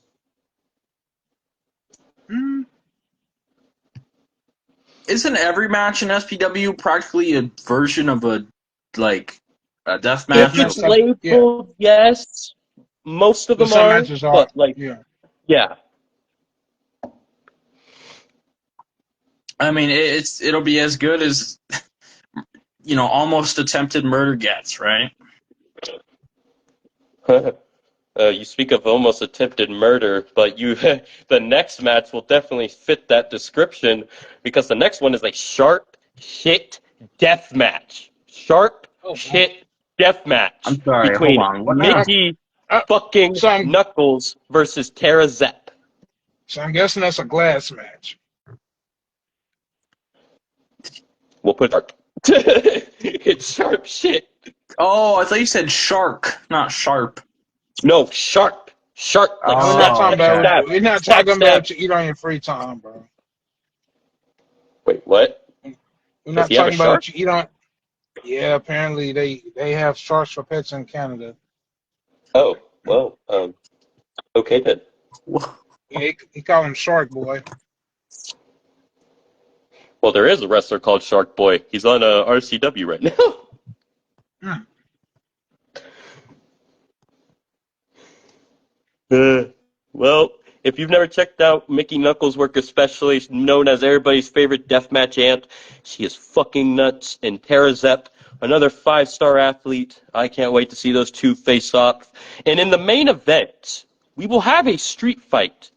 S4: Hmm.
S2: Isn't every match in SPW practically a version of a death
S1: If
S2: match?
S1: it's
S4: Yes, yeah.
S1: labeled, yes. Most of
S4: But
S1: them
S4: some
S1: are,
S4: matches are.
S1: but like,
S4: Yeah.
S1: yeah.
S2: I mean, it'll be as good as almost attempted murder gets, right?
S1: You speak of almost attempted murder, but the next match will definitely fit that description because the next one is a sharp shit death match. Sharp
S4: Oh my.
S1: shit death match
S2: I'm sorry. Hold
S1: between
S2: on. What now?
S1: Mickey
S4: Uh,
S1: fucking
S4: so I'm
S1: Knuckles versus Tara Zepp.
S4: so I'm guessing that's a glass match.
S1: We'll put sharp. It's sharp shit.
S2: Oh, I thought you said shark, not sharp.
S1: No, sharp. Sharp, like
S4: We're not
S1: stab,
S2: Oh,
S4: talking
S1: stab,
S4: about
S2: okay.
S1: stab.
S4: we're not
S1: Stab,
S4: talking about
S1: stab.
S4: what you eat on your free time, bro.
S1: Wait, what?
S4: We're
S1: Does
S4: not
S1: he have a
S4: talking about
S1: shark?
S4: what you eat on. Yeah, apparently they have sharks for pets in Canada.
S1: Oh, well, okay then.
S4: Yeah, he call him Shark Boy.
S1: Well, there is a wrestler called Shark Boy. He's on RCW right now.
S4: Hmm.
S1: Uh, well, if you've never checked out Mickey Knuckles' work, especially known as everybody's favorite deathmatch aunt, she is fucking nuts. And Tara Zepp, another 5-star athlete. I can't wait to see those two face off. And in the main event, we will have a street fight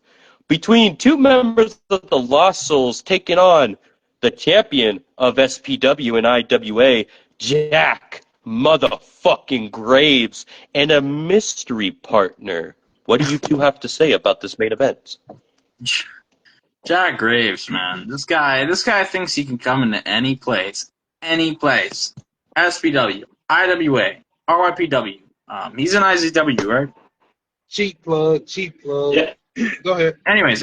S1: between two members of the Lost Souls taking on the champion of SPW and IWA, Jack motherfucking Graves, and a mystery partner. What do you two have to say about this main event?
S2: Jack Graves, man. This guy thinks he can come into any place. Any place. SPW, IWA, RYPW. He's in IZW, right?
S4: Cheap plug, cheap plug.
S1: Yeah.
S4: Go ahead.
S2: Anyways.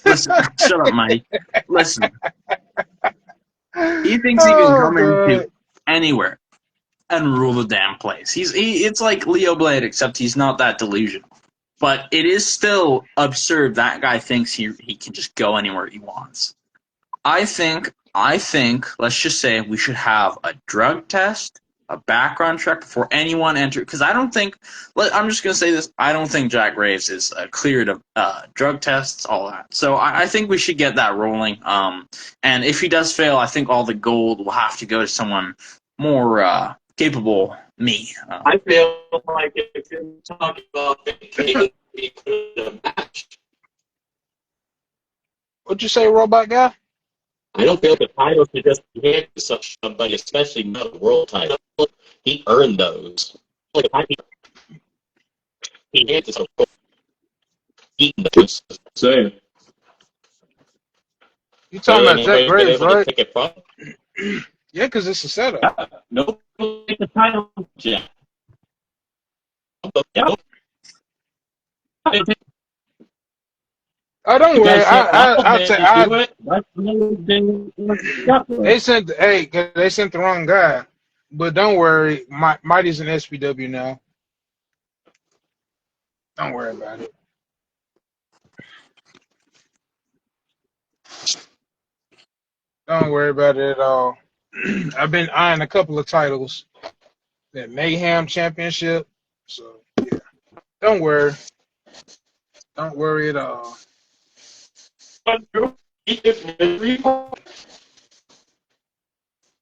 S2: Listen, shut up, Mike. Listen, he thinks he can
S4: Oh
S2: come into
S4: god.
S2: anywhere and rule the damn place. It's like Leo Blade, except he's not that delusional. But it is still absurd that guy thinks he can just go anywhere he wants. I think, let's just say we should have a drug test, a background check before anyone enters. Because I don't think, I'm just going to say this, I don't think Jack Graves is cleared of drug tests, all that. So I think we should get that rolling. And if he does fail, I think all the gold will have to go to someone more capable, me.
S1: I feel like if you're talking about the match,
S4: What'd you say, robot guy?
S1: I don't feel the title should just be handed to such somebody, especially not the world title. He earned those. Like he handed some eating those. Saying.
S4: You talking about Jack
S1: Anybody been
S4: Graves,
S1: able to
S4: right?
S1: take it from?
S4: Yeah, because it's a setup.
S1: Nobody take the title. Yeah.
S4: Oh, don't
S1: You
S4: worry.
S1: guys can't
S4: I'll
S1: man,
S4: take.
S1: do it.
S4: They sent the wrong guy, but don't worry. Mighty's in SPW now. Don't worry about it. Don't worry about it at all. I've been eyeing a couple of titles, that Mayhem Championship. So yeah, don't worry. Don't worry at all.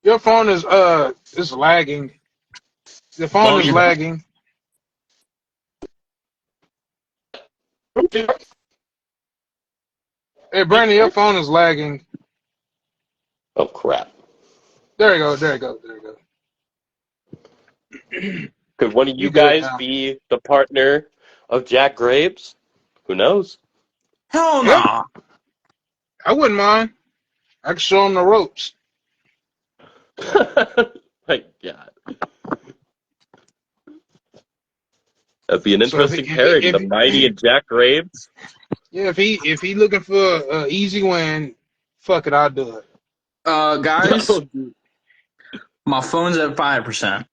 S4: Your phone is lagging. The phone is lagging. Hey, Brandon, your phone is lagging.
S1: Oh crap!
S4: There you go. There you go. There you go.
S1: Could one of
S4: You
S1: you
S4: good
S1: guys
S4: now?
S1: be the partner of Jack Graves? Who knows?
S2: Hell
S4: Yeah,
S2: no.
S4: I wouldn't mind. I could show him the ropes.
S1: My God, that'd be an
S4: So
S1: interesting pairing. The Mighty and Jack Graves.
S4: yeah, if he looking for an easy win, fuck it, I'll do it.
S2: Guys,
S1: Oh, dude.
S2: my phone's at 5%.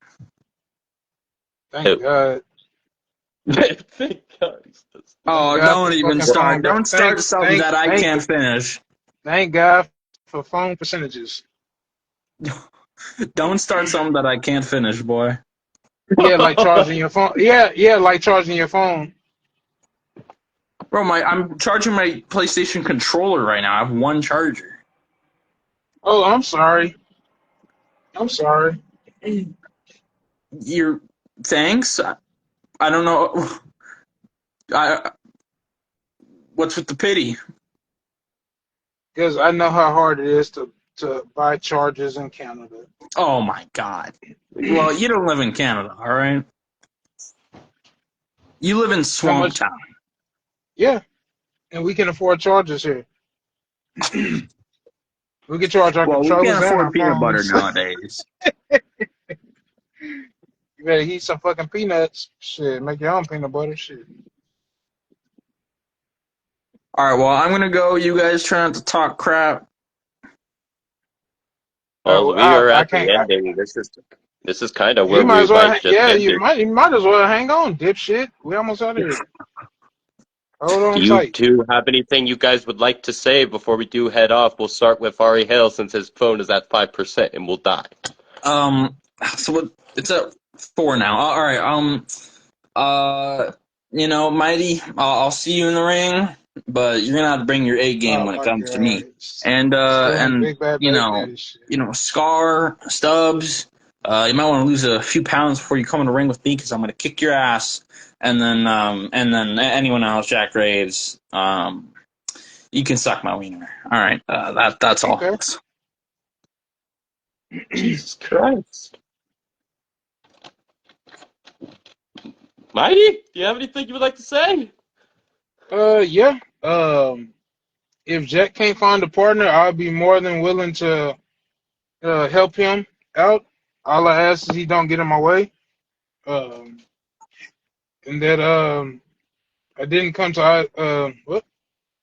S4: Thank God.
S1: Thank God.
S4: Thank
S2: Oh,
S4: God
S2: don't
S4: for
S2: even
S4: fucking
S1: Well,
S4: phone.
S2: start.
S4: But
S2: Don't start something that I can't finish.
S4: thank God for phone percentages.
S2: Don't start something that I can't finish, boy.
S4: Yeah, like charging your phone. Yeah, like charging your phone.
S2: Bro, I'm charging my PlayStation controller right now. I have one charger.
S4: Oh, I'm sorry. I'm sorry.
S2: You're thanks. I don't know. I what's with the pity?
S4: Because I know how hard it is to buy chargers in Canada.
S2: Oh my god. Well, you don't live in Canada, all right? You live in
S4: How
S2: Swamp
S4: much?
S2: Town.
S4: Yeah, and we can afford chargers here. We can charge our
S2: Well, we can't
S4: controllers and
S2: afford
S4: our
S2: peanut butter
S4: phones.
S2: nowadays.
S4: You better eat some fucking peanuts. Shit, make your own peanut butter. Shit.
S2: All right, well, I'm gonna go. You guys try not to talk crap.
S1: well, we are
S4: I
S1: at the
S4: can't.
S1: ending. This is kind of
S4: You
S1: where
S4: might
S1: we
S4: as well.
S1: might just
S4: Yeah,
S1: end it.
S4: you might as well hang on, dipshit. We almost out of here. Hold
S1: Do
S4: on
S1: you
S4: tight.
S1: two have anything you guys would like to say before we do head off? We'll start with Ari Hale since his phone is at 5% and we'll die.
S2: Um, so it's at 4 now. All right. Uh, Mighty, I'll see you in the ring, but you're gonna have to bring your A game
S4: Oh
S2: when it
S4: my
S2: comes to me.
S4: god.
S2: And
S4: Doing big bad baby daddy shit.
S2: Scar Stubbs. You might want to lose a few pounds before you come in the ring with me because I'm gonna kick your ass. And then anyone else, Jack Graves, you can suck my wiener. All right, that's all.
S4: Okay.
S1: Jesus Christ. Mighty, do you have anything you would like to say?
S4: Yeah. If Jack can't find a partner, I'll be more than willing to help him out. All I ask is he don't get in my way. Um, and that I didn't come to what?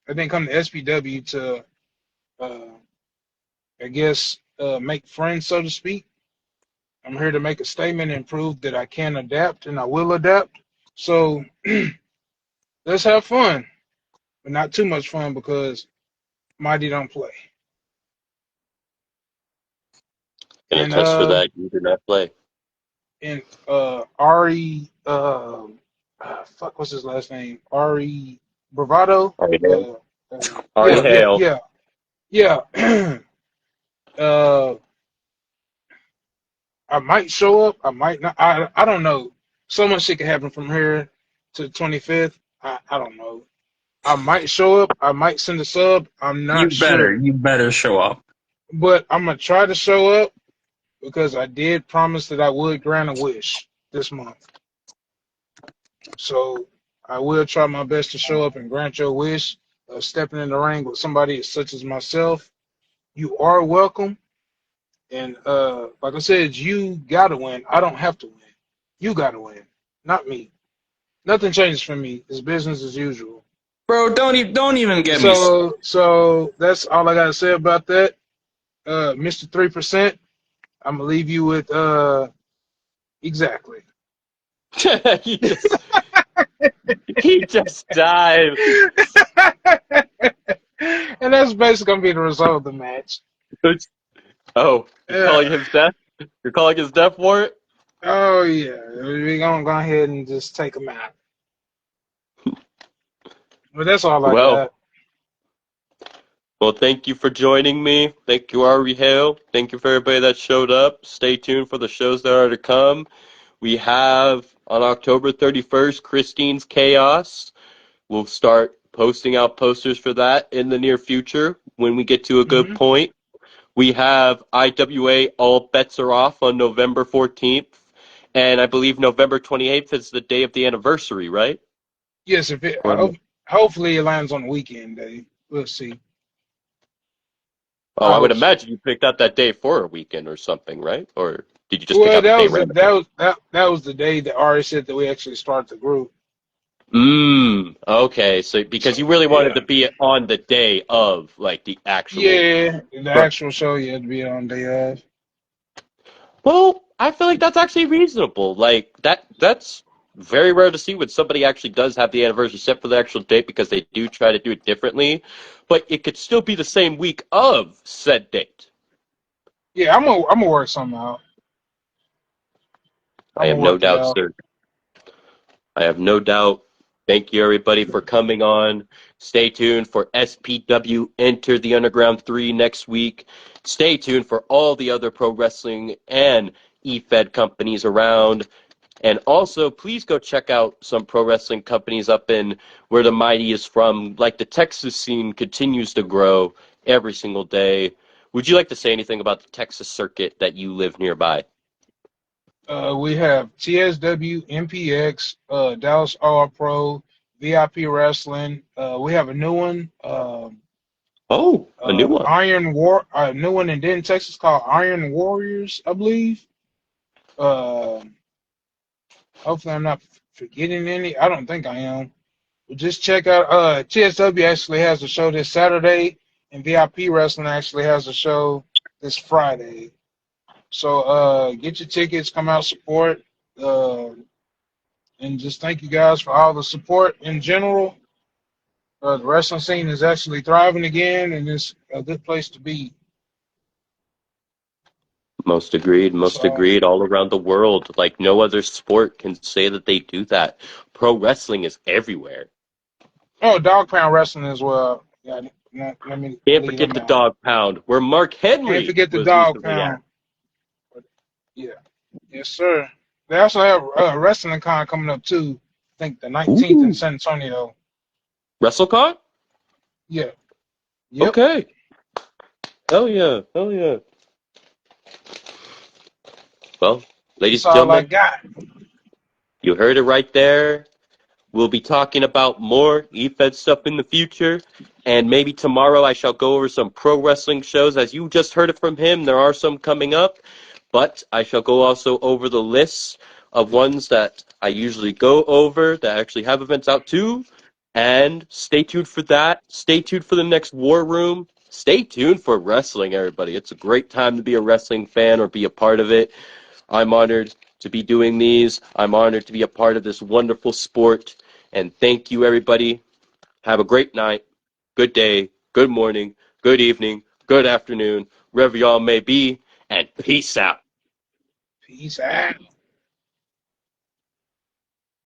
S4: I didn't come to SPW to I guess make friends, so to speak. I'm here to make a statement and prove that I can adapt and I will adapt. So let's have fun, but not too much fun because Mighty don't play.
S1: Can
S4: And
S1: attest for that. You do not play.
S4: Ari fuck what's his last name? Ari Bravado.
S1: Ari Hale.
S4: Uh,
S1: Ari Hale.
S4: yeah. uh, I might show up. I might not. I don't know. So much shit can happen from here to the 25th. I don't know. I might show up. I might send a sub. I'm not sure.
S2: You better show up.
S4: But I'm gonna try to show up because I did promise that I would grant a wish this month. So I will try my best to show up and grant your wish of stepping in the ring with somebody such as myself. You are welcome. And like I said, you gotta win. I don't have to win. You gotta win, not me. Nothing changes for me. It's business as usual.
S2: Bro, don't even get me.
S4: So that's all I gotta say about that. Mr. 3%, I'm gonna leave you with exactly.
S1: he just died.
S4: And that's basically gonna be the result of the match.
S1: Oh, you're calling him death? You're calling his death warrant?
S4: Oh yeah, we're gonna go ahead and just take him out. But that's all I
S1: Well,
S4: got.
S1: well, thank you for joining me. Thank you, Ari Hale. Thank you for everybody that showed up. Stay tuned for the shows that are to come. We have on October 31st, Christine's Chaos. We'll start posting out posters for that in the near future when we get to a good
S4: Mm-hmm.
S1: point. We have IWA All Bets Are Off on November 14th, and I believe November 28th is the day of the anniversary, right?
S4: Yes, hopefully it lands on the weekend day. We'll see.
S1: Oh,
S4: I
S1: I would
S4: hope so.
S1: imagine you picked out that day for a weekend or something, right? Or did you just pick
S4: Well,
S1: out the
S4: that
S1: day
S4: was the,
S1: randomly?
S4: that was the day that Ari said that we actually start the group.
S1: Okay. So because
S4: So
S1: you really wanted
S4: yeah,
S1: to be on the day of, like, the actual.
S4: yeah, the actual show you had to be on day of.
S1: Well, I feel like that's actually reasonable. Like that's very rare to see when somebody actually does have the anniversary set for the actual date because they do try to do it differently, but it could still be the same week of said date.
S4: Yeah, I'm gonna work something out.
S1: I
S4: I'm
S1: have
S4: gonna
S1: no
S4: work it
S1: doubt,
S4: out.
S1: sir. I have no doubt. Thank you, everybody, for coming on. Stay tuned for SPW Enter the Underground 3 next week. Stay tuned for all the other pro wrestling and eFed companies around. And also, please go check out some pro wrestling companies up in where the Mighty is from. Like the Texas scene continues to grow every single day. Would you like to say anything about the Texas circuit that you live nearby?
S4: We have TSW, MPX, Dallas All Pro, VIP Wrestling. We have a new one,
S1: Oh, a new one.
S4: a new one in Denton, Texas called Iron Warriors, I believe. Uh, Hopefully I'm not forgetting any. I don't think I am. But just check out. TSW actually has a show this Saturday, and VIP Wrestling actually has a show this Friday. So get your tickets, come out support. Uh, And just thank you guys for all the support in general. The wrestling scene is actually thriving again, and it's a good place to be.
S1: Most agreed, most
S4: So,
S1: agreed. All around the world, like no other sport can say that they do that. Pro wrestling is everywhere.
S4: oh, Dog Pound Wrestling as well. Yeah, let me
S1: Can't
S4: leave
S1: forget
S4: them
S1: the
S4: out.
S1: dog pound, where Mark
S4: Can't
S1: Henry
S4: forget the
S1: was
S4: Dog
S1: recently at.
S4: Pound. Yeah, yes, sir. They also have Wrestling Con coming up too. I think the 19th in
S1: Ooh.
S4: San Antonio.
S1: WrestleCon?
S4: Yeah, yep.
S1: Okay. Hell yeah. Hell yeah. Well, ladies
S4: That's
S1: and
S4: all I
S1: gentlemen,
S4: got.
S1: you heard it right there. We'll be talking about more eFed stuff in the future. And maybe tomorrow I shall go over some pro wrestling shows. As you just heard it from him, there are some coming up. But I shall go also over the lists of ones that I usually go over that actually have events out too. And stay tuned for that. Stay tuned for the next War Room. Stay tuned for wrestling, everybody. It's a great time to be a wrestling fan or be a part of it. I'm honored to be doing these. I'm honored to be a part of this wonderful sport. And thank you, everybody. Have a great night, good day, good morning, good evening, good afternoon, wherever y'all may be, and peace out.
S4: Peace out.